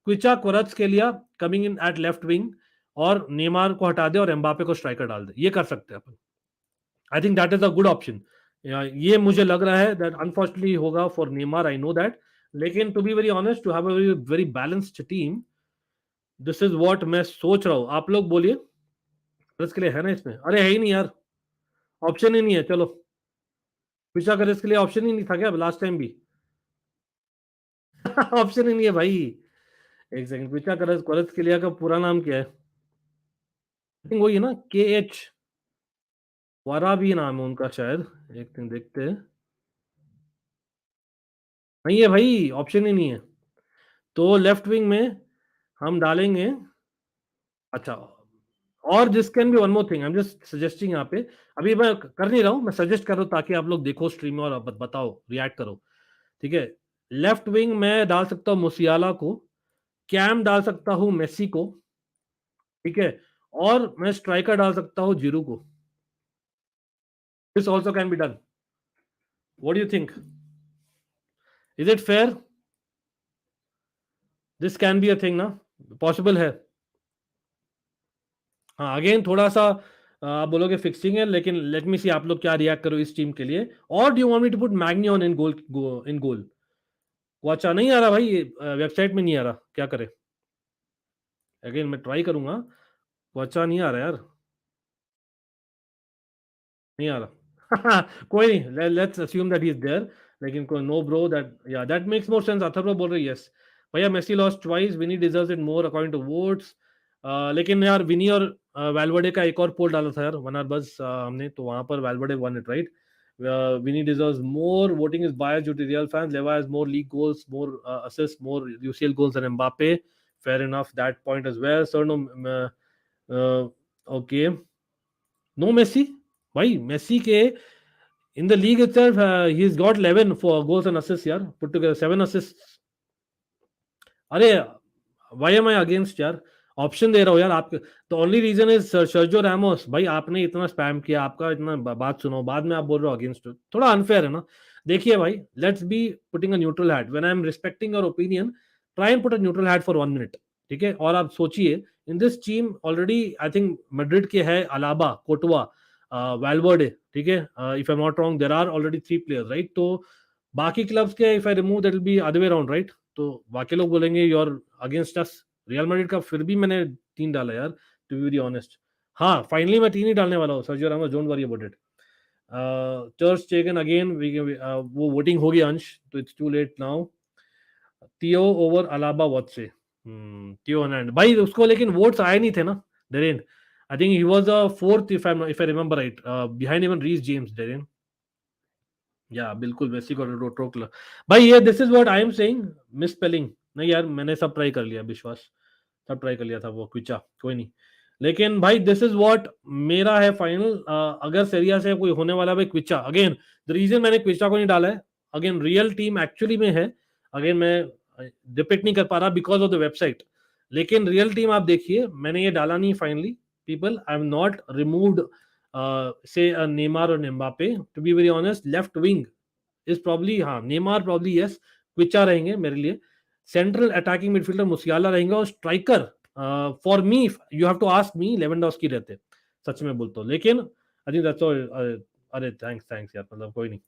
क्विचा कोरत्स के लिए coming in at left wing, और नेमार को हटा दे और एम्बापे को स्ट्राइकर डाल दे. ये कर सकते हैं अपन. I think that is a good option. ये मुझे लग रहा है दैट अनफॉर्चुनेटली होगा for Neymar, I know that. लेकिन to be very honest, to have a very balanced team, this is what मैं सोच रहा हूं. आप लोग बोलिए इसके लिए है ना इसमें. अरे है ही नहीं यार, ऑप्शन ही नहीं है. चलो, पिछला कर इसके लिए ऑप्शन ही नहीं था क्या लास्ट टाइम भी? ऑप्शन ही नहीं है भाई. एक सेकंड, पिछला कर के लिए का पूरा नाम क्या है? आई थिंक वही है ना, के एच वारा भी नाम है उनका शायद, एक दिन देखते हैं। नहीं है भाई, ऑप्शन ही नहीं है। तो लेफ्ट विंग में हम डालेंगे, अच्छा, और this can be one more thing, I am just suggesting यहाँ पे, अभी मैं कर नहीं रहा हूँ, मैं सजेस्ट कर रहा हूँ ताकि आप लोग देखो स्ट्रीम में और बताओ, रिएक्ट करो, ठीक है। लेफ्ट विंग में डाल सकता हूँ मुसियाला को, कैम डाल सकता हूँ मेसी को, ठीक है, और मैं स्ट्राइकर डाल सकता हूँ जीरू को। This also can be done. What do you think? Is it fair? This can be a thing ना, पॉसिबल है। हाँ, अगेन थोड़ा सा आप बोलोगे फिक्सिंग है, लेकिन लेट मी सी आप लोग क्या रिएक्ट करो इस टीम के लिए। और do you want me to put Maignan in goal, in goal? वो अच्छा नहीं आ रहा भाई, वेबसाइट में नहीं आ रहा, क्या करे? अगेन मैं ट्राई करूंगा, वो अच्छा नहीं आ रहा यार, नहीं आ रहा। कोई नहीं, let's assume that he is there, लेकिन कोई नो ब्रो, दैट या that makes more sense. Atharva बोल रहे यस भैया, Messi lost twice, Vini deserves it more according to votes. लेकिन यार विनी और वैल्वर्डे का एक और पोल डाला था यार, वन आर बस हमने, तो वहां पर Valverde won it right. Vinny deserves more. Voting is biased due to Real fans. Leva has more league goals, more assists, more UCL goals than Mbappe. Fair enough, that point as well. So no, okay, no Messi. भाई Messi के in the league itself, he's got 11 for goals and assists यार, put together 7 assists. अरे why am I against यार? Option दे रहा हूँ यार आपके, तो only reason is Sergio Ramos. भाई आपने इतना स्पैम किया, आपका इतना बात सुनो, बाद में आप बोल रहे हो अगेंस्ट, थोड़ा अनफेयर है ना। देखिए भाई, let's be putting a neutral hat when I am respecting your opinion, try and put a neutral hat for 1 minute, ठीक है। और आप सोचिए, in this team already I think Madrid के है अलाबा, कोटवा, वैल्वर्डे, ठीक है, if I am not wrong there are already 3 players right. तो बाकी क्लब्स के if I remove that will be other way around right. तो बाकी लोग बोलेंगे you are against us. Real Madrid का फिर भी मैंने 3 डाला यार, टू बी वेरी ऑनेस्ट। हाँ, फाइनली मैं 3 ही डालने वाला हूँ, Sergio Ramos, don't worry about it. Ter Stegen again, वो वोटिंग होगी अंश, तो it's too late now. Theo over Alaba, what say? Theo हर्नांड भाई, उसको लेकिन वोट्स आए नहीं थे ना, Darren. I think he was the fourth, if I remember right, behind even Reece James, Darren. या बिल्कुल मेसी को रोक लो भाई, ये this is what I am saying, misspelling नहीं यार, मैंने सब ट्राई कर लिया, विश्वास, सब ट्राई कर लिया था, वो क्विचा कोई नहीं। लेकिन भाई दिस इज व्हाट मेरा है फाइनल। अगर सेरिया से कोई होने वाला भाई क्विचा, अगेन द रीजन मैंने क्विचा को नहीं डाला है, अगेन रियल टीम एक्चुअली में है, अगेन मैं डिपिक्ट नहीं कर पा रहा बिकॉज ऑफ द वेबसाइट, लेकिन रियल टीम आप देखिए, मैंने ये डाला नहीं finally people, I am not removed से नेमार और Mbappe, to be very honest. Left wing is probably, हाँ नेमार प्रॉब्ली यस, क्विचा रहेंगे मेरे लिए, सेंट्रल अटैकिंग मिडफील्डर मुसियाला रहेंगे, और striker for me you have to ask me, Lewandowski रहते, सच में बोलता हूँ, लेकिन आई थिंक दैट्स ऑल। अरे थैंक्स यार, मतलब कोई नहीं,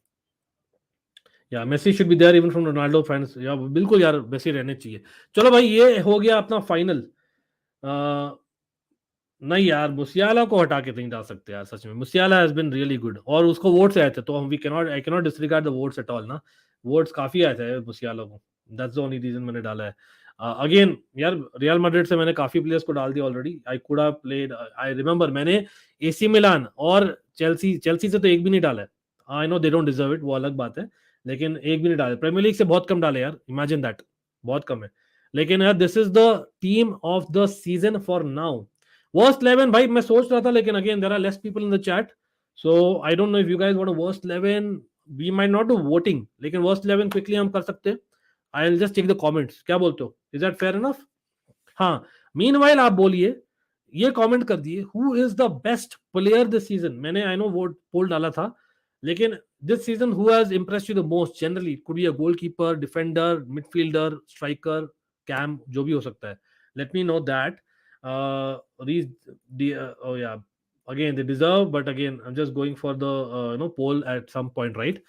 या Messi should be there even from Ronaldo fans, या बिल्कुल यार मेसी रहने चाहिए। चलो भाई, ये हो गया अपना फाइनल। नहीं यार, मुसियाला को हटा के नहीं डाल सकते यार, सच में Musiala has been really good, और उसको वोट्स आए थे, तो we can not, I can not disregard the votes at all ना, वोट्स काफी आए थे मुसियाला को, दैट्स द ओनली रीजन मैंने डाला है। अगेन यार, रियल मैड्रिड से मैंने काफी प्लेयर्स को डाल दिया already, I could have played, I remember मैंने एसी मिलान और चेल्सी से तो एक भी नहीं डाला है। I know they don't deserve it, वो अलग बात है, लेकिन एक भी नहीं डाले, प्रीमियर लीग से बहुत कम डाले यार, इमेजिन दैट, बहुत कम है। लेकिन यार this is the team of the season for now. Worst 11 भाई मैं सोच रहा था, लेकिन again there are less people in the chat, so I don't know if you guys want a worst 11, we might not do voting, लेकिन worst 11 quickly हम कर सकते हैं। I will just take the comments, क्या बोलते हो, is that fair enough? हाँ, meanwhile आप बोलिए, ये कमेंट कर दिए, who is the best player this season. मैंने आई नो वोट पोल डाला था, लेकिन this season who has impressed you the most generally, could be a goalkeeper, defender, midfielder, striker, CAM, जो भी हो सकता है, let me know that. Reese, oh yeah, again they deserve, but again I'm just going for the poll at some point, right?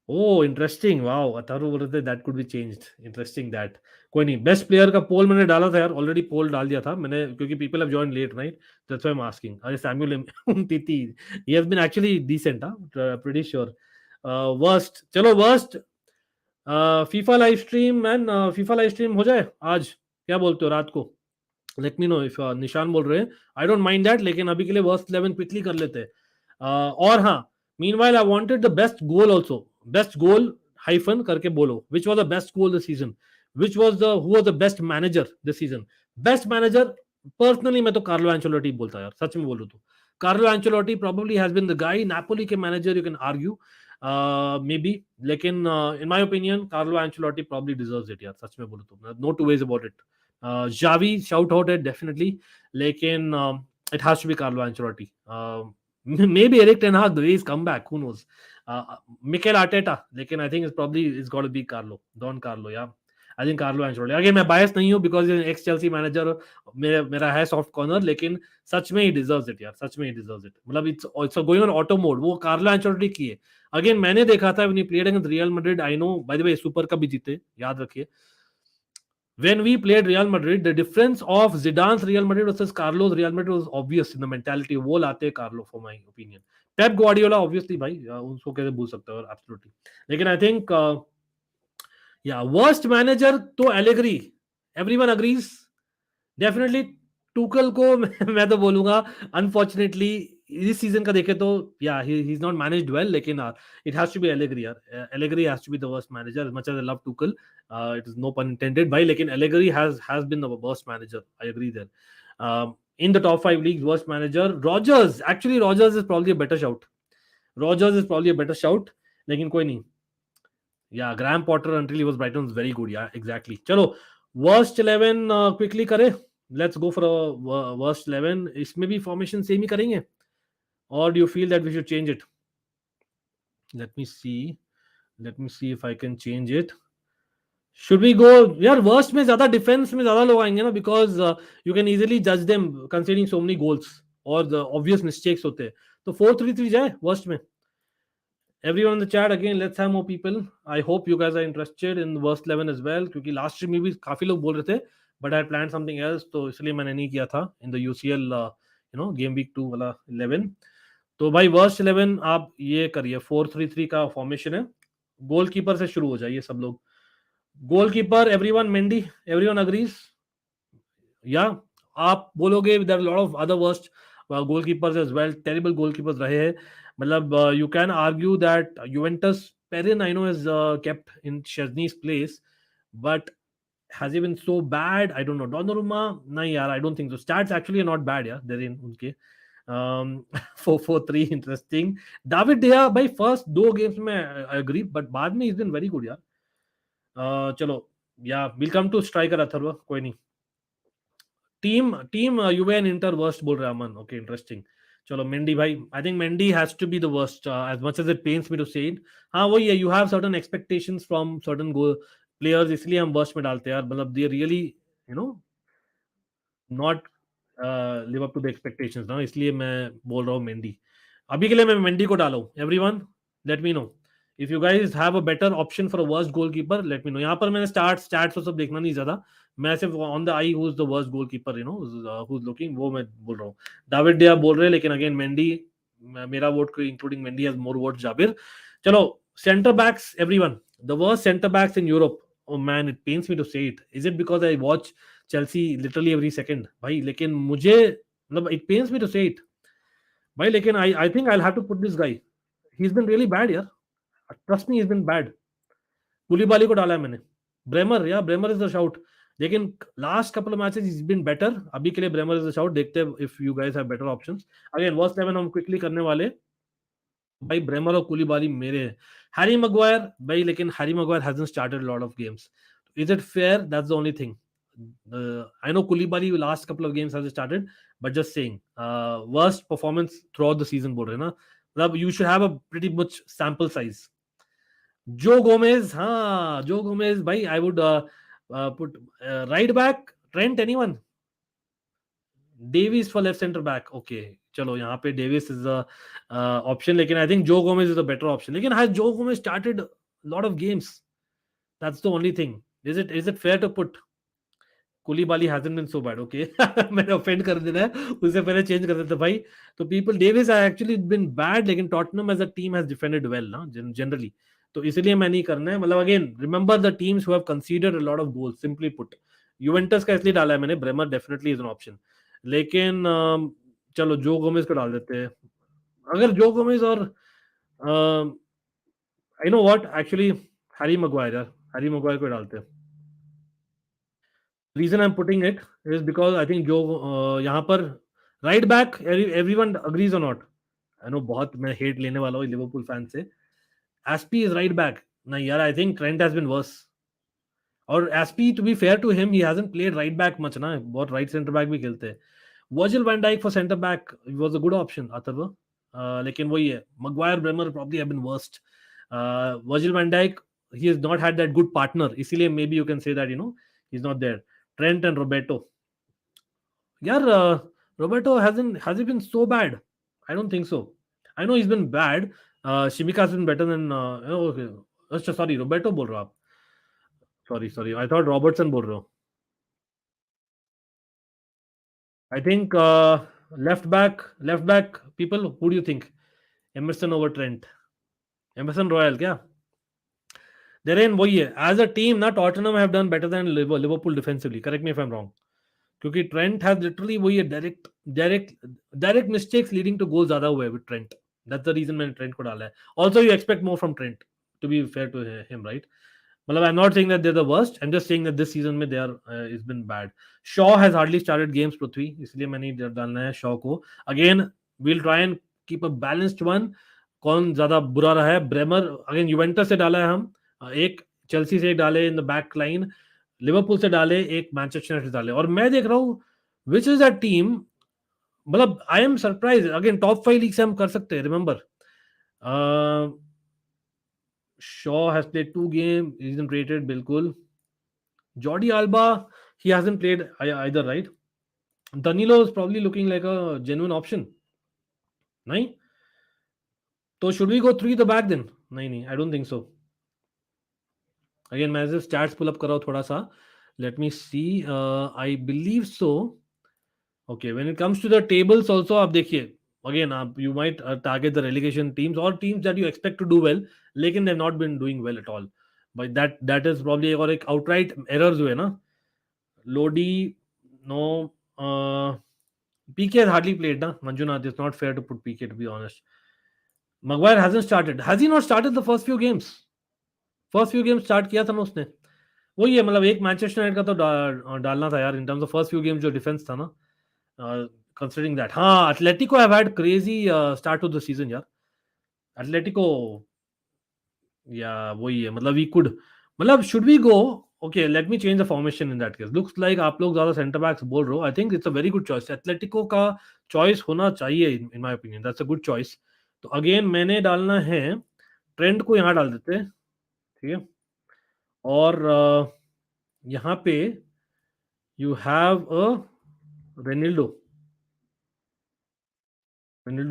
Oh interesting, wow, Atharva बोल रहे थे that could be changed, interesting that. कोई नहीं, best player का पोल मैंने डाला था यार, ऑलरेडी पोल डाल दिया था मैंने, क्योंकि people have join late right, that's why I am asking. अरे Samuel Umtiti, he has been actually decent, pretty sure. Worst, चलो worst FIFA live stream man, FIFA live stream हो जाए आज, क्या बोलते हो रात को? लेट मी नो इफ निशान बोल रहे हैं, आई डोंट माइंड दैट, लेकिन अभी के लिए वर्स्ट 11 क्विकली कर लेते हैं। और हाँ, meanwhile I wanted the best goal also, best goal hyphen करके बोलो, which was the best goal this season, which was the who was the best manager this season. Best manager personally मैं तो Carlo Ancelotti बोलता यार, सच में बोलूं तो Carlo Ancelotti probably has been the guy। Napoli के manager you can argue maybe, लेकिन in my opinion Carlo Ancelotti probably deserves it यार, सच में बोलूं तो no two ways about it. Xavi shout out it definitely, लेकिन it has to be Carlo Ancelotti. Maybe Eric Ten Hag the way he's come back, who knows? Mikel Arteta, लेकिन I think it's got to be Carlo, Don Carlo, yeah. I think Carlo Ancelotti. Again मैं bias नहीं हूँ because ex Chelsea manager मेरा है soft corner, लेकिन सच में he deserves it यार, सच में he deserves it। मतलब it's going on auto mode, वो Carlo Ancelotti की है। Again मैंने देखा था when he played against Real Madrid, I know by the way super cup भी जीते, याद रखिए। When we played Real Madrid, the difference of Zidane's Real Madrid versus Carlo's Real Madrid was obvious in the mentality। वो लाते Carlo for my opinion। Pep Guardiola obviously भाई उसको कैसे भूल सकते हो, absolutely। लेकिन I think yeah, worst manager तो Allegri, everyone agrees definitely। Tuchel को मैं तो बोलूंगा अनफॉर्चुनेटली इस सीजन का देखे तो yeah he is not managed well, लेकिन it has to be Allegri यार, Allegri has to be the worst manager. As much as I love Tuchel, it is no pun intended भाई, लेकिन Allegri has been the worst manager, I agree there. In the top 5 leagues worst manager Rodgers, actually Rodgers is probably a better shout, Rodgers is probably a better shout, लेकिन कोई नहीं। या Graeme Potter until he was Brighton was very good, yeah exactly। चलो worst 11 quickly करें, let's go for a worst 11। इसमें भी formation same ही करेंगे और do you feel that we should change it? Let me see if I can change it. Should we go यार worst में ज्यादा डिफेंस में ज्यादा लोग आएंगे ना, बिकॉज यू कैन इजीली जज them considering so many goals और द ऑब्वियस मिस्टेक्स होते हैं। तो 4-3-3 जाए वर्स्ट में। Everyone in the chat again, let's have more people। I hope you guys are interested in worst 11 as well, क्योंकि last में भी काफी लोग बोल रहे थे, but I plan something else, तो इसलिए मैंने नहीं किया था in the UCL you know game week 2 वाला 11। तो भाई वर्स्ट 11 आप ये करिए, 4-3-3 का फॉर्मेशन है। गोलकीपर से शुरू हो जाइए सब लोग। Goalkeeper everyone Mendy, everyone agrees या आप बोलोगे there are lot of other worst goalkeepers as well, terrible goalkeepers रहे हैं। मतलब you can argue that Juventus Perin I know is kept in Chesney's place, but has he been so bad? I don't know। Donnarumma nahi yaar, I don't think so। Stats actually are not bad, yeah, they're in unke 4-4-3 interesting। David De Gea भाई first 2 games में I agree, but बाद में he's been very good यार। चलो yeah will come to striker Atharva, कोई नहीं। Team Juve and Inter worst बोल रहा है अमन, ओके इंटरेस्टिंग। चलो मेंडी भाई, I think Mendy has to be the worst as much as it pains me to say it. हाँ वही है, you have certain expectations from certain players, इसलिए हम वर्स्ट में डालते हैं यार। मतलब they really you know not live up to the expectations ना, इसलिए मैं बोल रहा हूँ मेंडी। अभी के लिए मैं मेंडी को डालूं। Everyone late me no if you guys have a better option for a worst goalkeeper, late me no. यहाँ पर मैंने स्टैट्स तो सब देखना नहीं ज्यादा, मैं सिर्फ on the I who is the worst goalkeeper you know who is looking, वो मैं बोल रहा हूँ। दाविड डिया बोल रहे हैं, लेकिन अगेन मेंडी, मेरा वोट को including Mendy has more vote जाबिर। चलो centre backs everyone, the worst centre backs in Europe. Oh man, it pains me to say it. Is it because I watch Chelsea literally every second? भाई लेकिन मुझे मतलब it pains me to say it. भाई लेकिन I think I'll have to put this guy. He's been really bad यार. Trust me, he's been bad. कुलीबाली को डाला है मैंने। Bremer yeah Bremer is the shout, लेकिन last couple of matches is been better. अभी के लिए ब्रेमर इज द शाउट, देखते हैं if you guys have better options. Again worst 11 हम क्विकली करने वाले भाई, ब्रेमर और कुलीबाली मेरे हैं। हैरी मैग्वायर भाई, लेकिन Harry Maguire hasn't started lot of games, is it fair? That's the only thing. I know Koulibaly last couple of games has started, but just saying, worst performance throughout the season बोल रहे हैं ना, मतलब you should have a pretty much sample size। जो Gomez, हाँ जो Gomez भाई, I would put right back Trent, anyone? Davies for left centre back, okay चलो यहाँ पे डेविस इज ऑप्शन, लेकिन I think Joe Gomez is a better option. लेकिन has Joe Gomez started lot of games? That's the only thing. Is it fair to put Koulibaly hasn't been so bad, okay? मैंने offend कर देना है, उससे पहले change कर देते भाई। तो people, Davies has actually been bad, लेकिन Tottenham as a team has defended well ना जनरली, तो इसलिए मैं नहीं करना है। मतलब again remember the teams who have considered a lot of goals, simply put Juventus का इसलिए डाला है मैंने, Bremer definitely is an option, लेकिन चलो जो गोमेज को डाल देते हैं। अगर जो गोमेज और I know what actually Harry Maguire, यार हैरी मैग्वायर को डालते हैं। Reason I am putting it is because I think जो यहाँ पर राइट बैक एवरीवन अग्रीज और नॉट, आई नो बहुत मैं हेट लेने वाला हूँ लिवरपूल फैन से, एसपी इज राइट बैक, नहीं यार I think Trent has been worse, और SP to be fair to him he hasn't played right back much ना, बहुत राइट सेंटर बैक भी खेलते हैं। Virgil van Dijk for centre back was a good option Atharva, लेकिन वही है Maguire Bremer probably have been worst. Virgil van Dijk, he has not had that good partner, इसीलिए maybe you can say that he's not there. Trent and Roberto, यार Roberto has he been so bad? I don't think so. I know he's been bad. Shimika has been better than okay. अच्छा sorry Roberto बोल रहे हो आप, sorry I thought Robertson बोल रहे हो। I think left back people, who do you think? Emerson over Trent, Emerson Royal क्या? They're in वही है, as a team ना Tottenham have done better than Liverpool defensively, correct me if I'm wrong, क्योंकि Trent has literally वही है, direct mistakes leading to goal ज्यादा हुए with Trent, that's the reason मैंने ट्रेंट को डाला है। Also you expect more from Trent, to be fair to him, right? मतलब I am not saying that they are the worst, I am just saying that this season में they are is been bad. Shaw has hardly started games Prithvi, इसलिए मैंने डालना है Shaw को। Again we'll try and keep a balanced one, कौन ज्यादा बुरा रहा है? ब्रेमर अगेन यूवेंटस से डाला है हम, एक चेल्सी से डाले in the back line, Liverpool से डाले, एक मैनचेस्टर यूनाइटेड से डाले, और मैं देख रहा हूँ विच इज दैट टीम, मतलब I am surprise. Again top 5 league से हम कर सकते हैं, remember Shaw has played 2 game, isn't rated बिल्कुल। Jordi Alba, he hasn't played either, right? Danilo is probably looking like a genuine option, नहीं? तो should we go 3 the back then? नहीं, I don't think so. Again मैं ऐसे stats pull up कर रहा हूँ थोड़ा सा, let me see, I believe so. Okay, when it comes to the tables also आप देखिए, again आप you might target the relegation teams or teams that you expect to do well, लेकिन they've not been doing well at all. But that is probably और एक outright errors हुए ना, Lodi, no, PK has hardly played ना, Manjunath, it's not fair to put PK to be honest. Maguire hasn't started, has he not started the first few games? First few games start किया था ना उसने, वही है, मतलब एक Manchester United का तो डालना था यार इन terms of first few games जो डिफेंस था ना, considering that. हाँ, Atletico have had crazy start to the season यार, Atletico, या वही है, मतलब we could, मतलब should we go, okay let me change the formation in that case, looks like आप लोग ज्यादा सेंटर बैक्स बोल रहे हो, I think it's a very good choice, Atletico का चॉइस होना चाहिए in my opinion, that's a good choice। तो अगेन मैंने डालना है, ट्रेंड को यहाँ डाल देते हैं, ठीक है, और यहाँ पे you have a Renildo,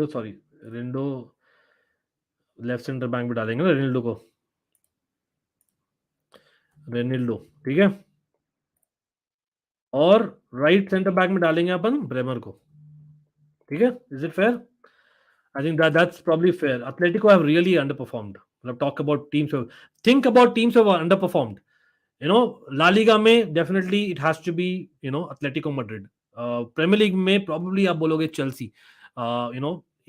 sorry Rendo, left centre back में डालेंगे ना रेनिल्डो को, रेनिल्डो, ठीक है, और राइट सेंटर बैक में डालेंगे अपन ब्रेमर को, ठीक है, is it fair? I think that's probably fair. Atletico have really underperformed. Talk about teams who think about teams who have underperformed. La Liga में definitely it has to be Atletico Madrid. Premier League में probably आप बोलोगे Chelsea.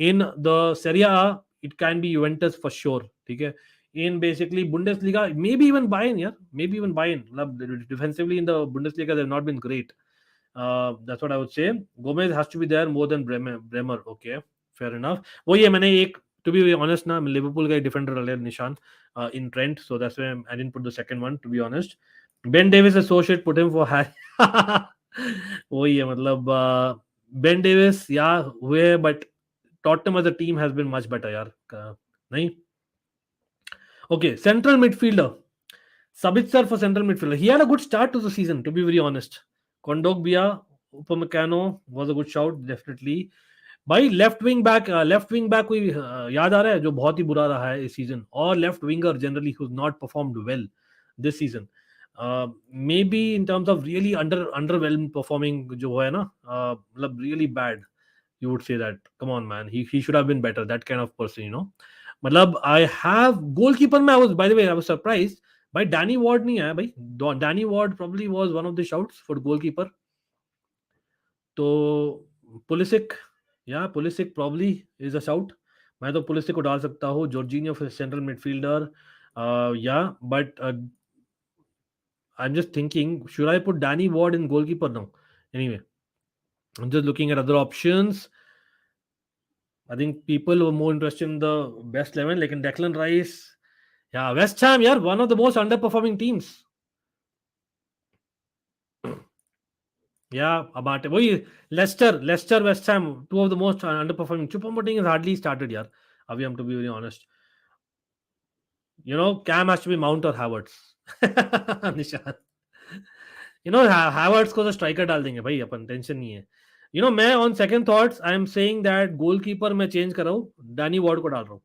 In the Serie A it can be Juventus for sure. ठीक है. In basically Bundesliga maybe even Bayern, yeah, maybe even Bayern. Defensively in the Bundesliga they've not been great. That's what I would say. Gomez has to be there more than Bremer. Okay. Fair enough. वही है, मैंने एक to be honest ना Liverpool का एक defender डाला Nishan in Trent, so that's why I didn't put the second one to be honest. Ben Davies is so shit, put him for high. वही है, मतलब बेन डेविस या हुए, but Tottenham as a team has been much better यार, नहीं? Okay, central midfielder Sabitzer for central midfielder. He had a good start to the season, to be very honest. Kondogbia, Upamecano was a good shout, definitely. भाई left wing back कोई याद आ रहा है जो बहुत ही बुरा रहा है इस सीजन, और left winger generally who not performed well this season, maybe in terms of really underwhelm performing जो है ना, मतलब really bad, you would say that, come on man, he should have been better, that kind of person, मतलब I have goalkeeper में I was, by the way I was surprised भाई Danny ward नहीं आया भाई, Danny ward probably was one of the shouts for goalkeeper. तो Pulisic, या Pulisic probably is a shout. मैं तो पुलिसिक को डाल सकता हूँ, जॉर्जिनियो for सेंट्रल मिडफील्डर, या but I'm just thinking, should I put Danny Ward in goalkeeper now? Anyway, I'm just looking at other options. I think people were more interested in the best 11, like in Declan Rice. Yeah, West Ham, yeah, one of the most underperforming teams. Yeah, about Leicester, West Ham, two of the most underperforming. Choupo-Moting has hardly started, yeah. Aviyam, to be very honest. You know, Cam has to be Mount or Havertz. Nishan. You know, Havertz को तो striker डाल देंगे भाई, अपन tension नहीं है. You know, मैं on second thoughts, I am saying that goalkeeper मैं change कर रहा हूँ, Danny Ward को डाल रहा हूँ.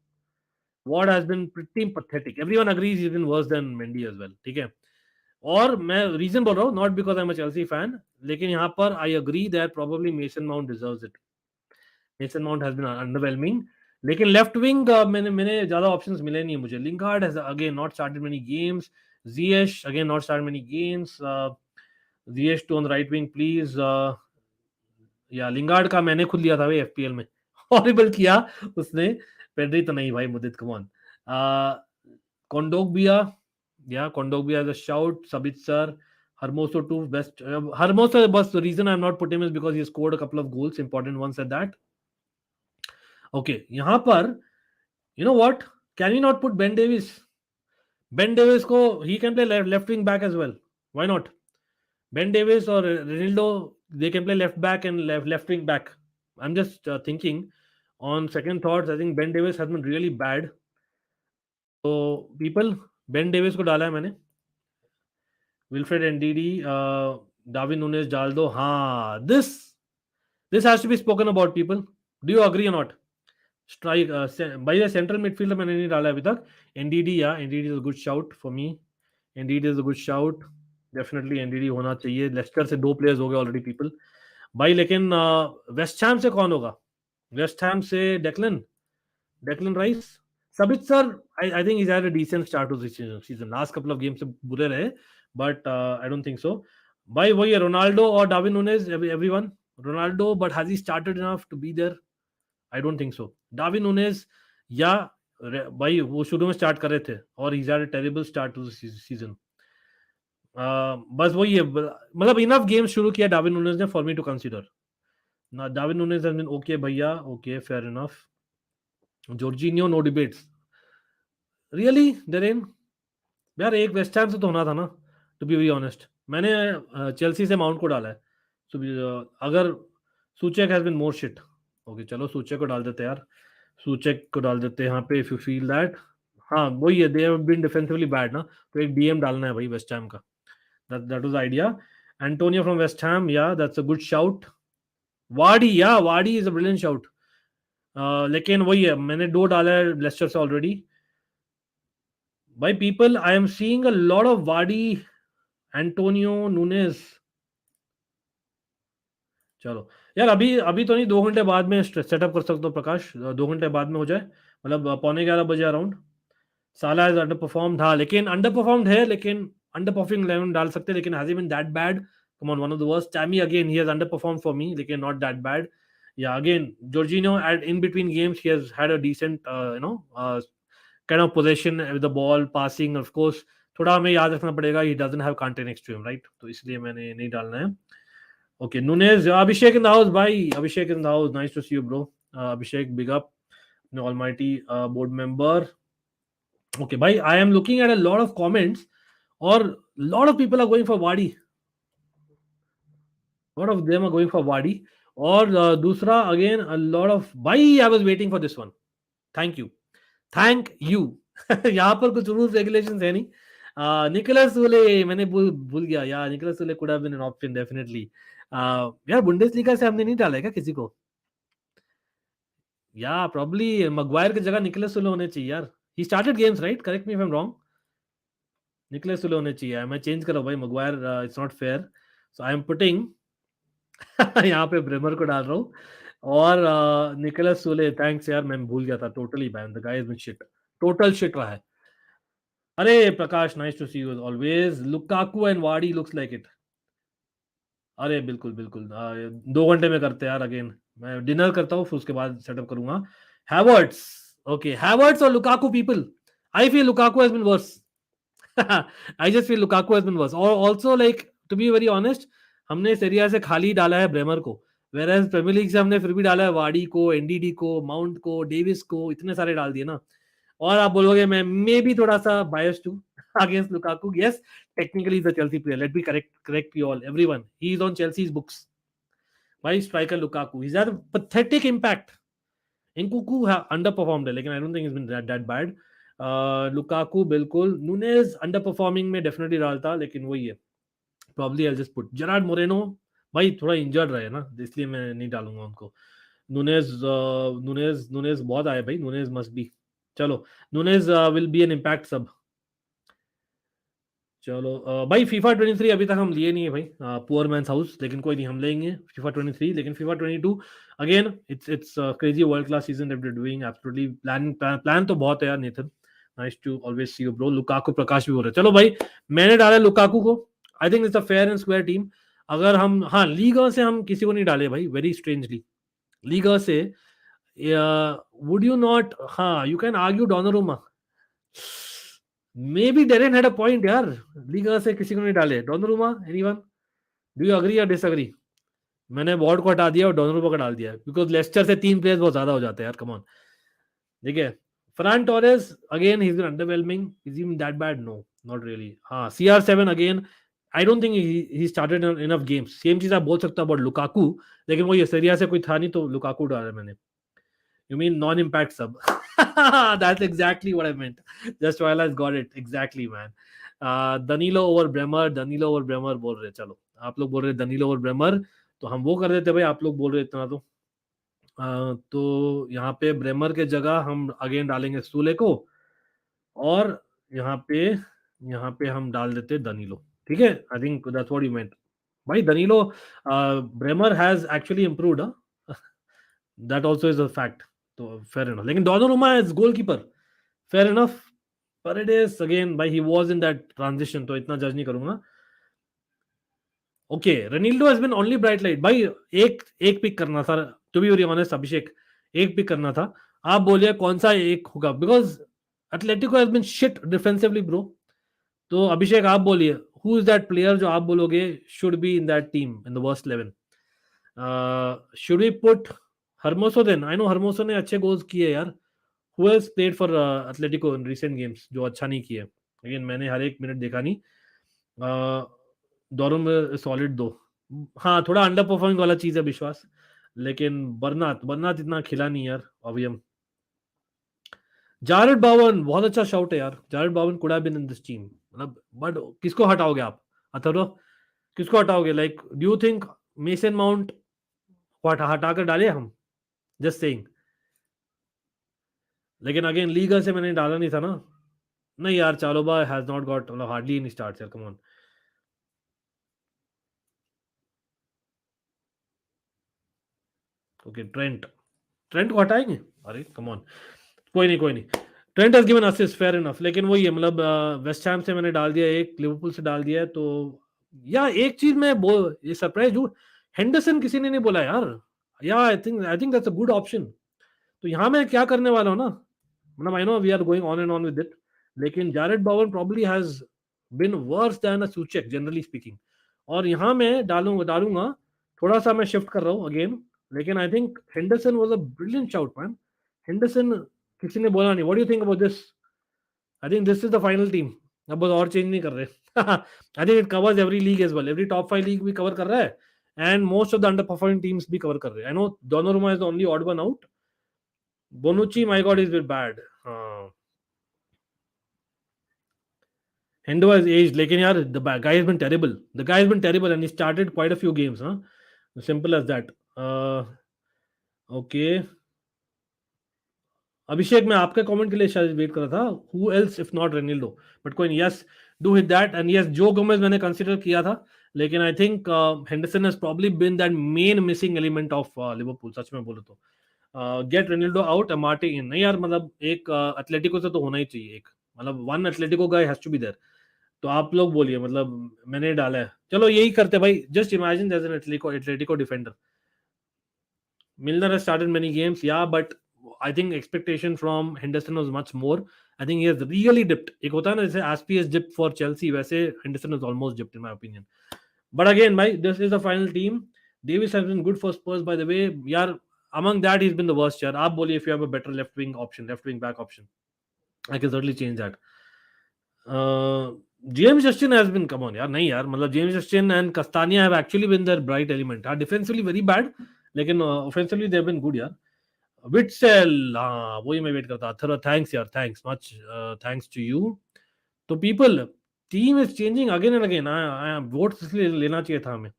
Ward has been pretty pathetic. Everyone agrees he's been worse than Mendy as well. ठीक है. और मैं रीजन बोल रहा हूँ, not because I'm a Chelsea fan, लेकिन यहाँ पर I agree that probably Mason Mount deserves it. Mason Mount has been underwhelming. लेकिन लेफ्ट विंग मैंने ज्यादा ऑप्शंस मिले नहीं मुझे. Lingard has again not started many games. Ziyech again not started many games. Ziyech to on the right wing please. या Lingard का मैंने खुद लिया था भाई एफपीएल में. हॉरिबल किया उसने. पेड्री तो नहीं भाई, मुदित कम ऑन. कोंडोग्बिया, या Kondogbia as a shout. Sabitzer, Hermoso too best. Hermoso, but the reason I'm not putting him is because he scored a couple of goals, important ones at that. Okay, यहाँ पर you know what? Can we not put Ben Davies? Ben Davies को he can play left wing back as well. Why not? Ben Davies or Ronaldo, they can play left back and left wing back. I'm just thinking. On second thoughts, I think Ben Davies has been really bad. So people, Ben Davies को डाला है मैंने. Wilfred Ndidi, Darwin Núñez डाल दो. हाँ, this has to be spoken about, people. Do you agree or not? Strike by the central midfielder मैंने नहीं डाला अभी तक. NDD, yeah, NDD is a good shout for me. NDD is a good shout. Definitely NDD होना चाहिए. Lester से 2 players हो गए ऑलरेडी पीपल भाई. लेकिन वेस्ट हैम से कौन होगा? वेस्ट हैम से Declan Rice. Sabitzer, I think he's had a decent start to this season. Last couple of game से बुरे रहे, but I don't think so. भाई वही है, रोनाल्डो और Darwin Nunez. Everyone Ronaldo, but has he started enough to be there? I don't think so. Darwin Nunez, या भाई वो शुरू में स्टार्ट कर रहे थे और he's had a terrible start to the season. बस वही है, मतलब इनफ गेम शुरू किया डार्विन नूनेज ने फॉर मी टू कंसीडर. ना Darwin Nunez has been okay भैया, okay fair enough. Jorginho no debates. Really Darren यार, एक वेस्ट हैम से तो होना था ना, टू बी वेरी ऑनेस्ट. मैंने चेल्सी से माउंट को डाला है. So, अगर Soucek has been more shit. Okay चलो सूचेक को डाल देते यार. सूचेक को डाल देते यहाँ पे, इफ यू फील दैट. हाँ वही है, they have been defensively bad ना, तो एक डीएम डालना है भाई वेस्ट हैम का. That was the idea. Antonio from West Ham, yeah, that's a good shout. Vardy, yeah, Vardy is a brilliant shout. लेकिन वही है, मैंने 2 डाला है लेस्टर से already. By people, I am seeing a lot of Vardy, Antonio, Nunes. चलो यार, अभी तो नहीं, 2 घंटे बाद में सेटअप कर सकता हूँ प्रकाश. 2 घंटे बाद में हो जाए, मतलब 11:15 बजे अराउंड. साला इज अंडर परफॉर्म्ड. हाँ लेकिन अंडर परफॉर्म्ड है, लेकिन अंडर परफॉर्मिंग 11 डाल सकते, लेकिन has he been that bad? Come on, one of the worst. Tammy again, he has under perform for me, लेकिन नॉट दैट बैड. या again Jorginho at in between games, he has had a decent kind of position with the ball, passing. Of course थोड़ा हमें याद रखना पड़ेगा, he doesn't have Kante next to him, right? तो इसलिए मैंने नहीं डालना है. Okay, Nunez. Abhishek in the house भाई, Abhishek in the house, nice to see you bro. Abhishek, big up, almighty board member. Okay, bhai, I am looking at a lot of comments, or lot of people are going for Vardy. A lot of them are going for Vardy. Or दूसरा again, a lot of bhai, I was waiting for this one. Thank you. यहाँ पर कुछ rules regulations है नहीं. Nicholas सूले मैंने भूल गया यार. Niklas Süle could have been an option definitely. यार बुंडेसलीगा से हमने नहीं डाला है क्या किसी को? या probably मैग्वायर की जगह निकोलस सूले होने चाहिए यार. He started games, right? Correct me if I'm wrong. Niklas Süle होने चाहिए. मैं चेंज कर रहा हूँ भाई, Maguire it's not fair. So I am putting यहाँ पे ब्रेमर को डाल रहा हूँ, और निकोलस सूले. थैंक्स यार, मैं भूल गया था totally. Ben the guy is been shit, total shit रहा है. अरे Prakash, nice to see you always. Lukaku and Vardy looks like it. अरे बिल्कुल बिल्कुल, 2 घंटे में करते हैं यार. अगेन मैं डिनर करता हूँ, फिर उसके बाद सेटअप करूंगा. हैवर्ट्स. ओके, हैवर्ट्स और Lukaku people. I feel Lukaku has been worse. I just feel Lukaku has been worse. और also like to be very honest, हमने सीरिया से खाली डाला है ब्रेमर को, वेराज प्रीमियर लीग से हमने फिर भी डाला है वाडी को, एनडीडी को, माउंट को, डेविस को, इतने सारे डाल दिए ना. और आप बोलोगे मैं मे बी थोड़ा सा बायस्ड हूं against Lukaku. Yes, technically he's a Chelsea player. Let me correct you all, everyone. He is on Chelsea's books. Why striker Lukaku? He's had a pathetic impact. Nkunku underperformed, लेकिन I don't think he's been that bad. Lukaku बिल्कुल. Nunes underperforming में definitely डालता, लेकिन वही है. Probably I'll just put Gerard Moreno. भाई थोड़ा injured रहे ना, इसलिए मैं नहीं डालूंगा उनको. नुनेज बहुत आए भाई. Nunez must be. चलो, Nunez will be an impact sub. चलो भाई, फीफा 23 अभी तक हम लिए नहीं है भाई, पुअर मैंस हाउस. लेकिन कोई नहीं, हम लेंगे फीफा 23. लेकिन फीफा 22 अगेन, it's crazy world class season that we are doing. Absolutely plan तो बहुत है यार. Nathan, nice to always see you bro. Lukaku Prakash भी हो रहे हैं. चलो भाई, मैंने डाला लुकाकू को. I think it's a fair and square team. अगर हम, हाँ, लीगा से हम किसी को नहीं डाले भाई, वेरी स्ट्रेंजली. लीगा से वुड यू नॉट, हाँ, you can argue Donnarumma. Maybe Darren had a point यार. लीगा से किसी को नहीं डाले. Donnarumma, anyone? Do you agree or disagree? मैंने वॉर्ड को हटा दिया और डोनारुमा को डाल दिया, बिकॉज लेस्टर से 3 प्लेयर्स बहुत ज्यादा हो जाते हैं यार. Come on. ठीक है. Ferran Torres, again, he's been underwhelming. Is he that bad? No, not really. हाँ, CR7 again. I don't think he started enough games. Same चीज आप बोल सकते हो about Lukaku, लेकिन वो ये सीरिया से कोई था नहीं तो लुकाकू डाला मैंने. You mean non-impact sub? That's exactly what I meant. Just while I got it. Exactly, man. Danilo over Bremer. Danilo over Bremer बोल रहे. चलो, आप लोग बोल रहे Danilo over Bremer, तो हम वो कर देते भाई. आप लोग बोल रहे इतना तो यहाँ पे ब्रेमर के जगह हम अगेन डालेंगे सूले को, और यहाँ पे हम डाल देते Danilo. ठीक है. I think that's what you meant भाई. Danilo, Bremer has actually improved. That also is a fact. तो fair enough. लेकिन Donnarumma is goalkeeper. Fair enough. But it is again भाई, he was in that transition, तो इतना जज नहीं करूंगा. Okay, Ronaldo has been only bright light. भाई एक पिक करना था. To be very honest, अभिषेक, एक पिक करना था. आप बोलिए कौन सा एक होगा, because Atletico has been shit defensively, bro. तो अभिषेक आप बोलिए, who is that player जो आप बोलोगे should be in that team in the worst 11? Should we put Hermoso then? I know Hermoso ने अच्छे गोल्स किए यार. Who else played for Atletico in recent games जो अच्छा नहीं किए? Again, मैंने हर एक मिनट देखा नहीं. दोनों में सॉलिड 2. हाँ, थोड़ा अंडर परफॉर्मिंग वाला चीज है विश्वास, लेकिन बरनात इतना खिला नहीं यार. अभी हम जारेड बावन, बहुत अच्छा शाउट है यार. Jarrod Bowen could have been in this team. मतलब बट किसको हटाओगे आप? अथर्व, किसको हटाओगे? Like do you think Mason Mount हटाकर डाले हम? Just saying. लेकिन अगेन लीगा से मैंने डाला नहीं था ना. नहीं यार, Chalobah has not got hardly any starts यार. Come on. ओके, ट्रेंट को हटाएंगे? अरे कम ऑन. कोई नहीं. Trent has given assist, fair enough. लेकिन वही है, मतलब वेस्ट हैम से मैंने डाल दिया एक, लिवरपूल से डाल दिया है. तो या एक चीज मैं ये सरप्राइज हूँ, हेंडरसन किसी ने नहीं बोला यार. Yeah I think that's a good option. तो यहाँ मैं क्या करने वाला हूँ ना, मतलब I know we are going on and on with it, लेकिन Jarrod Bowen probably has been worse than a Soucek generally speaking. और यहाँ मैं डालूंगा थोड़ा सा मैं शिफ्ट कर रहा हूँ अगेन. लेकिन I think Henderson was a brilliant shout man. Henderson किसी ने बोला नहीं. What do you think about this? I think this is the final team. अब बस और चेंज नहीं कर रहे. I think it covers every league as well. Every top 5 league भी कवर कर रहा है, and most of the underperforming teams भी कवर कर रहे हैं. I know Donnarumma is the only odd one out. Bonucci, my God, is a bit bad. Hendo has aged, लेकिन यार the guy has been terrible. The guy has been terrible and he started quite a few games. Simple as that. Okay. अभिषेक, मैं आपके comment के लिए शायद wait कर रहा था. Who else if not Ronaldo? But कोई नहीं. Yes, do hit that. And yes, Joe Gomez मैंने कंसिडर किया था, लेकिन I think Henderson has probably been that main missing element of Liverpool. सच में बोलो तो gate Ronaldo out, Amate in. नहीं यार, मतलब एक एथलेटिको से तो होना ही चाहिए एक. मतलब one Atletico guy has to be there. तो आप लोग बोलिए, मतलब मैंने डाला है, चलो यही करते भाई. Just imagine there is an Atletico defender. Milner has started many games, yeah, but I think expectation from Henderson was much more. I think he has really dipped. एक होता है ना जैसे Aspi has dipped for Chelsea, वैसे Henderson has almost dipped in my opinion. But again, भाई, this is the final team. Davis has been good for Spurs, by the way. यार, among that he's been the worst यार. आप बोलिए if you have a better left wing option, left wing back option. I can certainly change that. James Justin has been, come on यार, नहीं यार, मतलब James Justin and Castagna have actually been their bright element. Defensively very bad, लेकिन offensively they've been good यार. Witzel, हाँ वही मैं wait करता था. थैंक्स यार, thanks much, thanks to you. तो people, team is changing again and again. Votes इसलिए लेना चाहिए था हमें.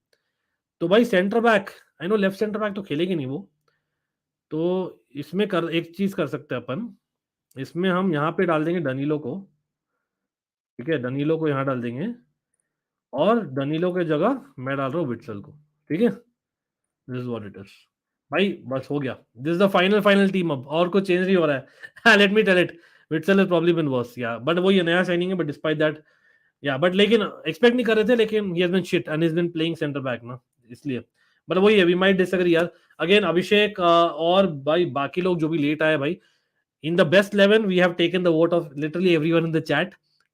तो भाई centre back, I know left centre back तो खेलेगी नहीं वो, तो इसमें कर एक चीज कर सकते हैं अपन. इसमें हम यहाँ पे डाल देंगे डनीलो को. ठीक है, डनीलो को यहाँ डाल देंगे, और डनीलो के जगह मैं डाल रहा हूँ विटसल को. ठीक है, this is what it is. भाई बस हो गया. This is the final team. अब और कुछ चेंज नहीं हो रहा है. Let me tell it, Witsel has probably been worse, yeah but वो ये नया साइनिंग है, but despite that, yeah but लेकिन एक्सपेक्ट नहीं कर रहे थे, लेकिन he has been shit and he has been playing centre back ना, इसलिए. बट वही है, वी माइट डिसएग्री यार. अगेन अभिषेक और भाई बाकी लोग जो भी लेट आए भाई, in the best 11 we have taken the vote of literally everyone in the chat,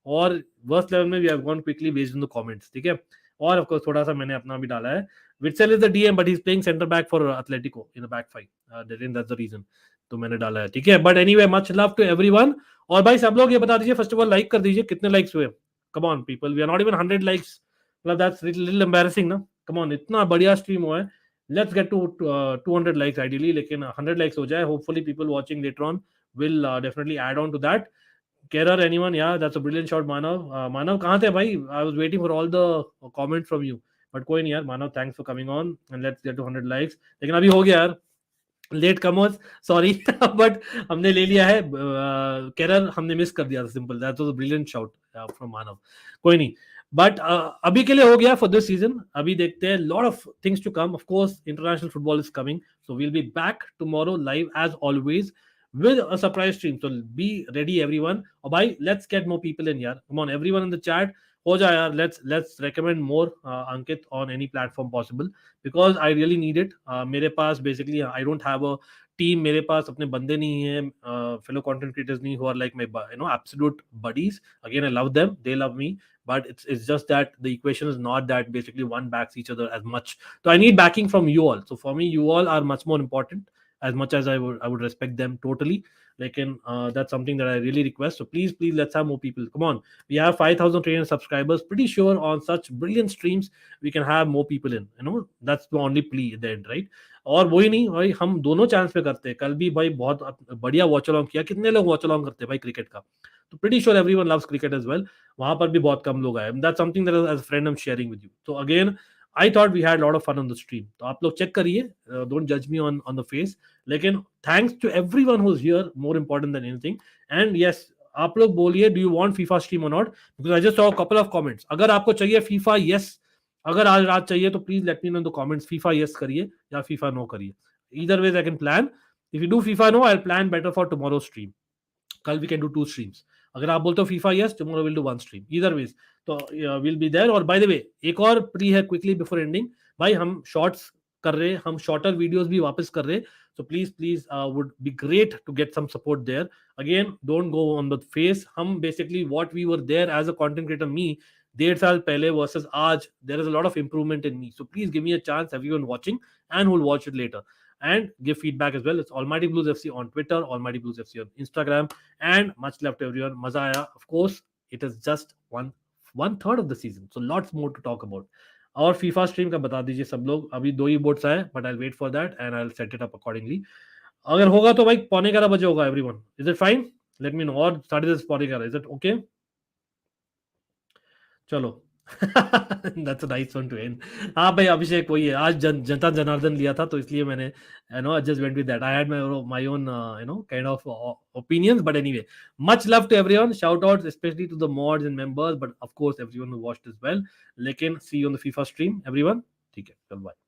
और worst 11 में we have gone quickly based on the comments. ठीक है, और of course थोड़ा सा मैंने अपना भी डाला है. Witzel is the DM but he's playing center back for Atletico in the back five. That's the reason. तो मैंने डाला है. ठीक है, but anyway much love to everyone. और भाई सब लोग ये बता दीजिए फर्स्ट ऑफ ऑल, लाइक कर दीजिए, कितने लाइक्स हुए. Come on people, we are not even 100 likes. मतलब दैट्स लिटिल एम्बैरेसिंग ना. कम ऑन, इतना बढ़िया स्ट्रीम हुआ है. Let's get to 200 likes ideally, लेकिन 100 लाइक्स हो जाए. Hopefully people watching later on will definitely add on to that. Kerer, anyone? Yeah, that's a brilliant shot, Manav. Manav, कहाँ थे भाई? I was waiting for all the comments from you. But कोई नहीं यार, Manav, thanks for coming on and let's get to 100 likes. लेकिन अभी हो गया यार. लेट कमर्स, सॉरी, बट हमने ले लिया है. केरर हमने मिस कर दिया था, simple. That was a brilliant shout from Manav. कोई नहीं, बट अभी के लिए हो गया फॉर दिस सीजन. अभी देखते हैं, lot of things to come. Of course international football is coming, so we'll be back tomorrow live as always with a surprise stream, so be ready everyone. और भाई let's get more people in यार. Come on everyone in the chat, हो जाए यार. let's recommend more Ankit on any platform possible, because I really need it. मेरे पास basically I don't have a team. मेरे पास अपने बंदे नहीं हैं, fellow content creators नहीं, who are like my absolute buddies. Again, I love them, they love me, but it's just that the equation is not that basically one backs each other as much. So I need backing from you all. So for me, you all are much more important, as much as I would respect them totally. Like that's something that I really request. So please let's have more people. Come on, we have 5,300 subscribers. Pretty sure on such brilliant streams we can have more people in. That's the only plea at the end, right? और वही नहीं भाई, हम दोनों channels पे करते हैं. कल भी भाई बहुत बढ़िया वॉच अलोंग किया. कितने लोग वॉच अलोंग करते हैं भाई क्रिकेट का? तो pretty sure everyone loves cricket as well. वहां पर भी बहुत कम लोग आए. That's something that as a friend I'm sharing with you. So again, I thought we had a lot of fun on the stream. तो आप लोग चेक करिए, don't judge me on the face. लेकिन thanks to everyone who's here, more important than anything. And yes, आप लोग बोलिए, do you want FIFA stream or not? Because I just saw a couple of comments. अगर आपको चाहिए FIFA, yes. अगर आज रात चाहिए तो please let me know in the comments. FIFA yes करिए या FIFA no करिए. Either ways I can plan. If you do FIFA no, I'll plan better for tomorrow's stream. कल we can do 2 streams. अगर आप बोलते हो FIFA yes, tomorrow we'll do 1 stream. Either ways, तो we'll be there. और by the way, एक और pre है quickly before ending. भाई हम शॉर्ट्स कर रहे हैं, हम शॉर्टर वीडियोस भी वापस कर रहे हैं. So please would be great to get some support there. Again, don't go on the face. हम basically what we were there as a content creator, me 1.5 साल पहले versus आज, there is a lot of improvement in me. So please give me a chance, everyone watching and who will watch it later, and give feedback as well. It's almightybluesfc on Twitter, almightybluesfc on Instagram, and much love to everyone. Maza aaya. Of course, it is just one third of the season, so lots more to talk about. और FIFA stream का बता दीजिए सब लोग. अभी 2 ही bots आए, but I wait for that and I will set it up accordingly. अगर होगा तो भाई 11:15 बजे होगा. Everyone, is it fine? Let me know. और 10:30 11:15, इज इट ओके? चलो. That's a nice one to end. हाँ भाई अभिषेक वही है, आज जनता जनार्दन लिया था तो इसलिए मैंने I just went with that. I had my own kind of opinions, but anyway, much love to everyone. Shout outs especially to the mods and members, but of course everyone who watched as well. लेकिन see you on the FIFA stream everyone. ठीक है, चल bye.